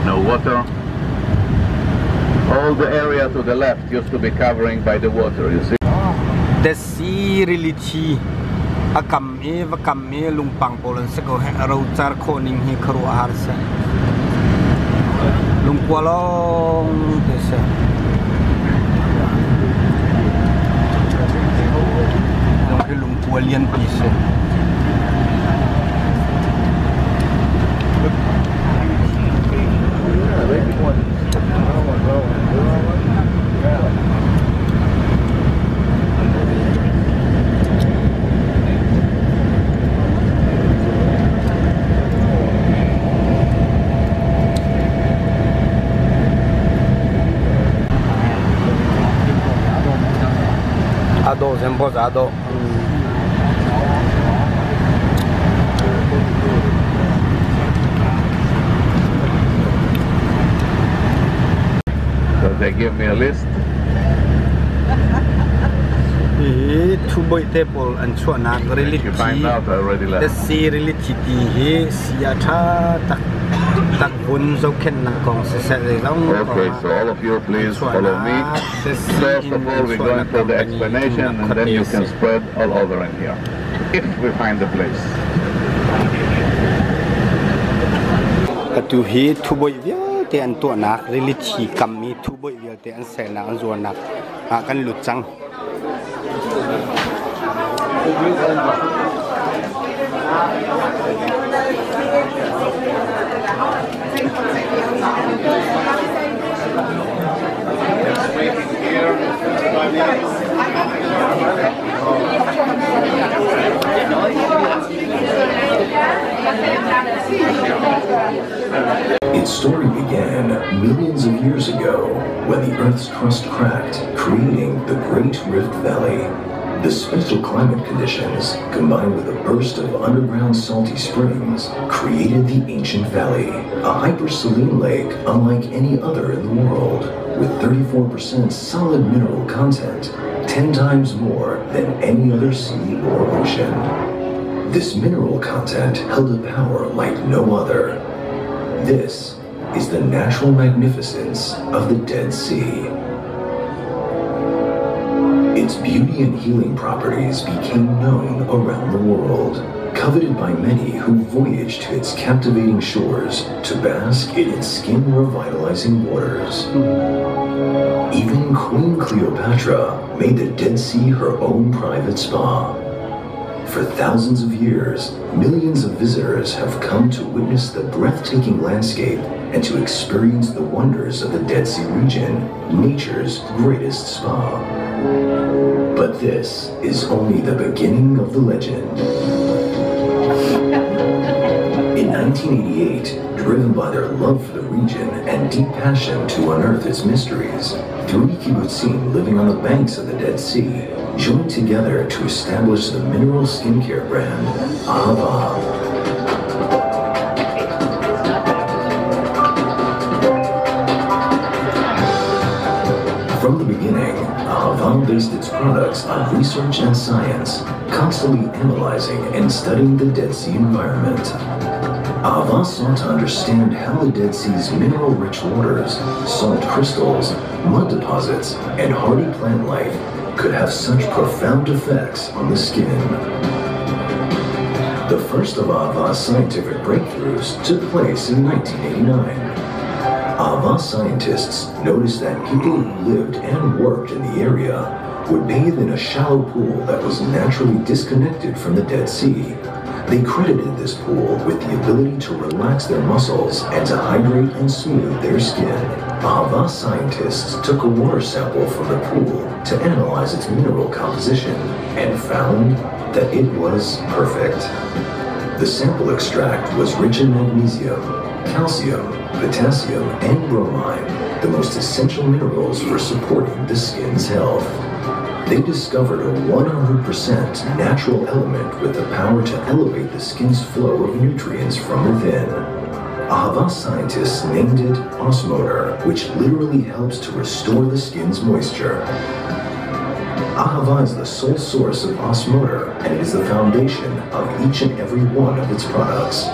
no water. All the area to the left used to be covering by the water, you see. The sea really chi. A come eva come me lumpang polan sego roadsar coning he karo harse. Lumqualong this. Lumqualian piece. Ado, sempozado. So they give me a list. Two boy table and Tlawnnak really You find out I already left. the sea really he siata tak bun zo ken na kong se long. Okay, so all of you please follow me. First of all, we're going for the explanation and then you can spread all over in here. If we find the place. To he two boy te an Tlawnnak really chi kam mi two boy te an sel na an Tlawnnak kan luchang. Its story began millions of years ago when the Earth's crust cracked, creating the Great Rift Valley. The special climate conditions, combined with a burst of underground salty springs, created the ancient valley, a hypersaline lake unlike any other in the world, with 34% solid mineral content, 10 times more than any other sea or ocean. This mineral content held a power like no other. This is the natural magnificence of the Dead Sea. Its beauty and healing properties became known around the world, coveted by many who voyaged to its captivating shores to bask in its skin-revitalizing waters. Even Queen Cleopatra made the Dead Sea her own private spa. For thousands of years, millions of visitors have come to witness the breathtaking landscape and to experience the wonders of the Dead Sea region, nature's greatest spa. But this is only the beginning of the legend. In 1988, driven by their love for the region and deep passion to unearth its mysteries, 3 kibbutzim living on the banks of the Dead Sea joined together to establish the mineral skincare brand Ahava. From the beginning, Ahava based its products on research and science, constantly analyzing and studying the Dead Sea environment. Ahava sought to understand how the Dead Sea's mineral-rich waters, salt crystals, mud deposits, and hardy plant life could have such profound effects on the skin. The first of Ahava's scientific breakthroughs took place in 1989. Ahava scientists noticed that people who lived and worked in the area would bathe in a shallow pool that was naturally disconnected from the Dead Sea. They credited this pool with the ability to relax their muscles and to hydrate and smooth their skin. Ahava scientists took a water sample from the pool to analyze its mineral composition and found that it was perfect. The sample extract was rich in magnesium, calcium, potassium, and bromine, the most essential minerals for supporting the skin's health. They discovered a 100% natural element with the power to elevate the skin's flow of nutrients from within. Ahava scientists named it Osmoter, which literally helps to restore the skin's moisture. Ahava is the sole source of Osmoter, and it is the foundation of each and every one of its products.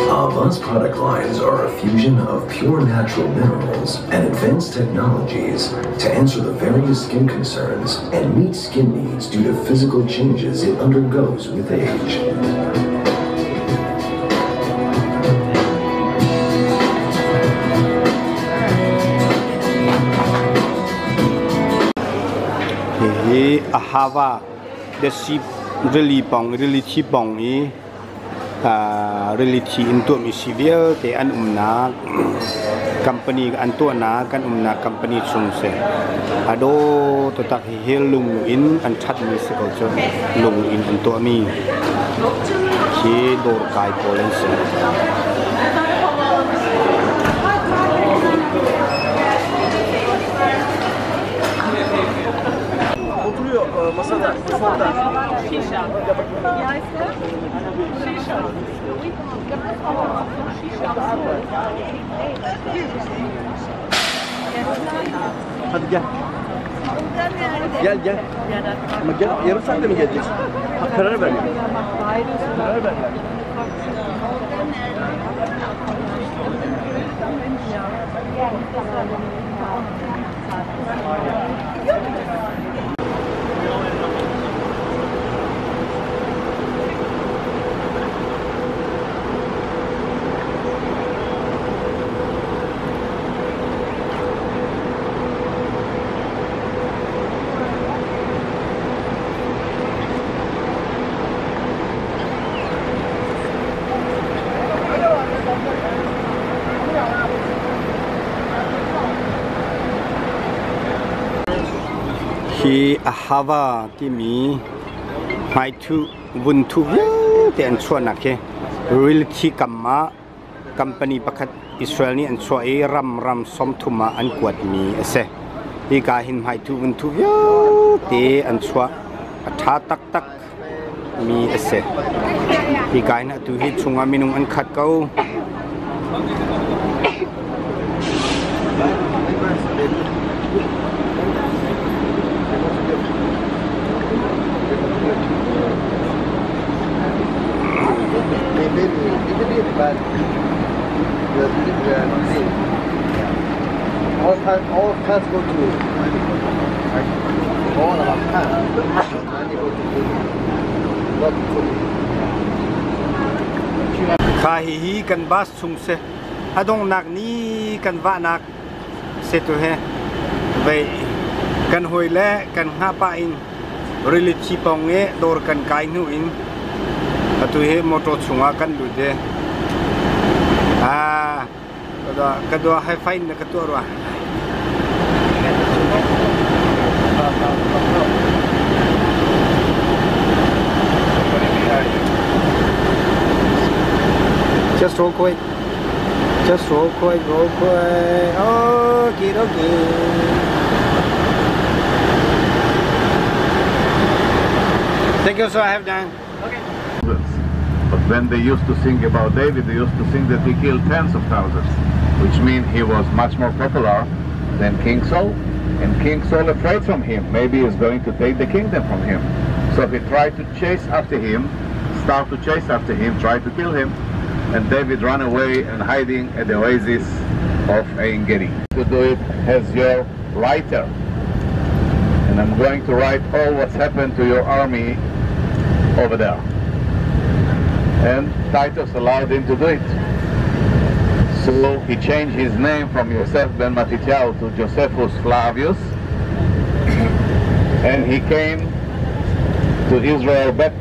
Ahava Ava's product lines are a fusion of pure natural minerals and advanced technologies to answer the various skin concerns and meet skin needs due to physical changes it undergoes with age. Ahava, the sheep really cheap really into me civil the an company antuana kan company chungse ado to tak hil lung in an chat mi se culture lung in antu mi ki dor kai police oturuyor masada solda. Şişa. Hadi gel. Gel. Ama gel, yarım saatte mi geleceksin? Karar ver. Karar ver. He ahava timi mai tu buntu ten Tlawnnak ke real ki kamma company pakhat Israel ni an choi ram som thuma an kwat mi ase hi ka hin mai tu buntu te an chwa atha tak mi ase hi ka na tu hi chunga minung an khat kau All cats go to all of our cats. Kahi kan bas chung se adong nak ni kan va nak se tu he ve kan hoi le kan ha pa in really chipong e dor kan kai nu in atu he moto chunga kan du de kadwa hai fine na katurwa just real quick. Okay. Thank you, so I have done. Okay. But when they used to sing about David, they used to sing that he killed tens of thousands, which means he was much more popular than King Saul. And King Saul afraid from him. Maybe he's going to take the kingdom from him. So he tried to chase after him, try to kill him. And David ran away and hiding at the oasis of Ein Gedi. To do it as your writer. And I'm going to write all what's happened to your army over there. And Titus allowed him to do it. So he changed his name from Yosef ben Matityahu to Josephus Flavius. And he came to Israel back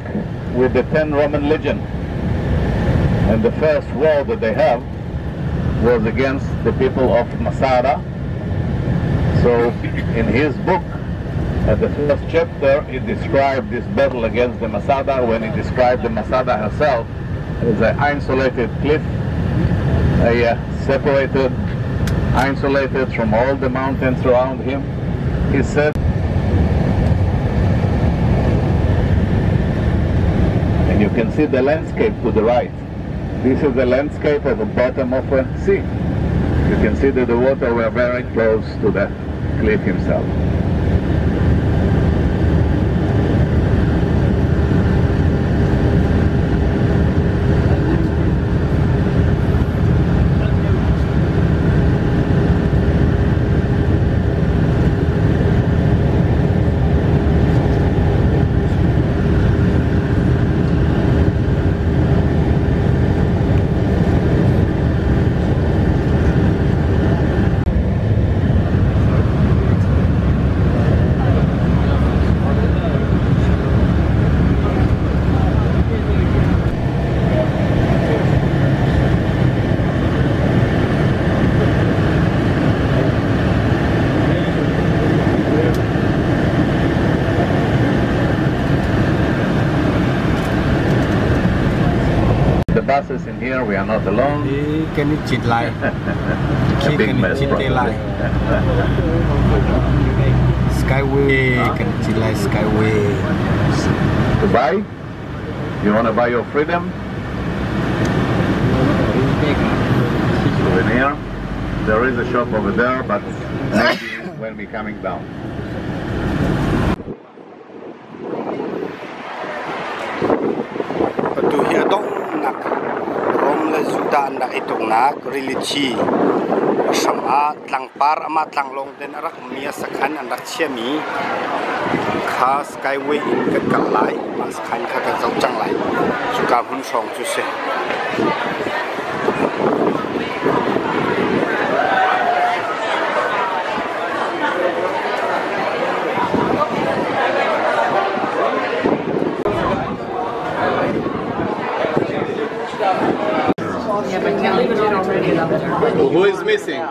with the 10 Roman legion. And the first war that they have was against the people of Masada. So in his book, at the first chapter, he described this battle against the Masada when he described the Masada herself as an isolated cliff, isolated from all the mountains around him. He said, and you can see the landscape to the right. This is the landscape of the bottom of a sea. You can see that the water were very close to the cliff himself. buses in here. We are not alone. Can you cheat line? A big mess. Skyway, can you cheat line Skyway? To buy? You want to buy your freedom? Souvenir. There is a shop over there, but maybe when we're coming down. Patuhi Tlawnnak, Romle Sudan na Tlawnnak, Rilichi, Sama Tlangpar, Ama Tlanglong, then Arak Mia Sakan and Rakchemi, Ka Skyway in Kakalai, Maskan Kakazau Changlai, Sukahun Song to say. Who is missing?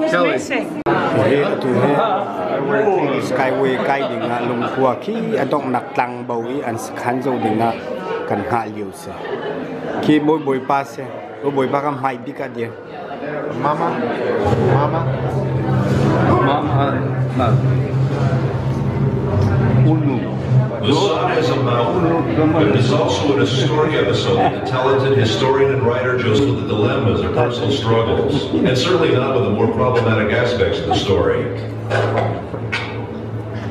Kelly. Skyway guiding na lungkua ki adong naklang bawi an skhanzo dinga kan ha liu se ki boy pa se boy pa kam hai bi ka dia mama Masada is a mountain, but it is also an historic episode with the talented historian and writer Joseph with the dilemmas or personal struggles, and certainly not with the more problematic aspects of the story.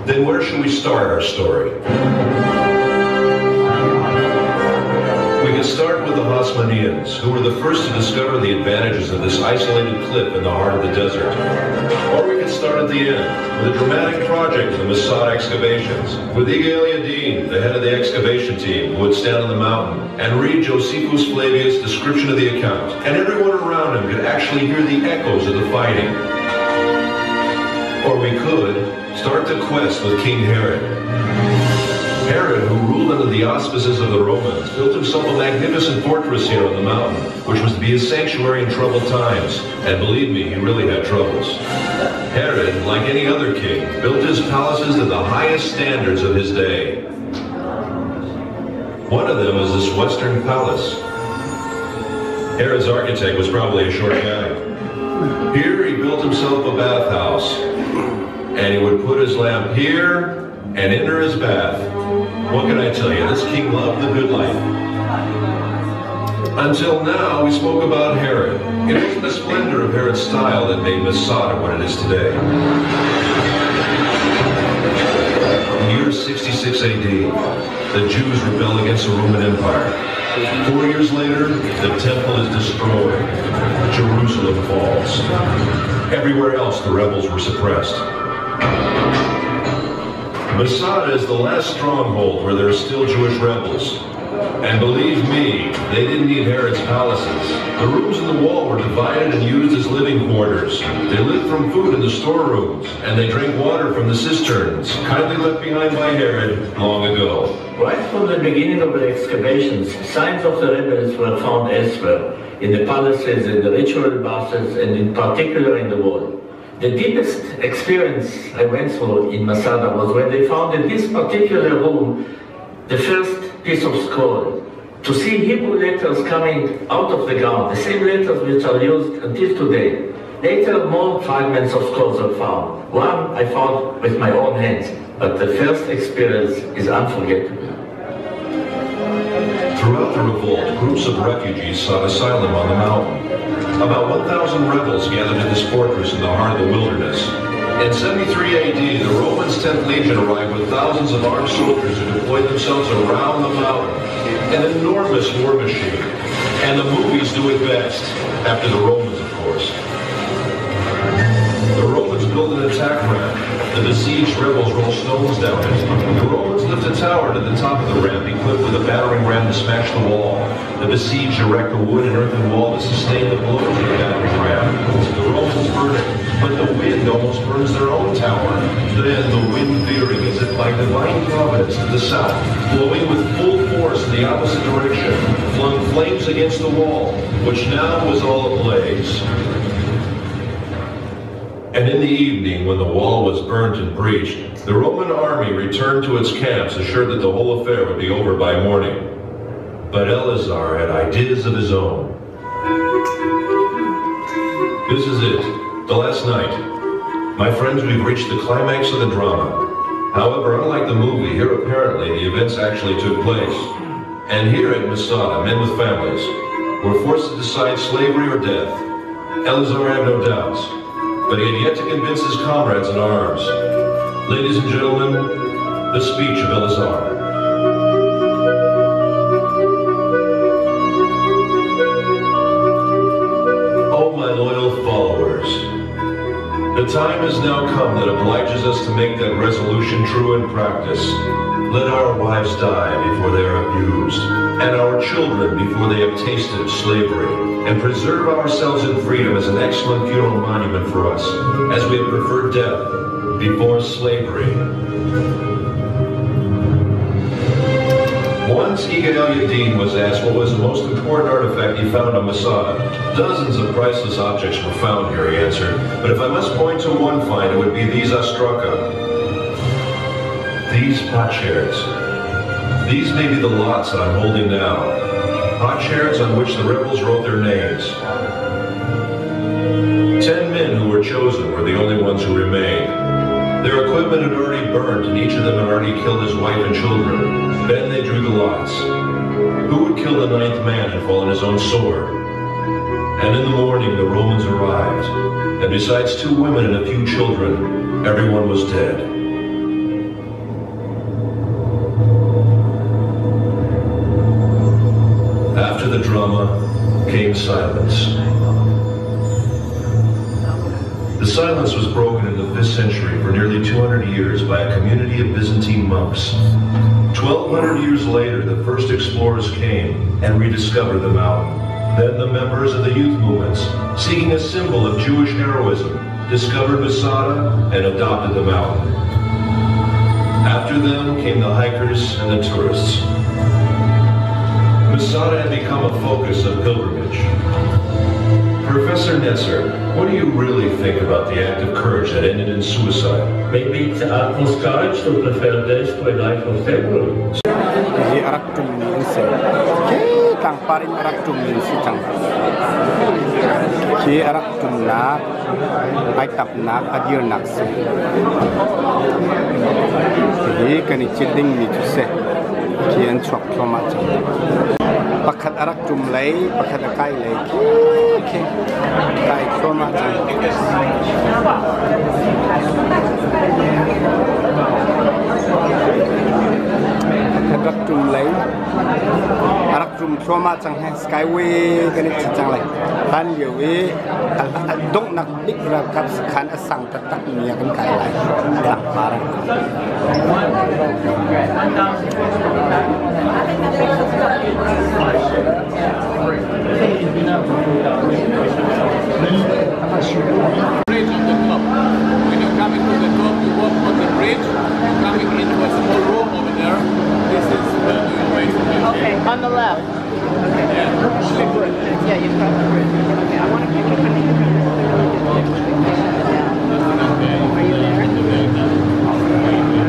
Then where should we start our story? We can start with the Hasmoneans, who were the first to discover the advantages of this isolated cliff in the heart of the desert. Or we can start at the end, with a dramatic project of the Masada excavations, with Igal Yadin, the head of the excavation team, who would stand on the mountain and read Josephus Flavius' description of the account, and everyone around him could actually hear the echoes of the fighting. Or we could start the quest with King Herod. Herod, who ruled under the auspices of the Romans, built himself a magnificent fortress here on the mountain, which was to be his sanctuary in troubled times. And believe me, he really had troubles. Herod, like any other king, built his palaces to the highest standards of his day. One of them is this Western Palace. Herod's architect was probably a short guy. Here he built himself a bathhouse, and he would put his lamp here and enter his bath. What can I tell you? This king loved the good life. Until now, we spoke about Herod. It wasn't the splendor of Herod's style that made Masada what it is today. In the year 66 AD, the Jews rebel against the Roman Empire. 4 years later, the temple is destroyed. Jerusalem falls. Everywhere else, the rebels were suppressed. Masada is the last stronghold where there are still Jewish rebels. And believe me, they didn't need Herod's palaces. The rooms in the wall were divided and used as living quarters. They lived from food in the storerooms, and they drank water from the cisterns, kindly left behind by Herod long ago. Right from the beginning of the excavations, signs of the rebels were found elsewhere, in the palaces, in the ritual baths, and in particular in the wall. The deepest experience I went through in Masada was when they found in this particular room the first piece of scroll. To see Hebrew letters coming out of the ground, the same letters which are used until today. Later, more fragments of scrolls are found. One I found with my own hands, but the first experience is unforgettable. Throughout the revolt, groups of refugees sought asylum on the mountain. About 1,000 rebels gathered in this fortress in the heart of the wilderness. In 73 AD, the Romans' 10th Legion arrived with thousands of armed soldiers who deployed themselves around the mountain. An enormous war machine. And the movies do it best, after the Romans, of course. The Romans built an attack ramp. The besieged rebels roll stones down it. The Romans lift a tower to the top of the ramp, equipped with a battering ram to smash the wall. The besieged erect a wood and earthen wall to sustain the blows of the battering ram. The Romans burn it, but the wind almost burns their own tower. Then the wind veering as if by divine providence to the south, blowing with full force in the opposite direction, flung flames against the wall, which now was all ablaze. And in the evening, when the wall was burnt and breached, the Roman army returned to its camps, assured that the whole affair would be over by morning. But Eleazar had ideas of his own. This is it, the last night. My friends, we've reached the climax of the drama. However, unlike the movie, here apparently the events actually took place. And here at Masada, men with families were forced to decide slavery or death. Eleazar had no doubts, but he had yet to convince his comrades in arms. Ladies and gentlemen, the speech of Eleazar. Oh, my loyal followers, the time has now come that obliges us to make that resolution true in practice. Let our wives die before they are abused, and our children before they have tasted slavery, and preserve ourselves in freedom as an excellent funeral monument for us, as we have preferred death before slavery. Once Egan El-Yadin was asked what was the most important artifact he found on Masada. Dozens of priceless objects were found here, he answered, but if I must point to one find, it would be these ostraka. These potsherds. These may be the lots that I'm holding now. Potsherds on which the rebels wrote their names. 10 men who were chosen were the only ones who remained. Their equipment had already burned, and each of them had already killed his wife and children. Then they drew the lots. Who would kill the 9th man and fall on his own sword? And in the morning the Romans arrived, and besides 2 women and a few children, everyone was dead. After the drama came silence. The silence was broken in the 5th century for nearly 200 years by a community of Byzantine monks. 1,200 years later, the first explorers came and rediscovered the mountain. Then the members of the youth movements, seeking a symbol of Jewish heroism, discovered Masada and adopted the mountain. After them came the hikers and the tourists. Masada had become a focus of pilgrimage. Professor Netzer, what do you really think about the act of courage that ended in suicide? Maybe it was courage to prefer death to a life of terror. Pakat arak jumlai, pakat akai lagi, kai cuma arak jumlai, arak jum cuma cang skyway kan itu cang lagi, kan yewe, dong nak dik rakap kan asang tetap ni akan kai lagi, tak parah. Bridge on the top. When you're coming to the top, you walk on the bridge, coming into a small room over there. This is the way to the Okay, on the left. Okay. Yeah. Okay, good. Yeah, you cross the bridge. Okay, I want to keep your down. Are you there?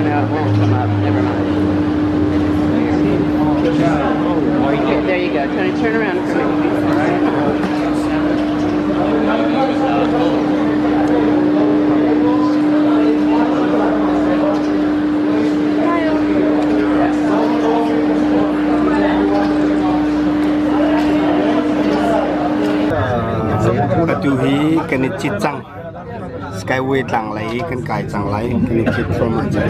No, it won't come up. Never mind. Okay, there you go. Tony, turn around for me. Atuhi kena cicang skyway tang lai kan kai tang lai kena cit from aja.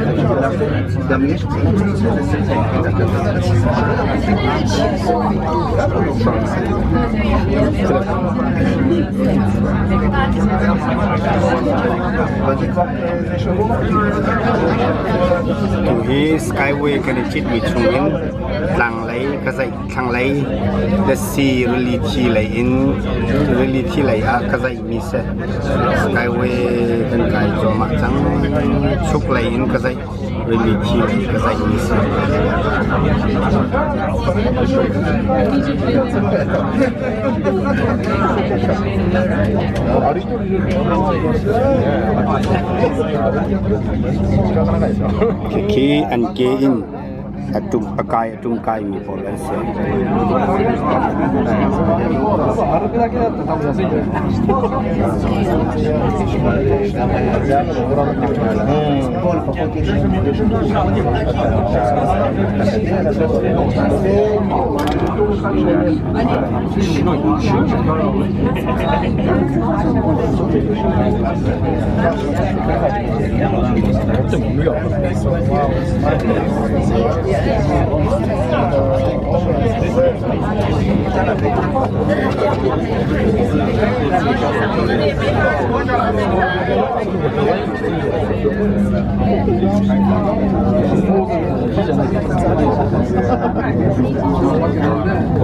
Atuhi skyway kena cit michungin tang lai kasai tang lai the sea reality lai in reality lai a kasai mise skyway kan kai cuma cang suk lai in kasai reality lai kasai mise kiki and ke in atum kai mi polan se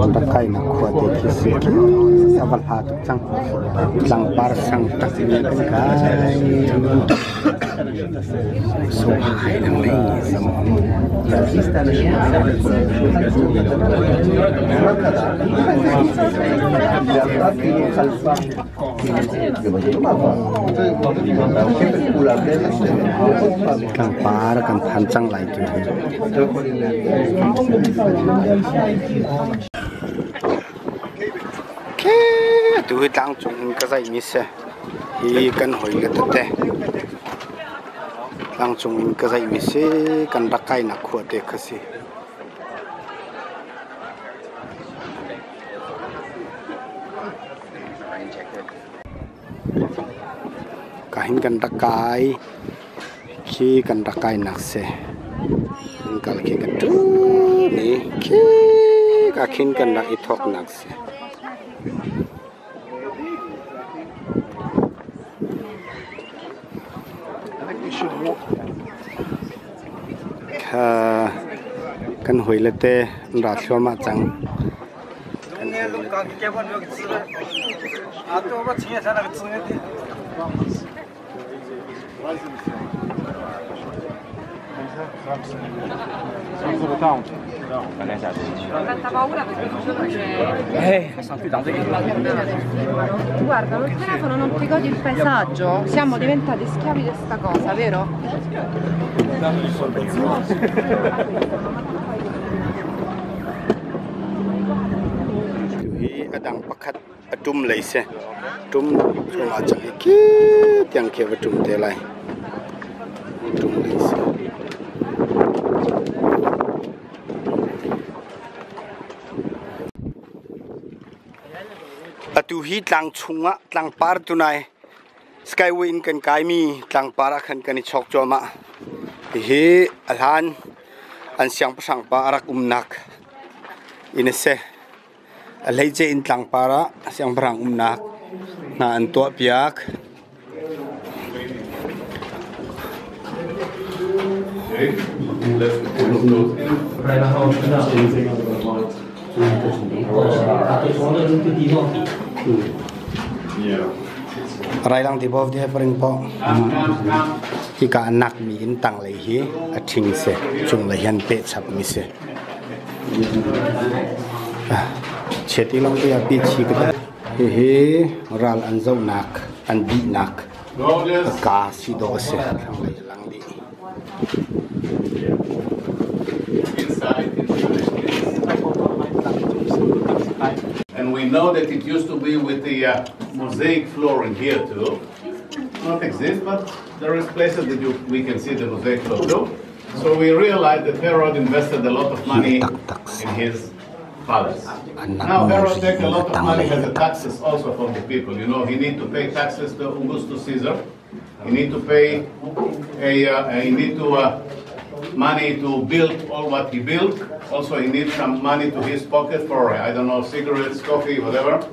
Takai nak kuat kisi awal hatu sang par sang tak ni kai so hai nang ni sang par kan pancang lai tu tu tang chung ka sai mi se hi kan hoi le te tang chung ka sai mi se kan rakai na khu te khasi kahin kan rakai khi kan rakai nak se kal ke kan tu ni khi ka khin kan rak ithok nak se kan hoi le te ra thwa ma chang ne lu ka ke ban lo chi a to ba chi ya sa na chi ne ti paura perché sono più tanto che guarda, col telefono non ti godi il paesaggio, siamo diventati schiavi di questa cosa, vero? Adang pakat atum lai se tum cuma chang ki tiang ke atum te lai atum lai se atu hi tlang chunga tlang par tunai skyway in kan kai mi tlang para khan kan chok choma hi alhan an siang pasang pa arak umnak inese alai je in tlang para siang parang umnak na an to piak rai lang tibov dia pering po hi ka anak mi in tang lai hi a thing se chung lai han pe chap mi se cheti long dia pi chi ka he ral an zau nak an bi nak ka si do se lang di And we know that it used to be with the mosaic floor in here too. Not exist, but there is places that we can see the mosaic floor too. So we realized that Herod invested a lot of money in his palace. Now Herod takes a lot of money as the taxes also from the people. You know, he need to pay taxes to Augustus Caesar. He need to pay money to build all what he built. Also, he needs some money to his pocket for, I don't know, cigarettes, coffee, whatever.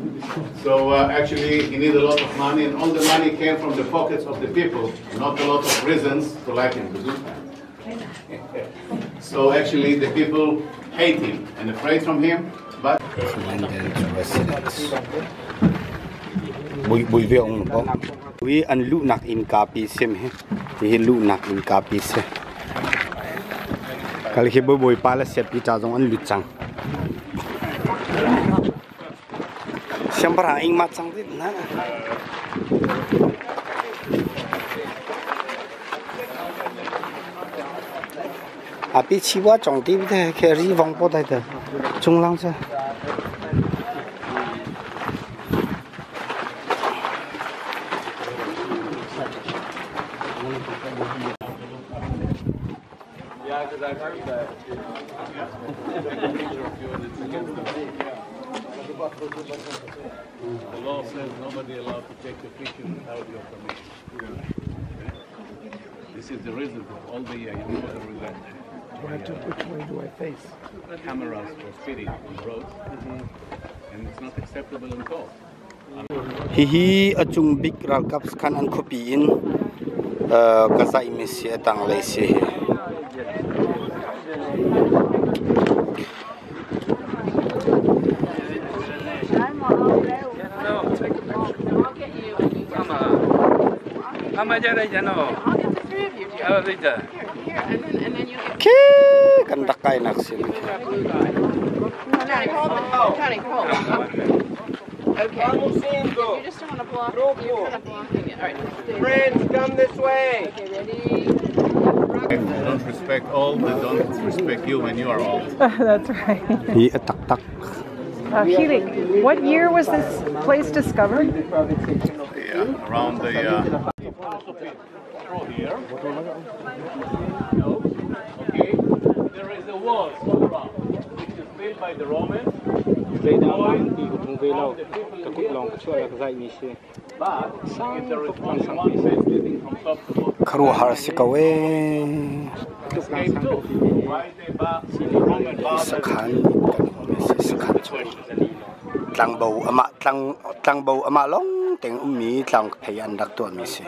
So actually, he needs a lot of money, and all the money came from the pockets of the people, not a lot of reasons to like him. So actually, the people hate him and afraid from him, but... We an Tlawnnak in copy sim he Tlawnnak in copy se kal he boy pala se pi ta jong an lu chang siambara ing ma chang dit na Api chiwa chong ti bide ke ri vong po dai de. Chung lang cha. Yeah, because I've heard that. The law says nobody allowed to take a picture without your permission. This is the reason for all the Which way do I face? cameras for speeding on the roads, and it's not acceptable in court. Hi achung big ral cups kan an khopi in kasai misi atang lai se he. Ke kan dakai nak sin. Okay. You just don't want to block. You're kind of blocking it. All right. Friends, come this way. Okay, ready? If they don't respect all, they don't respect you when you are old. That's right. Hi tak tak. Hilik, what year was this place discovered? Yeah, around the through here. No. Okay. There is a wall all around, which is built by the Romans. But if there is only one place leading from top to bottom, Kharu har sikawe escape too. Why they Roman sakhan sakhan tlang bau ama long teng ummi tlang phei an dak to mi se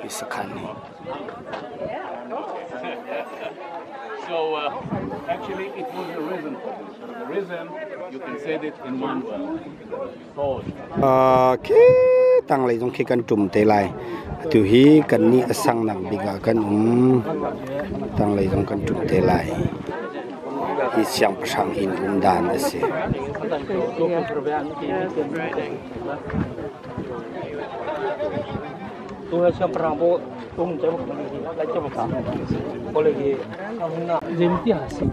mi sakhan ni. So actually it was the reason. The reason you can say it in one word. Ke tang lai jong khi kan tum te lai tu hi kan ni asang nang biga kan tang lai jong kan tum te lai hi siang pasang in dan ase tu siang perang bo jauh lai jauh ka boleh di zim ti hasil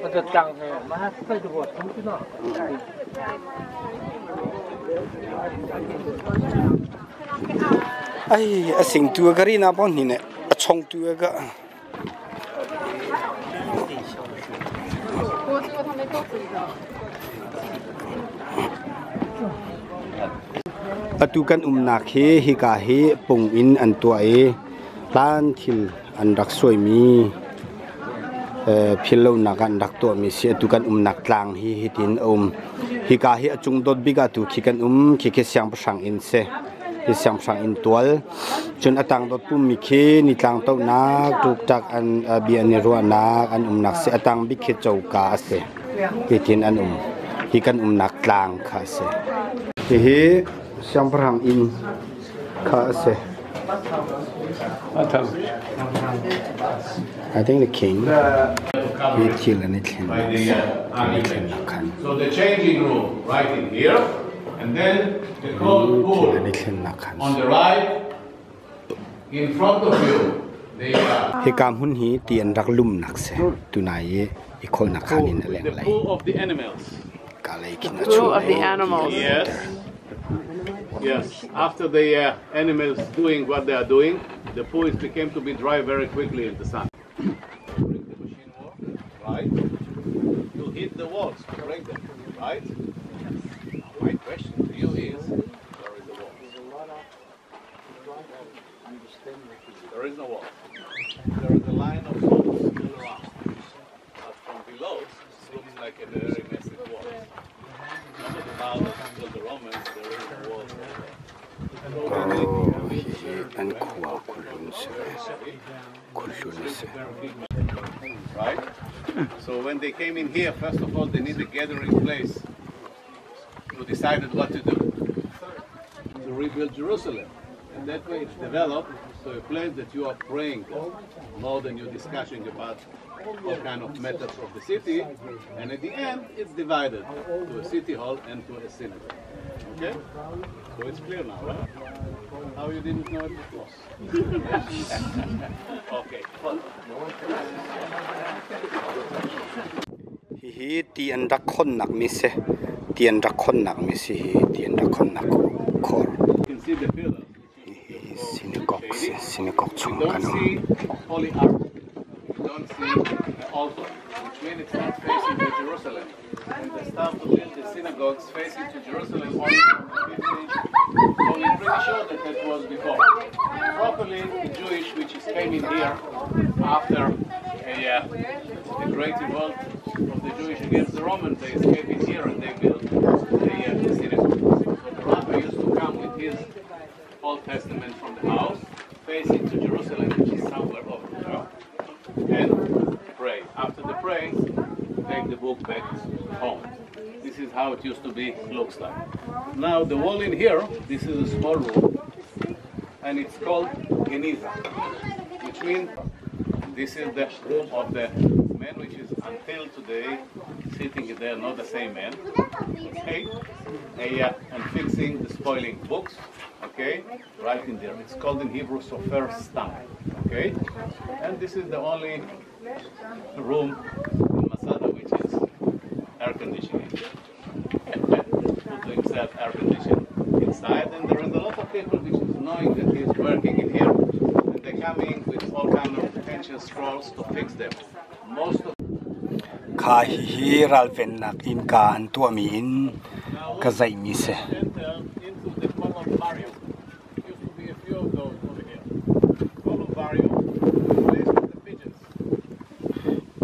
ada tang mah sai tu bo tu na ai asing tu gari na pon ni ne achong tu ga atukan nak hi ka hi pung in an tua e lan thil an rak soi mi philo nakan dak to mi se atukan nak tlang hi tin hi ka hi achung dot biga tu khikan khi ke siang pasang in se hi siang pasang in tual chun atang dot pum mi khe ni tlang to nak tuk tak an bi an ro nak an nak se atang bi khe chauka se hi tin an hi kan nak tlang kha se hi siang pasang in kha se I think the king he and it So the changing room right in here, and then the cold pool on the right in front of you. He kam hun hi tian rak lum nak se tunai I khol nak khanin aleng lai. The pool of the animals. Kalai kin The pool of the animals. Yes. Yes. After the animals doing what they are doing, the pool became to be dry very quickly in the sun. Break the machine wall, right? You hit the walls to break them, right? My question to you is, where is the wall? There is no wall. There is a line of walls all around. But from below, it looks like a very massive wall. Not about until the Romans, there is a wall. Right? So when they came in here, first of all, they need a gathering place to decide what to do. To rebuild Jerusalem. And that way it's developed to a place that you are praying more than you're discussing about all kind of matters of the city. And at the end, it's divided to a city hall and to a synagogue. Okay? So it's clear now, right? How you didn't know it before? Okay. Hi ti an rak khon nak mi se ti an rak khon nak mi si hi ti an rak khon nak khor You can see the pillars. synagogue chung You don't kanam see holy ark. You don't see the altar, which means it's not facing to Jerusalem. And they start to build the synagogues facing to Jerusalem only from the 15th. So we're pretty sure that that was before. Properly, the Jewish, which is came in here after the great revolt of the Jewish against the Romans, they escaped in here and they built the synagogue. So the rabbi used to come with his Old Testament from the house, facing to Jerusalem, which is somewhere over there, and pray. After the praise, take the book back home. This is how it used to be, looks like. Now the wall in here, this is a small room, and it's called Geniza, which means this is the room of the man, which is until today sitting there, not the same man, okay, and fixing the spoiling books, okay, right in there. It's called in Hebrew Sofer Stam, okay, and this is the only room in Masada which is air conditioning. Put to himself air conditioning inside, and there is a lot of people which is knowing that he's working in here, and they're coming with all kind of ancient scrolls to fix them. Most of kha hi ral ven nak in ka an tu mi in ka zai mi se Into the columbarium. Used to be a few of those over here. Columbarium, place with the pigeons.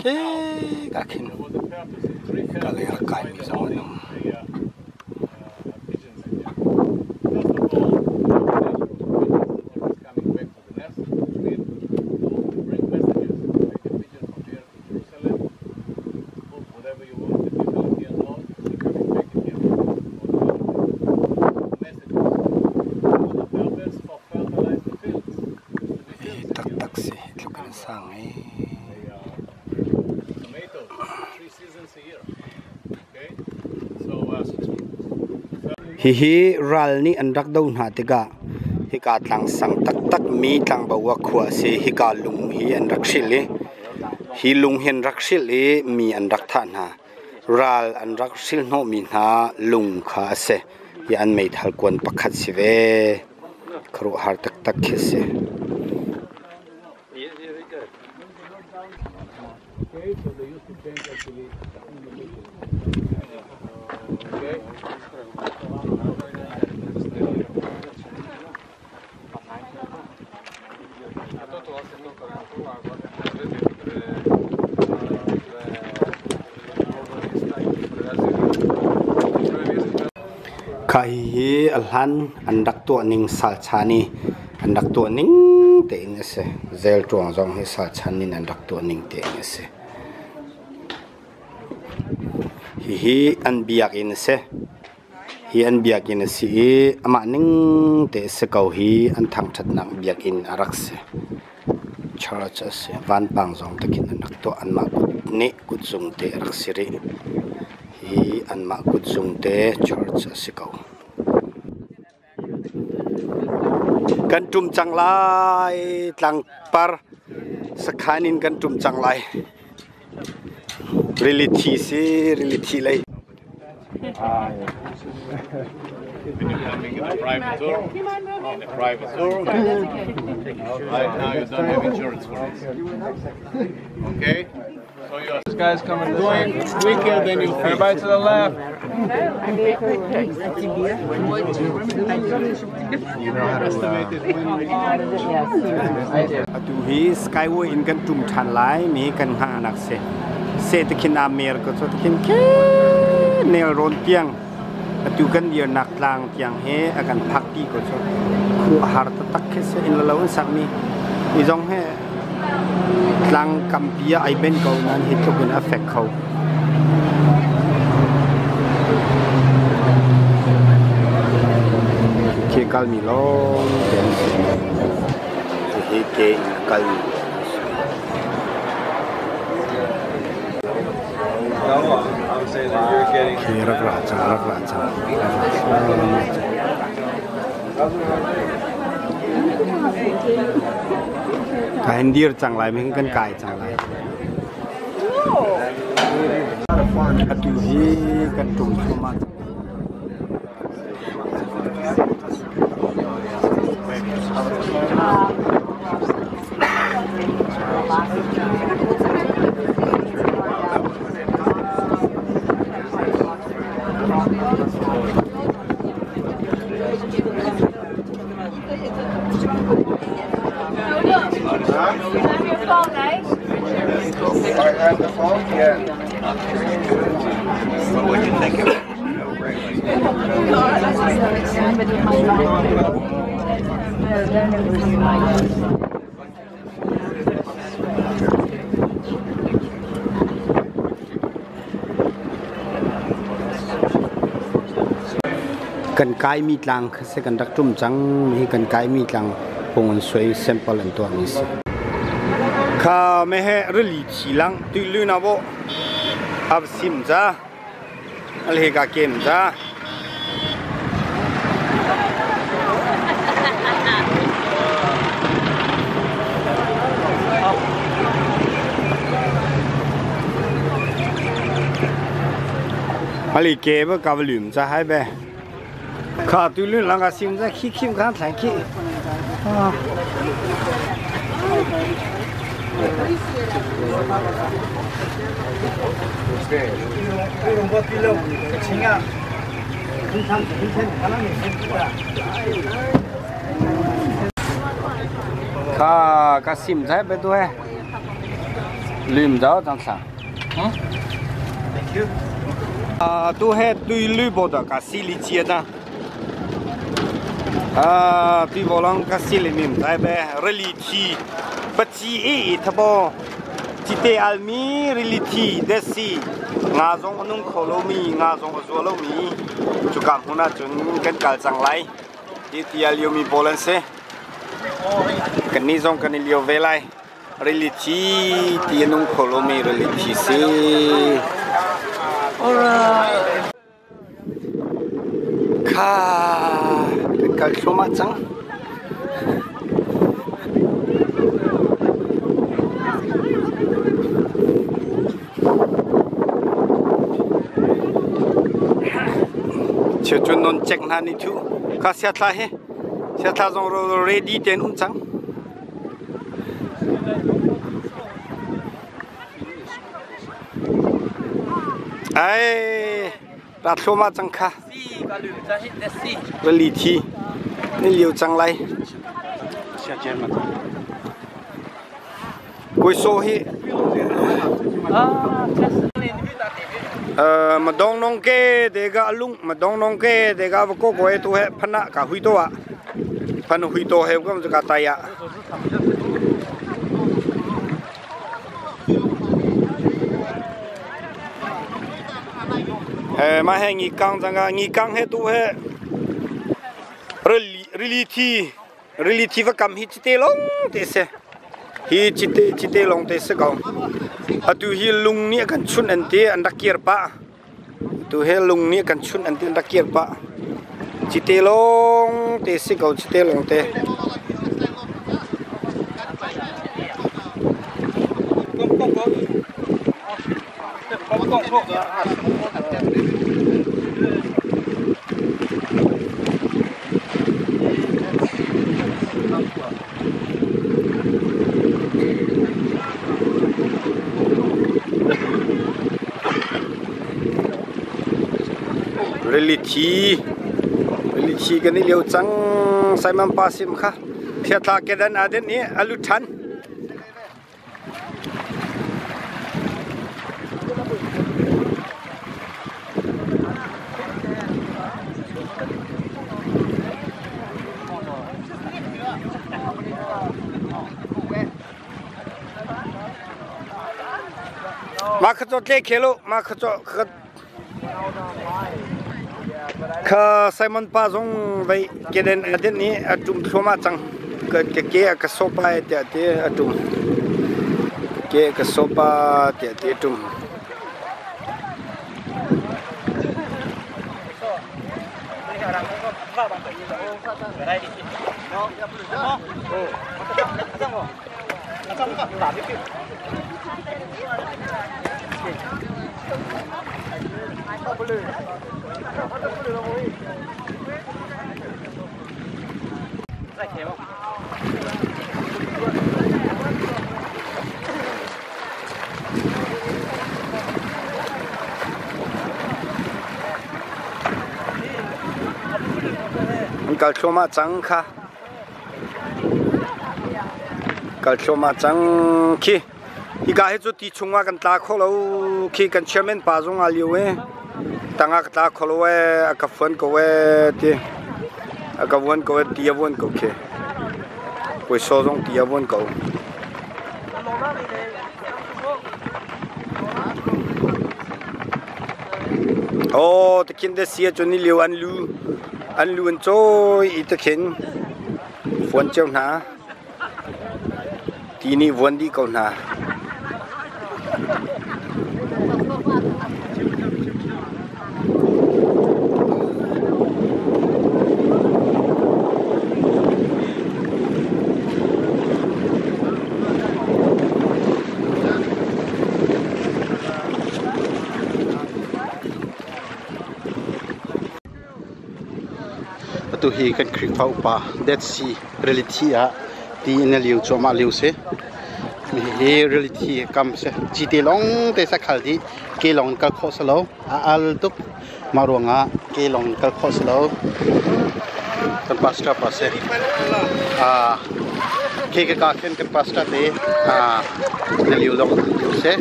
ke ka khin There was a purpose in three ka le ra kai mi zo nam pigeons in here. First of all, always coming back to the nest, which means to bring messages. Take a pigeon from here to Jerusalem, put whatever you want, the people in here know, they're coming back in here. Messages. For the purpose of fertilize the fields. tak tak se lu kan sang ai Tomatoes, 3 seasons a year. Okay? So, hi ral ni an rak do na te ga hi ka tlang sang tak tak mi tlang ba wa khwa se hi ka lung hi an rak shil hi lung hen rak shil mi an rak tha na ral an rak shil no mi na lung kha se hi an mei thal kon pakhat si ve khru har tak tak khe se okay, so they used to change actually in the mission. Okay? kai hi alhan an dak to ning sal chani an dak to ning te in se zel tuang jong hi sal chanin an dak to ning te in se hi an biak in se hi an biak in si ama ning te se kau hi an thang that nang biak in arak se church se van pang jong takin an dak to an ma ne kut jung te arak siri hi an ma kut jung te church se kau kan tum chang lai tlang par sakhanin kan tum chang lai really lai When you're coming in a private tour, right now you don't have insurance for this. Okay? So you're this guy's coming going quicker than you think. Everybody to the left. You know how to estimate it when atu hi skyway in kan tum than lai mi kan ha nak se takin amer ko so takin ke nel ron piang atu kan dia nak lang piang he akan phakti ko so khu har ta tak ke se in lo sak mi i jong he lang kampia ai ben ko nan hit to bin affect khau ke kal mi long ten hi ke kal say that you're getting. Cái điên chẳng lại mình cần cài chẳng lại. Cái gì cái trùng mà. I have the phone, yeah. What do you think of it? Cần cái mi lang sẽ cần đặc trùm trắng mi cần cái mi lang bông suy sample and tuan is. Kha me he really chi lang tu lu na bo ab sim za al he ka kem za ali ke ba ka volum za hai be kha tu lu lang ka sim za khi khim kan thang khi Kha ka sim sai be tu hai lim giáo chẳng sao thank you tu hai tu lu bo da ka si li chia da tu bo lang ka si li mim sai be really chi but chi thabo chi te almi really chi desi nga zong anung kholo mi nga zong zo lo mi chu kam huna chun kan kal chang lai ti ti al yo mi bolan se kan ni zong kan liu ve lai really chi ti anung kholo mi really chi se ora kha kan kal choma chang chưa chuẩn non check na ni thu ka sia tha he sia tha zong ro ready ten chang ai ta thoma chang kha si ka lu cha hit the si li thi ni liu chang lai sia chen ma koi so hi mà đông nông kê để gà lung mà đông nông kê để gà vô cô ấy tu hết phân nạ cả huy tô ạ phân huy tô hết cũng cả tay ạ mà hay nghỉ căng hết tu hết really thi và cầm hít tê long tê se hít tê long tê se cầu tu hi lung ni kan chun ante an dakir pa tu he lung ni kan chun ante an dakir pa chite long te se ko chite long te really chi cái này liều trắng sai mam pa sim kha thiệt là cái đàn aden này alu than mà khất cho lê khelo mà khất cho khất kha Simon pa zong vai keden aden ni atum thoma chang ke sopa te atum ke sopa te tum Kal choma chang kha kal choma chang khi hi ga he chu ti chunga kan ta kholo khi kan chairman pa zong aliu we tanga ka ta kholo we ka phone ko we ti ka won ko ti won ko khe koi so zong ti won ko oh the kin de sia chuni liu an lu an trôi ít khiến vốn treo ná tí ni vốn đi cầu ná tu hi kan krik phau pa that see reality a ti na liu choma liu se mi he reality kam se chi te long te sa khal di ke long kal kho salo al tuk marunga ke long kal kho salo kan pasta pa se ke ka khen kan pasta te na liu long liu se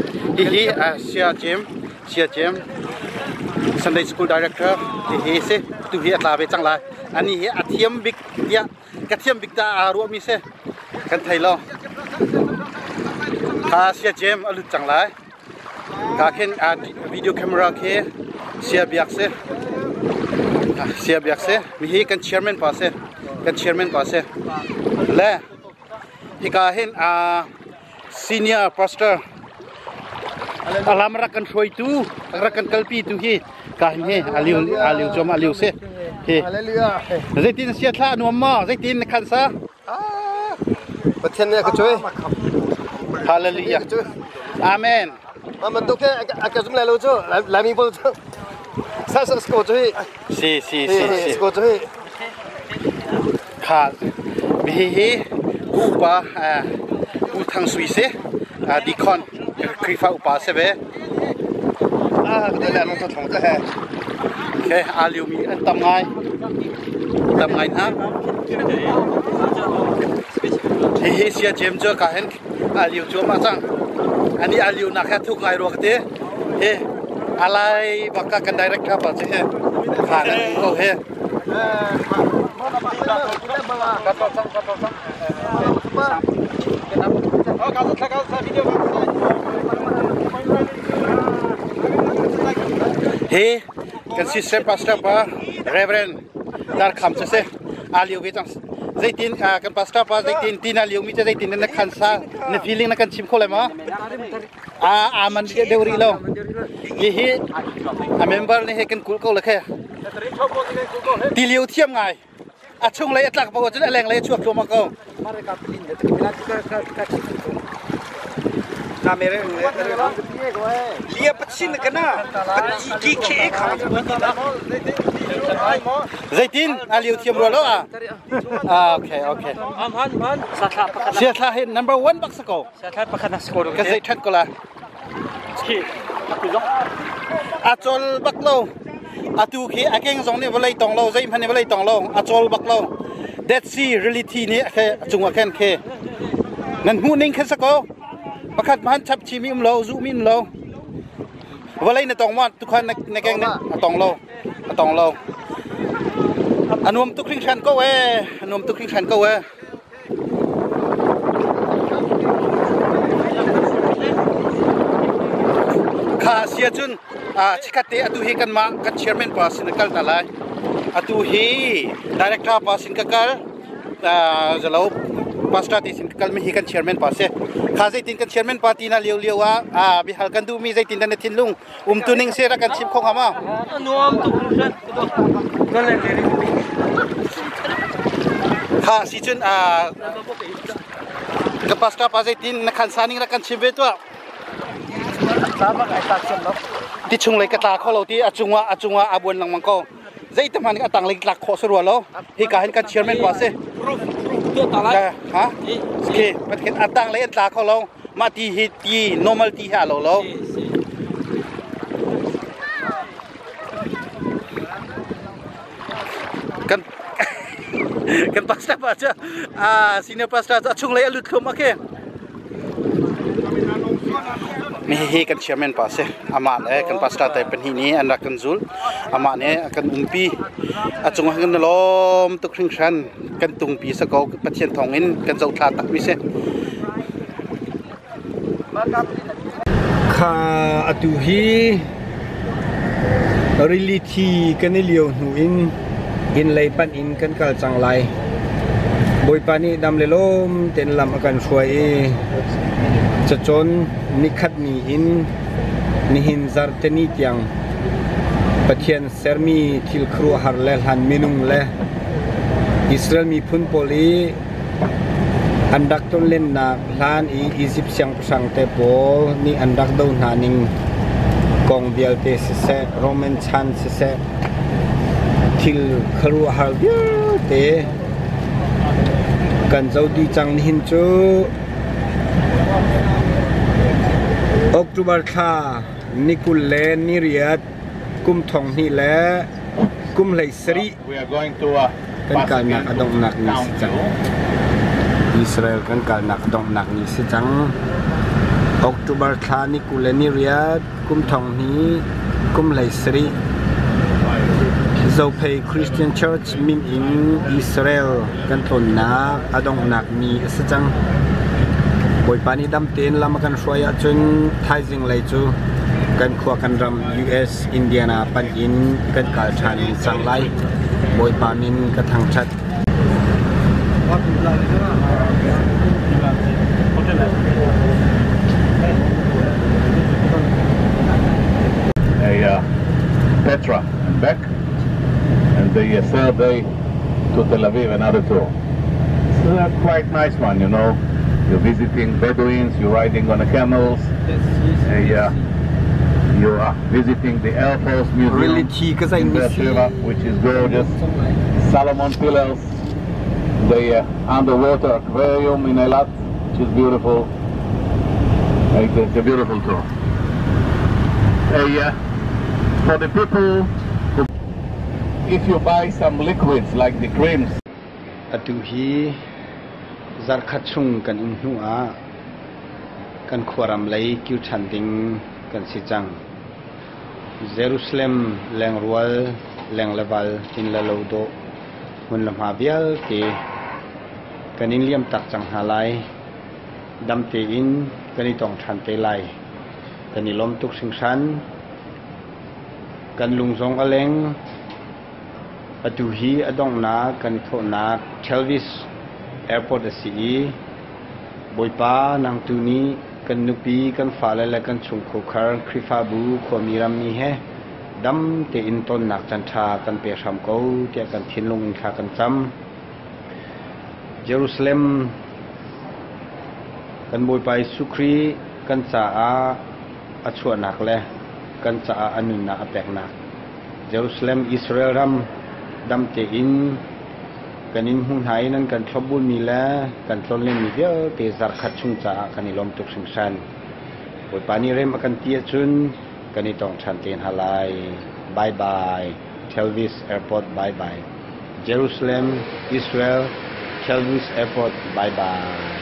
hi sia jem Sunday school director hi se tu hi atla be chang la ani he athiam big ya kathiam big da ru mi se kan thai lo ka sia jem alu chang lai ka khen video camera ke sia biak se mi he kan chairman pa se le hi ka hen senior pastor alam rakan shoi tu rakan kalpi tu hi ka he aliu choma aliu se he zaitin sia thla nuam ma zaitin khan sa pathian ne ka choi hallelujah amen Mama tu ke akazum la lo cho la mi bol cho sa sko choi si sko choi kha bi hi upa u thang sui se dikon krifa upa se be cái là nó thật không có hè ke aliu mi an tam ngai ha hi sia jem jo ka hen aliu cho ma chang ani aliu na kha thu kai ro te he alai bakka kan director pa che he kha na ko he he consistent pastor pa reverend dar kham che se aliu ge chang zaitin kan pastor pa zaitin tin aliu mi che zaitin na khan sa na feeling na kan chim khole ma man ge deuri lo hi a member ne he kan kul ko la khe ti liu thiam ngai chung lai atlak pa ko chen aleng lai chuak thoma ko kamera lia patsin kana ki ke kha zaitin aliu thiam ro lo okay man sia tha he number 1 bak sako sia tha pakana score ka zai that ko la ki achol bak lo atu khi akeng jong ne bolai tong lo zai phane bolai tong lo achol bak lo that see reality ni khe chunga khen khe nan hu ning khe sako pakhat man chap chi mi lo zu min lo bolai na tong ma tu khan na keng na tong lo anuam tu kring chan ko we kha sia chun chikate atu hi kan ma kan chairman pa sin kal talai atu hi director pa sin kal zalo pastor ti sin kal mi hi kan chairman pa se kha zai tin kan chairman pa ti na liu wa bihal kan du mi zai tin na thinlung tuning se ra kan chip khong ama nuam tu kring chan ค่ะสิจุนกับปัสตาปาเจตินนักขันสานิงนักขันชีวิตตัวที่ชุงเลยกระตาเขาเราที่อาจุงว่าอาบุญหลังมังกรใจทำมันก็ต่างเลยหลักขอสรัวแล้วฮีการเห็นการเชียร์แมนกว่าสิฮะโอเคมันเห็นต่างเลยตาเขาเรามาที่ฮิตที่ normal ที่หาเราkan pasta baca senior pasta acung lay alut ke make mehe kan chairman pase amat kan pasta tai penhini anda kan zul amat ne akan umpi acung kan lom tuk khringsan kan tungpi sakau pathian thongin kan zau thla tak mi se kha atu hi reality kan liu nu in lay pan in kan kal chang lai boi pani dam le lom ten lam akan shwai chachon nikhat mi in nihin zar teni tiang pathian sermi thil khru har le han minung le Israel mi phun poli andak ton len na hlan Egypt siang sang te pol ni andak do naning kong bial te se Roman chan se til kharu har te kan zaudi chang hin chu October kha nikul le ni riat kum thong hi le kum lai sri we are going to kan kal nak adong nak ni chang Israel kan kal nak adong nak ni si chang October kha nikul le ni riat kum thong hi kum lai sri Zopay Christian Church min in Israel kan Tlawnnak adong nak mi asajang boy pani dam ten lama kan shwaya chun thaizing lai chu kan khwa kan ram US Indiana pan in kan kal than sanglai boy pamin ka thang chat Petra and back. And the third day to Tel Aviv, another tour. It's a quite nice one, you know. You're visiting Bedouins, you're riding on the camels, you are visiting the Air Force Museum in Beersheba, which is gorgeous. Solomon Pillars, the underwater aquarium in Eilat, which is beautiful. It's a beautiful tour. For the people who, if you buy some liquids like the creams, atuhi zarkhachung kan inhua kan khoram lai kyu chanding kan sichang Jerusalem leng rual leng leval in la lodo mun lam habial ke kan in liam tak chang halai dam te in kan itong than te lai kan ilom tuk singsan kan lungzong aleng atuhi adong na kan Tlawnnak Chelvis airport asi boipa nang tuni kan nupi kan falala kan chungkho khar khrifa bu khomiram mi he dam te in Tlawnnak chantha kan pe sham ko te kan thinlung in kha kan cham Jerusalem kan boipai sukri kan cha a achuanak le kan cha anun na apek na Jerusalem Israel ram dam te in kanin hun hai nan kan thobul mi la kan tlonlen mi bia te zar khat chung cha kanilom tuk singsan boi pani rem akan tia chun kanitong chan ten halai bye bye Chelvis airport bye bye Jerusalem Israel Chelvis airport bye bye